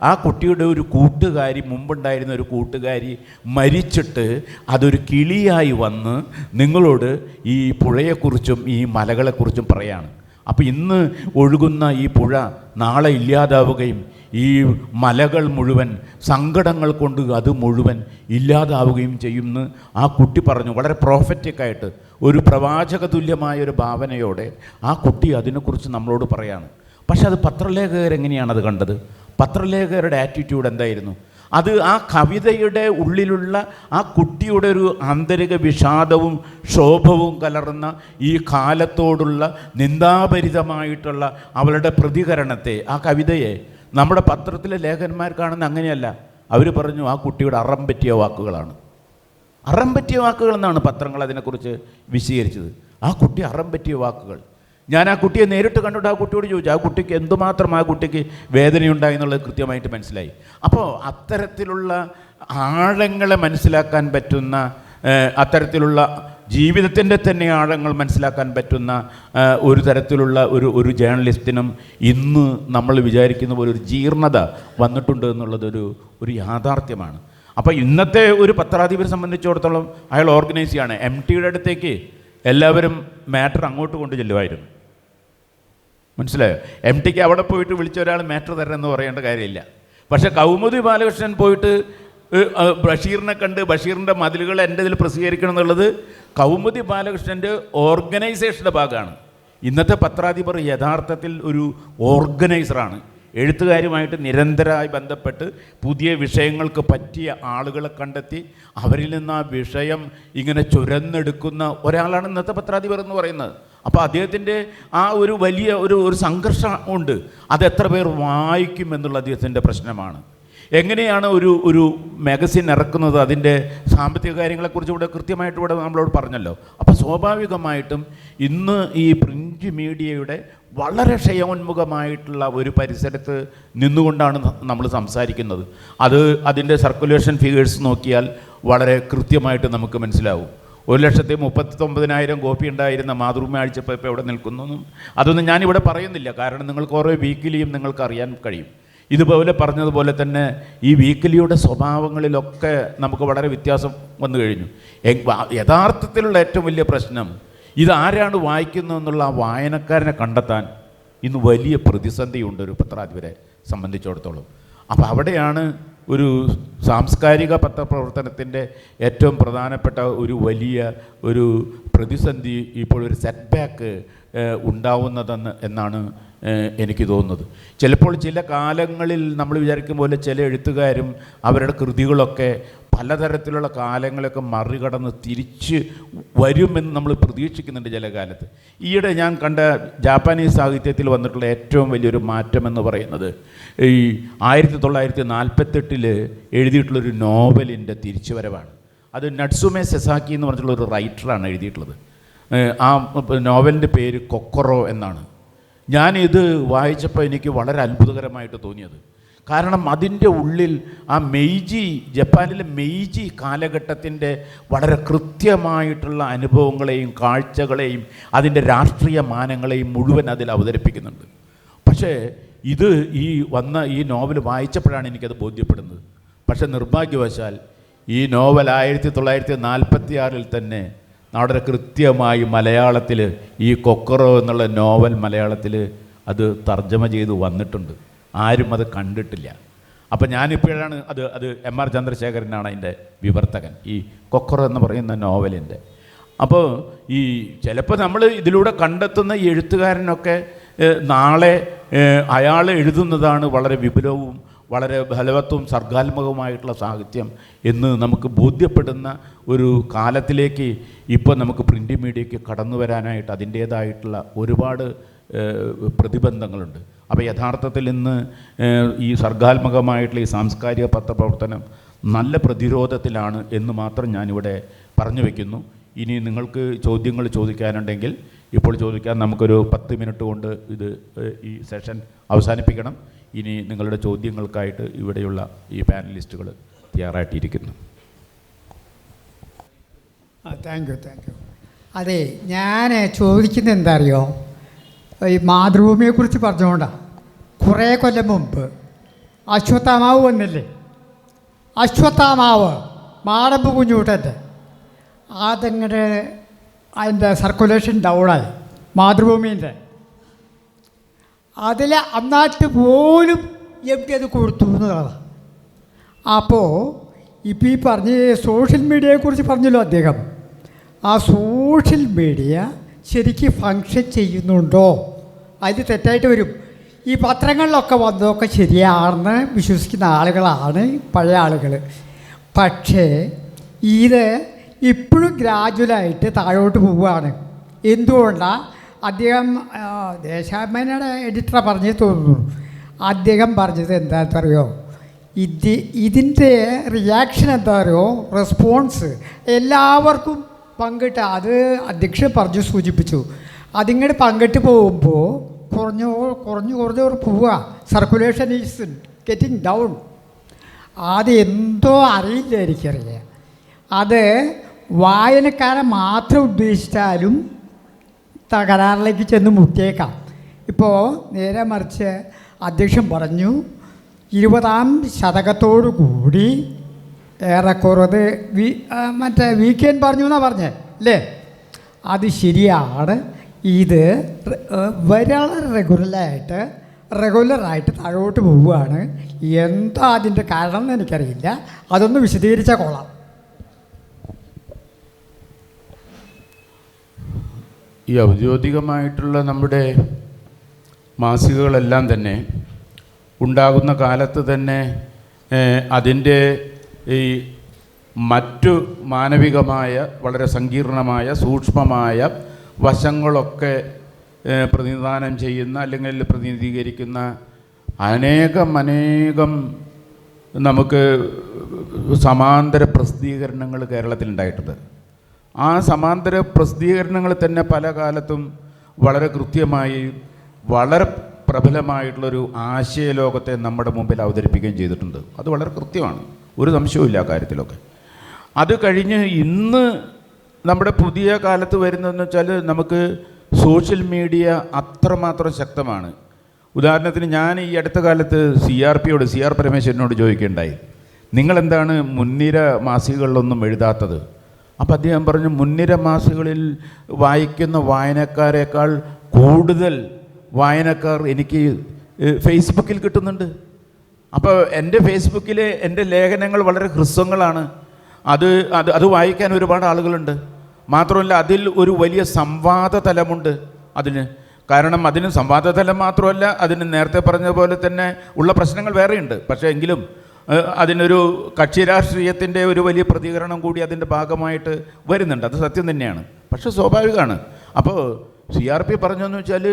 ആ കുട്ടിയുടെ ഒരു കൂട്ടുകാരി, മുമ്പുണ്ടായിരുന്ന ഒരു കൂട്ടുകാരി മരിച്ചിട്ട് അതൊരു കിളിയായി വന്ന് നിങ്ങളോട് ഈ പുഴയെക്കുറിച്ചും ഈ മലകളെക്കുറിച്ചും പറയാണ്. അപ്പോൾ ഇന്ന് ഒഴുകുന്ന ഈ പുഴ നാളെ ഇല്ലാതാവുകയും ഈ മലകൾ മുഴുവൻ സങ്കടങ്ങൾ കൊണ്ട് അത് മുഴുവൻ ഇല്ലാതാവുകയും ചെയ്യുമെന്ന് ആ കുട്ടി പറഞ്ഞു. വളരെ പ്രോഫറ്റിക്കായിട്ട് ഒരു പ്രവാചക തുല്യമായ ഒരു ഭാവനയോടെ ആ കുട്ടി അതിനെക്കുറിച്ച് നമ്മളോട് പറയാണ്. പക്ഷെ അത് പത്രലേഖകരെങ്ങനെയാണത് കണ്ടത്? പത്രലേഖകരുടെ ആറ്റിറ്റ്യൂഡ് എന്തായിരുന്നു? അത് ആ കവിതയുടെ ഉള്ളിലുള്ള ആ കുട്ടിയുടെ ഒരു ആന്തരിക വിഷാദവും ക്ഷോഭവും കലർന്ന ഈ കാലത്തോടുള്ള നിന്ദാഭരിതമായിട്ടുള്ള അവളുടെ പ്രതികരണത്തെ, ആ കവിതയെ നമ്മുടെ പത്രത്തിലെ ലേഖകന്മാർ കാണുന്ന അങ്ങനെയല്ല. അവർ പറഞ്ഞു ആ കുട്ടിയുടെ അറം പറ്റിയ വാക്കുകളാണ്. അറം പറ്റിയ വാക്കുകൾ എന്നാണ് പത്രങ്ങൾ അതിനെക്കുറിച്ച് വിശദീകരിച്ചത്. ആ കുട്ടി അറം പറ്റിയ വാക്കുകൾ. ഞാൻ ആ കുട്ടിയെ നേരിട്ട് കണ്ടിട്ട് ആ കുട്ടിയോട് ചോദിച്ചു, ആ കുട്ടിക്ക് എന്തുമാത്രം ആ കുട്ടിക്ക് വേദനയുണ്ടായി എന്നുള്ളത് കൃത്യമായിട്ട് മനസ്സിലായി. അപ്പോൾ അത്തരത്തിലുള്ള ആഴങ്ങളെ മനസ്സിലാക്കാൻ പറ്റുന്ന, അത്തരത്തിലുള്ള ജീവിതത്തിൻ്റെ തന്നെ ആഴങ്ങൾ മനസ്സിലാക്കാൻ പറ്റുന്ന ഒരു തരത്തിലുള്ള ഒരു ജേർണലിസ്റ്റിനും ഇന്ന് നമ്മൾ വിചാരിക്കുന്ന പോലെ ഒരു ജീർണത വന്നിട്ടുണ്ട് എന്നുള്ളതൊരു യാഥാർത്ഥ്യമാണ്. അപ്പോൾ ഇന്നത്തെ ഒരു പത്രാധിപരെ സംബന്ധിച്ചിടത്തോളം അയാൾ ഓർഗനൈസ് ചെയ്യാണ്. MTയുടെ അടുത്തേക്ക് എല്ലാവരും മാറ്റർ അങ്ങോട്ട് കൊണ്ട് ചെല്ലുമായിരുന്നു. മനസ്സിലായോ? MTക്ക് അവിടെ പോയിട്ട് വിളിച്ച ഒരാൾ മാറ്റർ തരണമെന്ന് പറയേണ്ട കാര്യമില്ല. പക്ഷേ കൗമുദി ബാലകൃഷ്ണൻ പോയിട്ട് ബഷീറിനെ കണ്ട് ബഷീറിൻ്റെ മതിലുകൾ എൻ്റെ ഇതിൽ പ്രസിദ്ധീകരിക്കണം എന്നുള്ളത് കൗമുദി ബാലകൃഷ്ണൻ്റെ ഓർഗനൈസേഷൻ്റെ ഭാഗമാണ്. ഇന്നത്തെ പത്രാധിപർ യഥാർത്ഥത്തിൽ ഒരു ഓർഗനൈസറാണ്. എഴുത്തുകാരുമായിട്ട് നിരന്തരമായി ബന്ധപ്പെട്ട് പുതിയ വിഷയങ്ങൾക്ക് പറ്റിയ ആളുകളെ കണ്ടെത്തി അവരിൽ നിന്ന് ആ വിഷയം ഇങ്ങനെ ചുരന്നെടുക്കുന്ന ഒരാളാണ് ഇന്നത്തെ പത്രാധിപർ എന്ന് പറയുന്നത്. അപ്പോൾ അദ്ദേഹത്തിൻ്റെ ആ ഒരു വലിയ ഒരു സംഘർഷം ഉണ്ട്. അതെത്ര പേർ വായിക്കും എന്നുള്ള അദ്ദേഹത്തിൻ്റെ പ്രശ്നമാണ്. എങ്ങനെയാണ് ഒരു മാഗസിൻ ഇറക്കുന്നത്, അതിൻ്റെ സാമ്പത്തിക കാര്യങ്ങളെക്കുറിച്ച് ഇവിടെ കൃത്യമായിട്ട് ഇവിടെ നമ്മളോട് പറഞ്ഞല്ലോ. അപ്പോൾ സ്വാഭാവികമായിട്ടും ഇന്ന് ഈ പ്രിൻ്റ് മീഡിയയുടെ വളരെ ക്ഷയോന്മുഖമായിട്ടുള്ള ഒരു പരിസരത്ത് നിന്നുകൊണ്ടാണ് നമ്മൾ സംസാരിക്കുന്നത്. അതിൻ്റെ സർക്കുലേഷൻ ഫിഗേഴ്സ് നോക്കിയാൽ വളരെ കൃത്യമായിട്ട് നമുക്ക് മനസ്സിലാവും. 1,39,000 കോപ്പി ഉണ്ടായിരുന്ന മാതൃഭൂമി ആഴ്ചപ്പോൾ ഇപ്പോൾ എവിടെ നിൽക്കുന്നു അതൊന്നും ഞാനിവിടെ പറയുന്നില്ല. കാരണം നിങ്ങൾക്ക് ഓരോ വീക്കിലിയും നിങ്ങൾക്ക് അറിയാൻ കഴിയും. ഇതുപോലെ പറഞ്ഞതുപോലെ തന്നെ ഈ വീക്കിലിയുടെ സ്വഭാവങ്ങളിലൊക്കെ നമുക്ക് വളരെ വ്യത്യാസം വന്നു കഴിഞ്ഞു. യഥാർത്ഥത്തിലുള്ള ഏറ്റവും വലിയ പ്രശ്നം ഇതാരാണ് വായിക്കുന്നതെന്നുള്ള ആ വായനക്കാരനെ കണ്ടെത്താൻ ഇന്ന് വലിയ പ്രതിസന്ധിയുണ്ട് ഒരു പത്രാധിപരെ സംബന്ധിച്ചിടത്തോളം. അപ്പോൾ അവിടെയാണ് ഒരു സാംസ്കാരിക പത്രപ്രവർത്തനത്തിൻ്റെ ഏറ്റവും പ്രധാനപ്പെട്ട ഒരു വലിയ ഒരു പ്രതിസന്ധി, ഇപ്പോഴൊരു സെറ്റ് ബാക്ക് ഉണ്ടാവുന്നതെന്ന് എന്നാണ് എനിക്ക് തോന്നുന്നത്. ചിലപ്പോൾ ചില കാലങ്ങളിൽ നമ്മൾ വിചാരിക്കും പോലെ ചില എഴുത്തുകാരും അവരുടെ കൃതികളൊക്കെ പലതരത്തിലുള്ള കാലങ്ങളൊക്കെ മറികടന്ന് തിരിച്ച് വരുമെന്ന് നമ്മൾ പ്രതീക്ഷിക്കുന്നുണ്ട് ചില കാലത്ത്. ഈയിടെ ഞാൻ കണ്ട ജാപ്പാനീസ് സാഹിത്യത്തിൽ വന്നിട്ടുള്ള ഏറ്റവും വലിയൊരു മാറ്റം എന്ന് പറയുന്നത് ഈ 1948 എഴുതിയിട്ടുള്ളൊരു നോവലിൻ്റെ തിരിച്ചുവരവാണ്. അത് നട്സുമെ സെസാക്കി എന്ന് പറഞ്ഞിട്ടുള്ളൊരു റൈറ്ററാണ് എഴുതിയിട്ടുള്ളത്. ആ നോവലിൻ്റെ പേര് കൊക്കറോ എന്നാണ്. ഞാനിത് വായിച്ചപ്പോൾ എനിക്ക് വളരെ അത്ഭുതകരമായിട്ട് തോന്നിയത്. കാരണം അതിൻ്റെ ഉള്ളിൽ ആ ജപ്പാനിലെ മെയ്ജി കാലഘട്ടത്തിൻ്റെ വളരെ കൃത്യമായിട്ടുള്ള അനുഭവങ്ങളെയും കാഴ്ചകളെയും അതിൻ്റെ രാഷ്ട്രീയ മാനങ്ങളെയും മുഴുവൻ അതിൽ അവതരിപ്പിക്കുന്നുണ്ട്. പക്ഷേ ഈ നോവൽ വായിച്ചപ്പോഴാണ് എനിക്കത് ബോധ്യപ്പെടുന്നത്. പക്ഷേ നിർഭാഗ്യവശാൽ ഈ നോവൽ 1946 തന്നെ വളരെ കൃത്യമായി മലയാളത്തിൽ ഈ കൊക്കറോ എന്നുള്ള നോവൽ മലയാളത്തിൽ അത് തർജ്ജമ ചെയ്ത് വന്നിട്ടുണ്ട്. ആരും അത് കണ്ടിട്ടില്ല. അപ്പം ഞാനിപ്പോഴാണ് അത് M.R. ചന്ദ്രശേഖരനാണ് അതിൻ്റെ വിവർത്തകൻ, ഈ കൊക്കറോ എന്ന് പറയുന്ന നോവലിൻ്റെ. അപ്പോൾ ഈ ചിലപ്പോൾ നമ്മൾ ഇതിലൂടെ കണ്ടെത്തുന്ന ഈ എഴുത്തുകാരനൊക്കെ നാളെ അയാൾ എഴുതുന്നതാണ് വളരെ വിപുലവും വളരെ ഫലവത്തും സർഗാത്മകവുമായിട്ടുള്ള സാഹിത്യം എന്ന് നമുക്ക് ബോധ്യപ്പെടുന്ന ഒരു കാലത്തിലേക്ക് ഇപ്പോൾ നമുക്ക് പ്രിൻ്റ് മീഡിയയ്ക്ക് കടന്നു വരാനായിട്ട് അതിൻ്റേതായിട്ടുള്ള ഒരുപാട് പ്രതിബന്ധങ്ങളുണ്ട്. അപ്പോൾ യഥാർത്ഥത്തിൽ ഇന്ന് ഈ സർഗാത്മകമായിട്ടുള്ള ഈ സാംസ്കാരിക പത്രപ്രവർത്തനം നല്ല പ്രതിരോധത്തിലാണ് എന്ന് മാത്രം ഞാനിവിടെ പറഞ്ഞു വയ്ക്കുന്നു. ഇനി നിങ്ങൾക്ക് ചോദ്യങ്ങൾ ചോദിക്കാനുണ്ടെങ്കിൽ ഇപ്പോൾ ചോദിക്കാൻ. നമുക്കൊരു 10 മിനിറ്റ് കൊണ്ട് ഈ സെഷൻ അവസാനിപ്പിക്കണം. ഇനി നിങ്ങളുടെ ചോദ്യങ്ങൾക്കായിട്ട് ഇവിടെയുള്ള ഈ പാനലിസ്റ്റുകൾ തയ്യാറായിട്ടിരിക്കുന്നു. Thank you. അതെ, ഞാൻ ചോദിക്കുന്നത് എന്താ അറിയോ, ഈ മാതൃഭൂമിയെക്കുറിച്ച് പറഞ്ഞുകൊണ്ടാണ്. കുറേ കൊല്ലം മുമ്പ് അശ്വത്ഥാമാവ് വന്നില്ലേ, അശ്വത്ഥാമാവ് മാടമ്പ് കുഞ്ഞൂട്ടൻ്റെ, അതങ്ങനെ അതിൻ്റെ സർക്കുലേഷൻ ഡൗണായി മാതൃഭൂമിൻ്റെ. അതിൽ അന്നാട്ട് പോലും എം.ടി. അത് കൊടുത്തു എന്നുള്ളതാണ്. അപ്പോൾ ഇപ്പോൾ ഈ പറഞ്ഞ് സോഷ്യൽ മീഡിയയെക്കുറിച്ച് പറഞ്ഞല്ലോ അദ്ദേഹം, ആ സോഷ്യൽ മീഡിയ ശരിക്കും ഫങ്ഷൻ ചെയ്യുന്നുണ്ടോ? അതിൽ തെറ്റായിട്ട് വരും. ഈ പത്രങ്ങളിലൊക്കെ വന്നതൊക്കെ ശരിയാണെന്ന് വിശ്വസിക്കുന്ന ആളുകളാണ് പഴയ ആളുകൾ. പക്ഷേ ഇത് ഇപ്പോഴും ഗ്രാജുവലായിട്ട് താഴോട്ട് പോവുകയാണ്. എന്തുകൊണ്ടാണ്? അദ്ദേഹം ദേശാഭിമാനിയുടെ എഡിറ്ററെ പറഞ്ഞേ തോന്നുന്നു. അദ്ദേഹം പറഞ്ഞത് എന്താണെന്ന് അറിയോ, ഇതിൻ്റെ റിയാക്ഷൻ എന്താ അറിയോ, റെസ്പോൺസ് എല്ലാവർക്കും പങ്കിട്ട്, അത് അധ്യക്ഷൻ പറഞ്ഞു സൂചിപ്പിച്ചു. അതിങ്ങോട്ട് പങ്കിട്ട് പോകുമ്പോൾ കുറഞ്ഞു പോവുക. Circulation is getting down. അത് എന്തോ അറിയില്ല, എനിക്കറിയാം. അത് വായനക്കാരെ മാത്രം ഉദ്ദേശിച്ചാലും തകരാറിലേക്ക് ചെന്ന് മുട്ടിയേക്കാം. ഇപ്പോൾ നേരെ മറിച്ച് അധ്യക്ഷൻ പറഞ്ഞു 20-ാം ശതകത്തോടു കൂടി ഏറെക്കുറത് മറ്റേ വീക്കെൻഡ് പറഞ്ഞു എന്നാണ് പറഞ്ഞത് അല്ലേ? അത് ശരിയാണ്. ഇത് വളരെ റെഗുലറായിട്ട് താഴോട്ട് പോവുകയാണ്. എന്താ അതിൻ്റെ കാരണം എന്ന് എനിക്കറിയില്ല. അതൊന്ന് വിശദീകരിച്ചാൽ കൊള്ളാം. ഈ ഔദ്യോഗികമായിട്ടുള്ള നമ്മുടെ മാസികകളെല്ലാം തന്നെ ഉണ്ടാകുന്ന കാലത്ത് തന്നെ അതിൻ്റെ ഈ മറ്റു മാനവികമായ വളരെ സങ്കീർണമായ സൂക്ഷ്മമായ വശങ്ങളൊക്കെ പ്രതിനിധാനം ചെയ്യുന്ന അല്ലെങ്കിൽ പ്രതിനിധീകരിക്കുന്ന അനേകം നമുക്ക് സമാന്തര പ്രസിദ്ധീകരണങ്ങൾ കേരളത്തിലുണ്ടായിട്ടുണ്ട്. ആ സമാന്തര പ്രസിദ്ധീകരണങ്ങൾ തന്നെ പല കാലത്തും വളരെ കൃത്യമായി വളരെ പ്രബലമായിട്ടുള്ളൊരു ആശയലോകത്തെ നമ്മുടെ മുമ്പിൽ അവതരിപ്പിക്കുകയും ചെയ്തിട്ടുണ്ട്. അത് വളരെ കൃത്യമാണ്, ഒരു സംശയവുമില്ല ആ കാര്യത്തിലൊക്കെ. അത് കഴിഞ്ഞ് ഇന്ന് നമ്മുടെ പുതിയ കാലത്ത് വരുന്നതെന്ന് വെച്ചാൽ നമുക്ക് സോഷ്യൽ മീഡിയ അത്രമാത്രം ശക്തമാണ്. ഉദാഹരണത്തിന് ഞാൻ ഈ അടുത്ത കാലത്ത് CR പരമേശ്വരനോട് ചോദിക്കുകയുണ്ടായി, നിങ്ങളെന്താണ് മുൻനിര മാസികകളിലൊന്നും എഴുതാത്തത്? അപ്പോൾ അദ്ദേഹം പറഞ്ഞു, മുൻനിര മാസികകളിൽ വായിക്കുന്ന വായനക്കാരേക്കാൾ കൂടുതൽ വായനക്കാർ എനിക്ക് ഫേസ്ബുക്കിൽ കിട്ടുന്നുണ്ട്. അപ്പോൾ എൻ്റെ ഫേസ്ബുക്കിലെ എൻ്റെ ലേഖനങ്ങൾ വളരെ ഹ്രസ്വങ്ങളാണ്. അത് വായിക്കാൻ ഒരുപാട് ആളുകളുണ്ട്. മാത്രമല്ല അതിൽ ഒരു വലിയ സംവാദ തലമുണ്ട് അതിന്. കാരണം അതിന് സംവാദ തലം മാത്രമല്ല, അതിന് നേരത്തെ പറഞ്ഞ പോലെ തന്നെ ഉള്ള പ്രശ്നങ്ങൾ വേറെയുണ്ട്. പക്ഷേ എങ്കിലും അതിനൊരു കക്ഷി രാഷ്ട്രീയത്തിൻ്റെ ഒരു വലിയ പ്രതികരണം കൂടി അതിൻ്റെ ഭാഗമായിട്ട് വരുന്നുണ്ട്. അത് സത്യം തന്നെയാണ്. പക്ഷേ സ്വാഭാവികമാണ്. അപ്പോൾ CRP പറഞ്ഞതെന്ന് വെച്ചാൽ,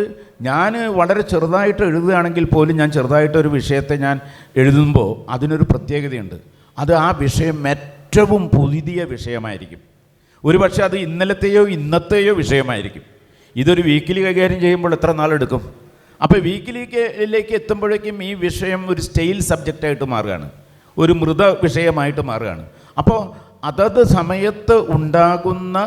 ഞാൻ വളരെ ചെറുതായിട്ട് എഴുതുകയാണെങ്കിൽ പോലും ഞാൻ ചെറുതായിട്ടൊരു വിഷയത്തെ ഞാൻ എഴുതുമ്പോൾ അതിനൊരു പ്രത്യേകതയുണ്ട്. അത് ആ വിഷയം ഏറ്റവും പുതിയ വിഷയമായിരിക്കും. ഒരുപക്ഷെ അത് ഇന്നലത്തെയോ ഇന്നത്തെയോ വിഷയമായിരിക്കും. ഇതൊരു വീക്കിലി കൈകാര്യം ചെയ്യുമ്പോൾ എത്ര നാളെടുക്കും? അപ്പോൾ വീക്കിലിലേക്ക് എത്തുമ്പോഴേക്കും ഈ വിഷയം ഒരു സ്റ്റെയിൽ സബ്ജക്റ്റായിട്ട് മാറുകയാണ്, ഒരു മൃത വിഷയമായിട്ട് മാറുകയാണ്. അപ്പോൾ അതത് സമയത്ത് ഉണ്ടാകുന്ന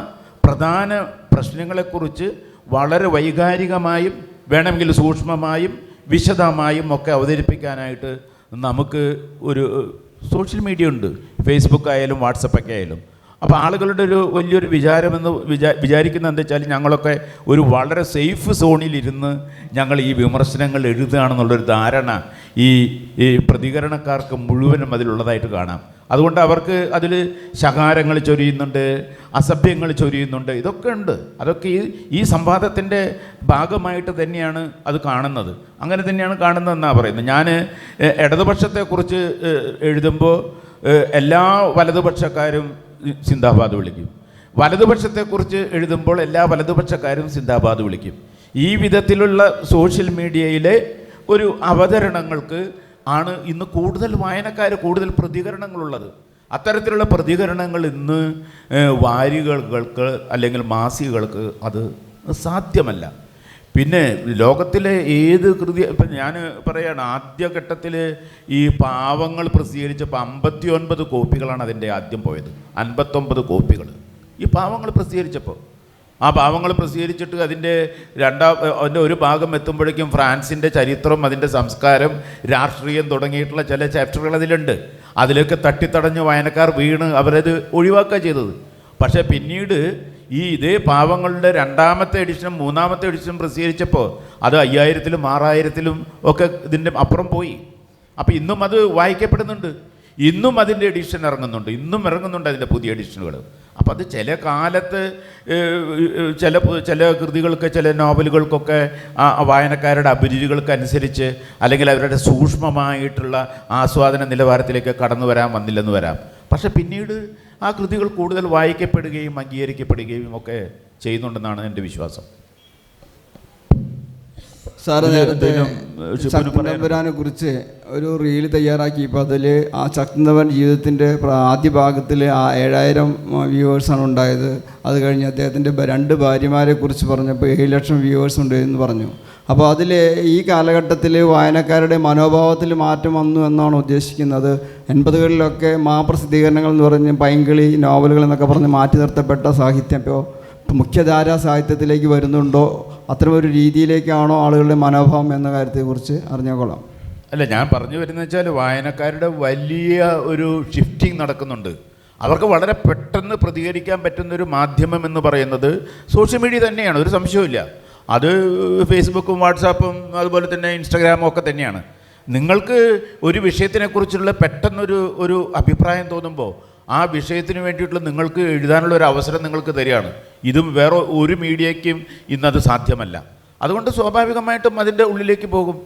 പ്രധാന പ്രശ്നങ്ങളെക്കുറിച്ച് വളരെ വൈകാരികമായും വേണമെങ്കിൽ സൂക്ഷ്മമായും വിശദമായും ഒക്കെ അവതരിപ്പിക്കാനായിട്ട് നമുക്ക് ഒരു സോഷ്യൽ മീഡിയ ഉണ്ട്. ഫേസ്ബുക്ക് ആയാലും വാട്സപ്പൊക്കെ ആയാലും. അപ്പോൾ ആളുകളുടെ ഒരു വലിയൊരു വിചാരമെന്ന് വിചാരിക്കുന്നത് എന്താ വെച്ചാൽ ഞങ്ങളൊക്കെ ഒരു വളരെ സേഫ് സോണിലിരുന്ന് ഞങ്ങൾ ഈ വിമർശനങ്ങൾ എഴുതുകയാണെന്നുള്ളൊരു ധാരണ ഈ പ്രതികരണക്കാർക്ക് മുഴുവനും അതിലുള്ളതായിട്ട് കാണാം. അതുകൊണ്ട് അവർക്ക് അതിൽ ശകാരങ്ങൾ ചൊരിയുന്നുണ്ട്, അസഭ്യങ്ങൾ ചൊരിയുന്നുണ്ട്, ഇതൊക്കെ ഉണ്ട്. അതൊക്കെ ഈ സംവാദത്തിൻ്റെ ഭാഗമായിട്ട് തന്നെയാണ് അത് കാണുന്നത്. അങ്ങനെ തന്നെയാണ് കാണുന്നതെന്നാണ് പറയുന്നത്. ഞാൻ ഇടതുപക്ഷത്തെക്കുറിച്ച് എഴുതുമ്പോൾ എല്ലാ വലതുപക്ഷക്കാരും സിന്ദാബാദ് വിളിക്കും, വലതുപക്ഷത്തെക്കുറിച്ച് എഴുതുമ്പോൾ എല്ലാ വലതുപക്ഷക്കാരും സിന്ദാബാദ് വിളിക്കും. ഈ വിധത്തിലുള്ള സോഷ്യൽ മീഡിയയിലെ ഒരു അവതരണങ്ങൾക്ക് ആണ് ഇന്ന് കൂടുതൽ വായനക്കാർ, കൂടുതൽ പ്രതികരണങ്ങളുള്ളത്. അത്തരത്തിലുള്ള പ്രതികരണങ്ങൾ ഇന്ന് വാരികൾക്ക് അല്ലെങ്കിൽ മാസികകൾക്ക് അത് സാധ്യമല്ല. പിന്നെ ലോകത്തിലെ ഏത് കൃതി, ഇപ്പം ഞാൻ പറയുകയാണ്, ആദ്യഘട്ടത്തിൽ ഈ പാവങ്ങൾ പ്രസിദ്ധീകരിച്ചപ്പോൾ 59 കോപ്പികളാണ് അതിൻ്റെ ആദ്യം പോയത്. 59 കോപ്പികൾ ഈ പാവങ്ങൾ പ്രസിദ്ധീകരിച്ചപ്പോൾ. ആ പാവങ്ങൾ പ്രസിദ്ധീകരിച്ചിട്ട് അതിൻ്റെ ഒരു ഭാഗം എത്തുമ്പോഴേക്കും ഫ്രാൻസിൻ്റെ ചരിത്രം, അതിൻ്റെ സംസ്കാരം, രാഷ്ട്രീയം തുടങ്ങിയിട്ടുള്ള ചില ചാപ്റ്ററുകൾ അതിലുണ്ട്. അതിലൊക്കെ തട്ടിത്തടഞ്ഞ് വായനക്കാർ വീണ് അവരത് ഒഴിവാക്കുക ചെയ്തത്. പക്ഷേ പിന്നീട് ഈ ഇതേ പാവങ്ങളുടെ 2ാമത്തെ എഡിഷനും 3ാമത്തെ എഡിഷനും പ്രസിദ്ധീകരിച്ചപ്പോൾ അത് 5000-ലും 6000-ലും ഒക്കെ ഇതിൻ്റെ അപ്പുറം പോയി. അപ്പോൾ ഇന്നും അത് വായിക്കപ്പെടുന്നുണ്ട്, ഇന്നും അതിൻ്റെ എഡിഷൻ ഇറങ്ങുന്നുണ്ട്, ഇന്നും ഇറങ്ങുന്നുണ്ട് അതിൻ്റെ പുതിയ എഡിഷനുകൾ. അപ്പം അത് ചില കാലത്ത് ചില കൃതികൾക്ക്, ചില നോവലുകൾക്കൊക്കെ വായനക്കാരുടെ അഭിരുചികൾക്കനുസരിച്ച് അല്ലെങ്കിൽ അവരുടെ സൂക്ഷ്മമായിട്ടുള്ള ആസ്വാദന നിലവാരത്തിലേക്ക് കടന്നു വന്നില്ലെന്ന് വരാം. പക്ഷെ പിന്നീട് ആ കൃതികൾ കൂടുതൽ വായിക്കപ്പെടുകയും അംഗീകരിക്കപ്പെടുകയും ഒക്കെ ചെയ്യുന്നുണ്ടെന്നാണ് എൻ്റെ വിശ്വാസം. സാറ് നേരത്തെ ശക്തനമ്പുരാനെ കുറിച്ച് ഒരു റീൽ തയ്യാറാക്കിയപ്പോൾ അതിൽ ആ ശക്തനമ്പുരാൻ ജീവിതത്തിൻ്റെ ആദ്യ ഭാഗത്തിൽ 7000 വ്യൂവേഴ്സാണ് ഉണ്ടായത്. അത് കഴിഞ്ഞ് അദ്ദേഹത്തിൻ്റെ 2 ഭാര്യമാരെ കുറിച്ച് പറഞ്ഞപ്പോൾ 7 ലക്ഷം വ്യൂവേഴ്സ് ഉണ്ട് എന്ന് പറഞ്ഞു. അപ്പോൾ അതിൽ ഈ കാലഘട്ടത്തിൽ വായനക്കാരുടെ മനോഭാവത്തിൽ മാറ്റം വന്നു എന്നാണ് ഉദ്ദേശിക്കുന്നത്. 80കളിലൊക്കെ പ്രസിദ്ധീകരണങ്ങൾ എന്ന് പറഞ്ഞ് പൈങ്കിളി നോവലുകൾ എന്നൊക്കെ പറഞ്ഞ് മാറ്റി നിർത്തപ്പെട്ട സാഹിത്യം ഇപ്പോൾ മുഖ്യധാരാ സാഹിത്യത്തിലേക്ക് വരുന്നുണ്ടോ? അത്തരമൊരു രീതിയിലേക്കാണോ ആളുകളുടെ മനോഭാവം എന്ന കാര്യത്തെക്കുറിച്ച് അറിഞ്ഞുകൊള്ളാം. അല്ല, ഞാൻ പറഞ്ഞു വരുന്നത് വെച്ചാൽ വായനക്കാരുടെ വലിയ ഒരു ഷിഫ്റ്റിംഗ് നടക്കുന്നുണ്ട്. അവർക്ക് വളരെ പെട്ടെന്ന് പ്രതികരിക്കാൻ പറ്റുന്നൊരു മാധ്യമം എന്ന് പറയുന്നത് സോഷ്യൽ മീഡിയ തന്നെയാണ്, ഒരു സംശയവുമില്ല. അത് ഫേസ്ബുക്കും വാട്സാപ്പും അതുപോലെ തന്നെ ഇൻസ്റ്റഗ്രാമും ഒക്കെ തന്നെയാണ്. നിങ്ങൾക്ക് ഒരു വിഷയത്തിനെക്കുറിച്ചുള്ള പെട്ടെന്നൊരു അഭിപ്രായം തോന്നുമ്പോൾ ആ വിഷയത്തിന് വേണ്ടിയിട്ടുള്ള നിങ്ങൾക്ക് എഴുതാനുള്ള ഒരു അവസരം നിങ്ങൾക്ക് തരികയാണ്. ഇതും വേറെ ഒരു മീഡിയയ്ക്കും ഇന്നത് സാധ്യമല്ല. അതുകൊണ്ട് സ്വാഭാവികമായിട്ടും അതിൻ്റെ ഉള്ളിലേക്ക് പോകും.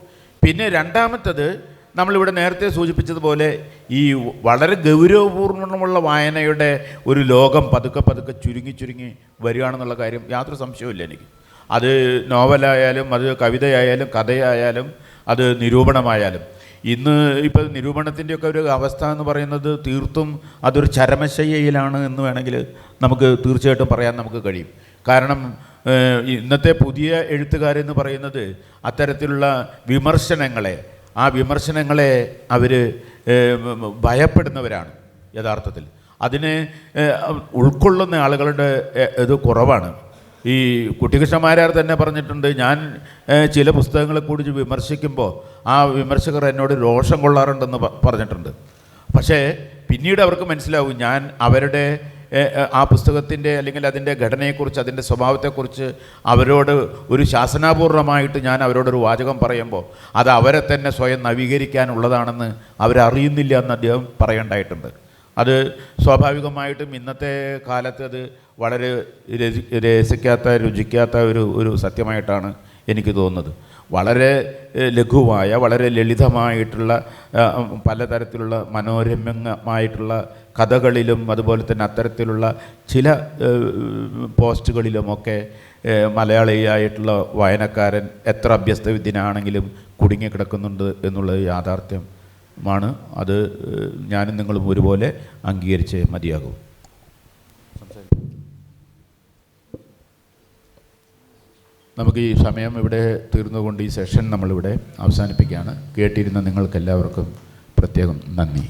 പിന്നെ രണ്ടാമത്തത്, നമ്മളിവിടെ നേരത്തെ സൂചിപ്പിച്ചതുപോലെ ഈ വളരെ ഗൗരവപൂർണ്ണമുള്ള വായനയുടെ ഒരു ലോകം പതുക്കെ ചുരുങ്ങി വരികയാണെന്നുള്ള കാര്യം യാതൊരു സംശയവുമില്ല എനിക്ക്. അത് നോവലായാലും അത് കവിതയായാലും കഥയായാലും അത് നിരൂപണമായാലും. ഇന്ന് ഇപ്പോൾ നിരൂപണത്തിൻ്റെയൊക്കെ ഒരു അവസ്ഥ എന്ന് പറയുന്നത് തീർത്തും അതൊരു ചരമശയ്യയിലാണ് എന്ന് വേണമെങ്കിൽ നമുക്ക് തീർച്ചയായിട്ടും പറയാൻ നമുക്ക് കഴിയും. കാരണം ഇന്നത്തെ പുതിയ എഴുത്തുകാരെന്ന് പറയുന്നത് അത്തരത്തിലുള്ള ആ വിമർശനങ്ങളെ അവർ ഭയപ്പെടുന്നവരാണ് യഥാർത്ഥത്തിൽ. അതിനെ ഉൾക്കൊള്ളുന്ന ആളുകളുടെ ഇത് കുറവാണ്. ഈ കുട്ടികൃഷ്ണമാരാർ തന്നെ പറഞ്ഞിട്ടുണ്ട്, ഞാൻ ചില പുസ്തകങ്ങളെ കൂടി വിമർശിക്കുമ്പോൾ ആ വിമർശകർ എന്നോട് രോഷം കൊള്ളാറുണ്ടെന്ന് പറഞ്ഞിട്ടുണ്ട്. പക്ഷേ പിന്നീട് അവർക്ക് മനസ്സിലാവും ഞാൻ അവരുടെ ആ പുസ്തകത്തിൻ്റെ അല്ലെങ്കിൽ അതിൻ്റെ ഘടനയെക്കുറിച്ച്, അതിൻ്റെ സ്വഭാവത്തെക്കുറിച്ച് അവരോട് ഒരു ശാസനാപൂർവമായിട്ട് ഞാൻ അവരോടൊരു വാചകം പറയുമ്പോൾ അത് അവരെ തന്നെ സ്വയം നവീകരിക്കാനുള്ളതാണെന്ന് അവരറിയുന്നില്ല എന്ന് അദ്ദേഹം പറയേണ്ടതായിട്ടുണ്ട്. അത് സ്വാഭാവികമായിട്ടും ഇന്നത്തെ കാലത്ത് അത് വളരെ രുചിക്കാത്ത ഒരു സത്യമായിട്ടാണ് എനിക്ക് തോന്നുന്നത്. വളരെ ലഘുവായ, വളരെ ലളിതമായിട്ടുള്ള പലതരത്തിലുള്ള മനോരമ്യമായിട്ടുള്ള കഥകളിലും അതുപോലെ തന്നെ അത്തരത്തിലുള്ള ചില പോസ്റ്റുകളിലുമൊക്കെ മലയാളിയായിട്ടുള്ള വായനക്കാരൻ എത്ര അഭ്യസ്തവിദ്യനാണെങ്കിലും കുടുങ്ങിക്കിടക്കുന്നുണ്ട് എന്നുള്ളത് യാഥാർത്ഥ്യമാണ്. അത് ഞാനും നിങ്ങളും ഒരുപോലെ അംഗീകരിച്ച് മതിയാകും. നമുക്ക് ഈ സമയം ഇവിടെ തീർന്നുകൊണ്ട് ഈ സെഷൻ നമ്മളിവിടെ അവസാനിപ്പിക്കുകയാണ്. കേട്ടിരുന്ന നിങ്ങൾക്കെല്ലാവർക്കും പ്രത്യേകം നന്ദി.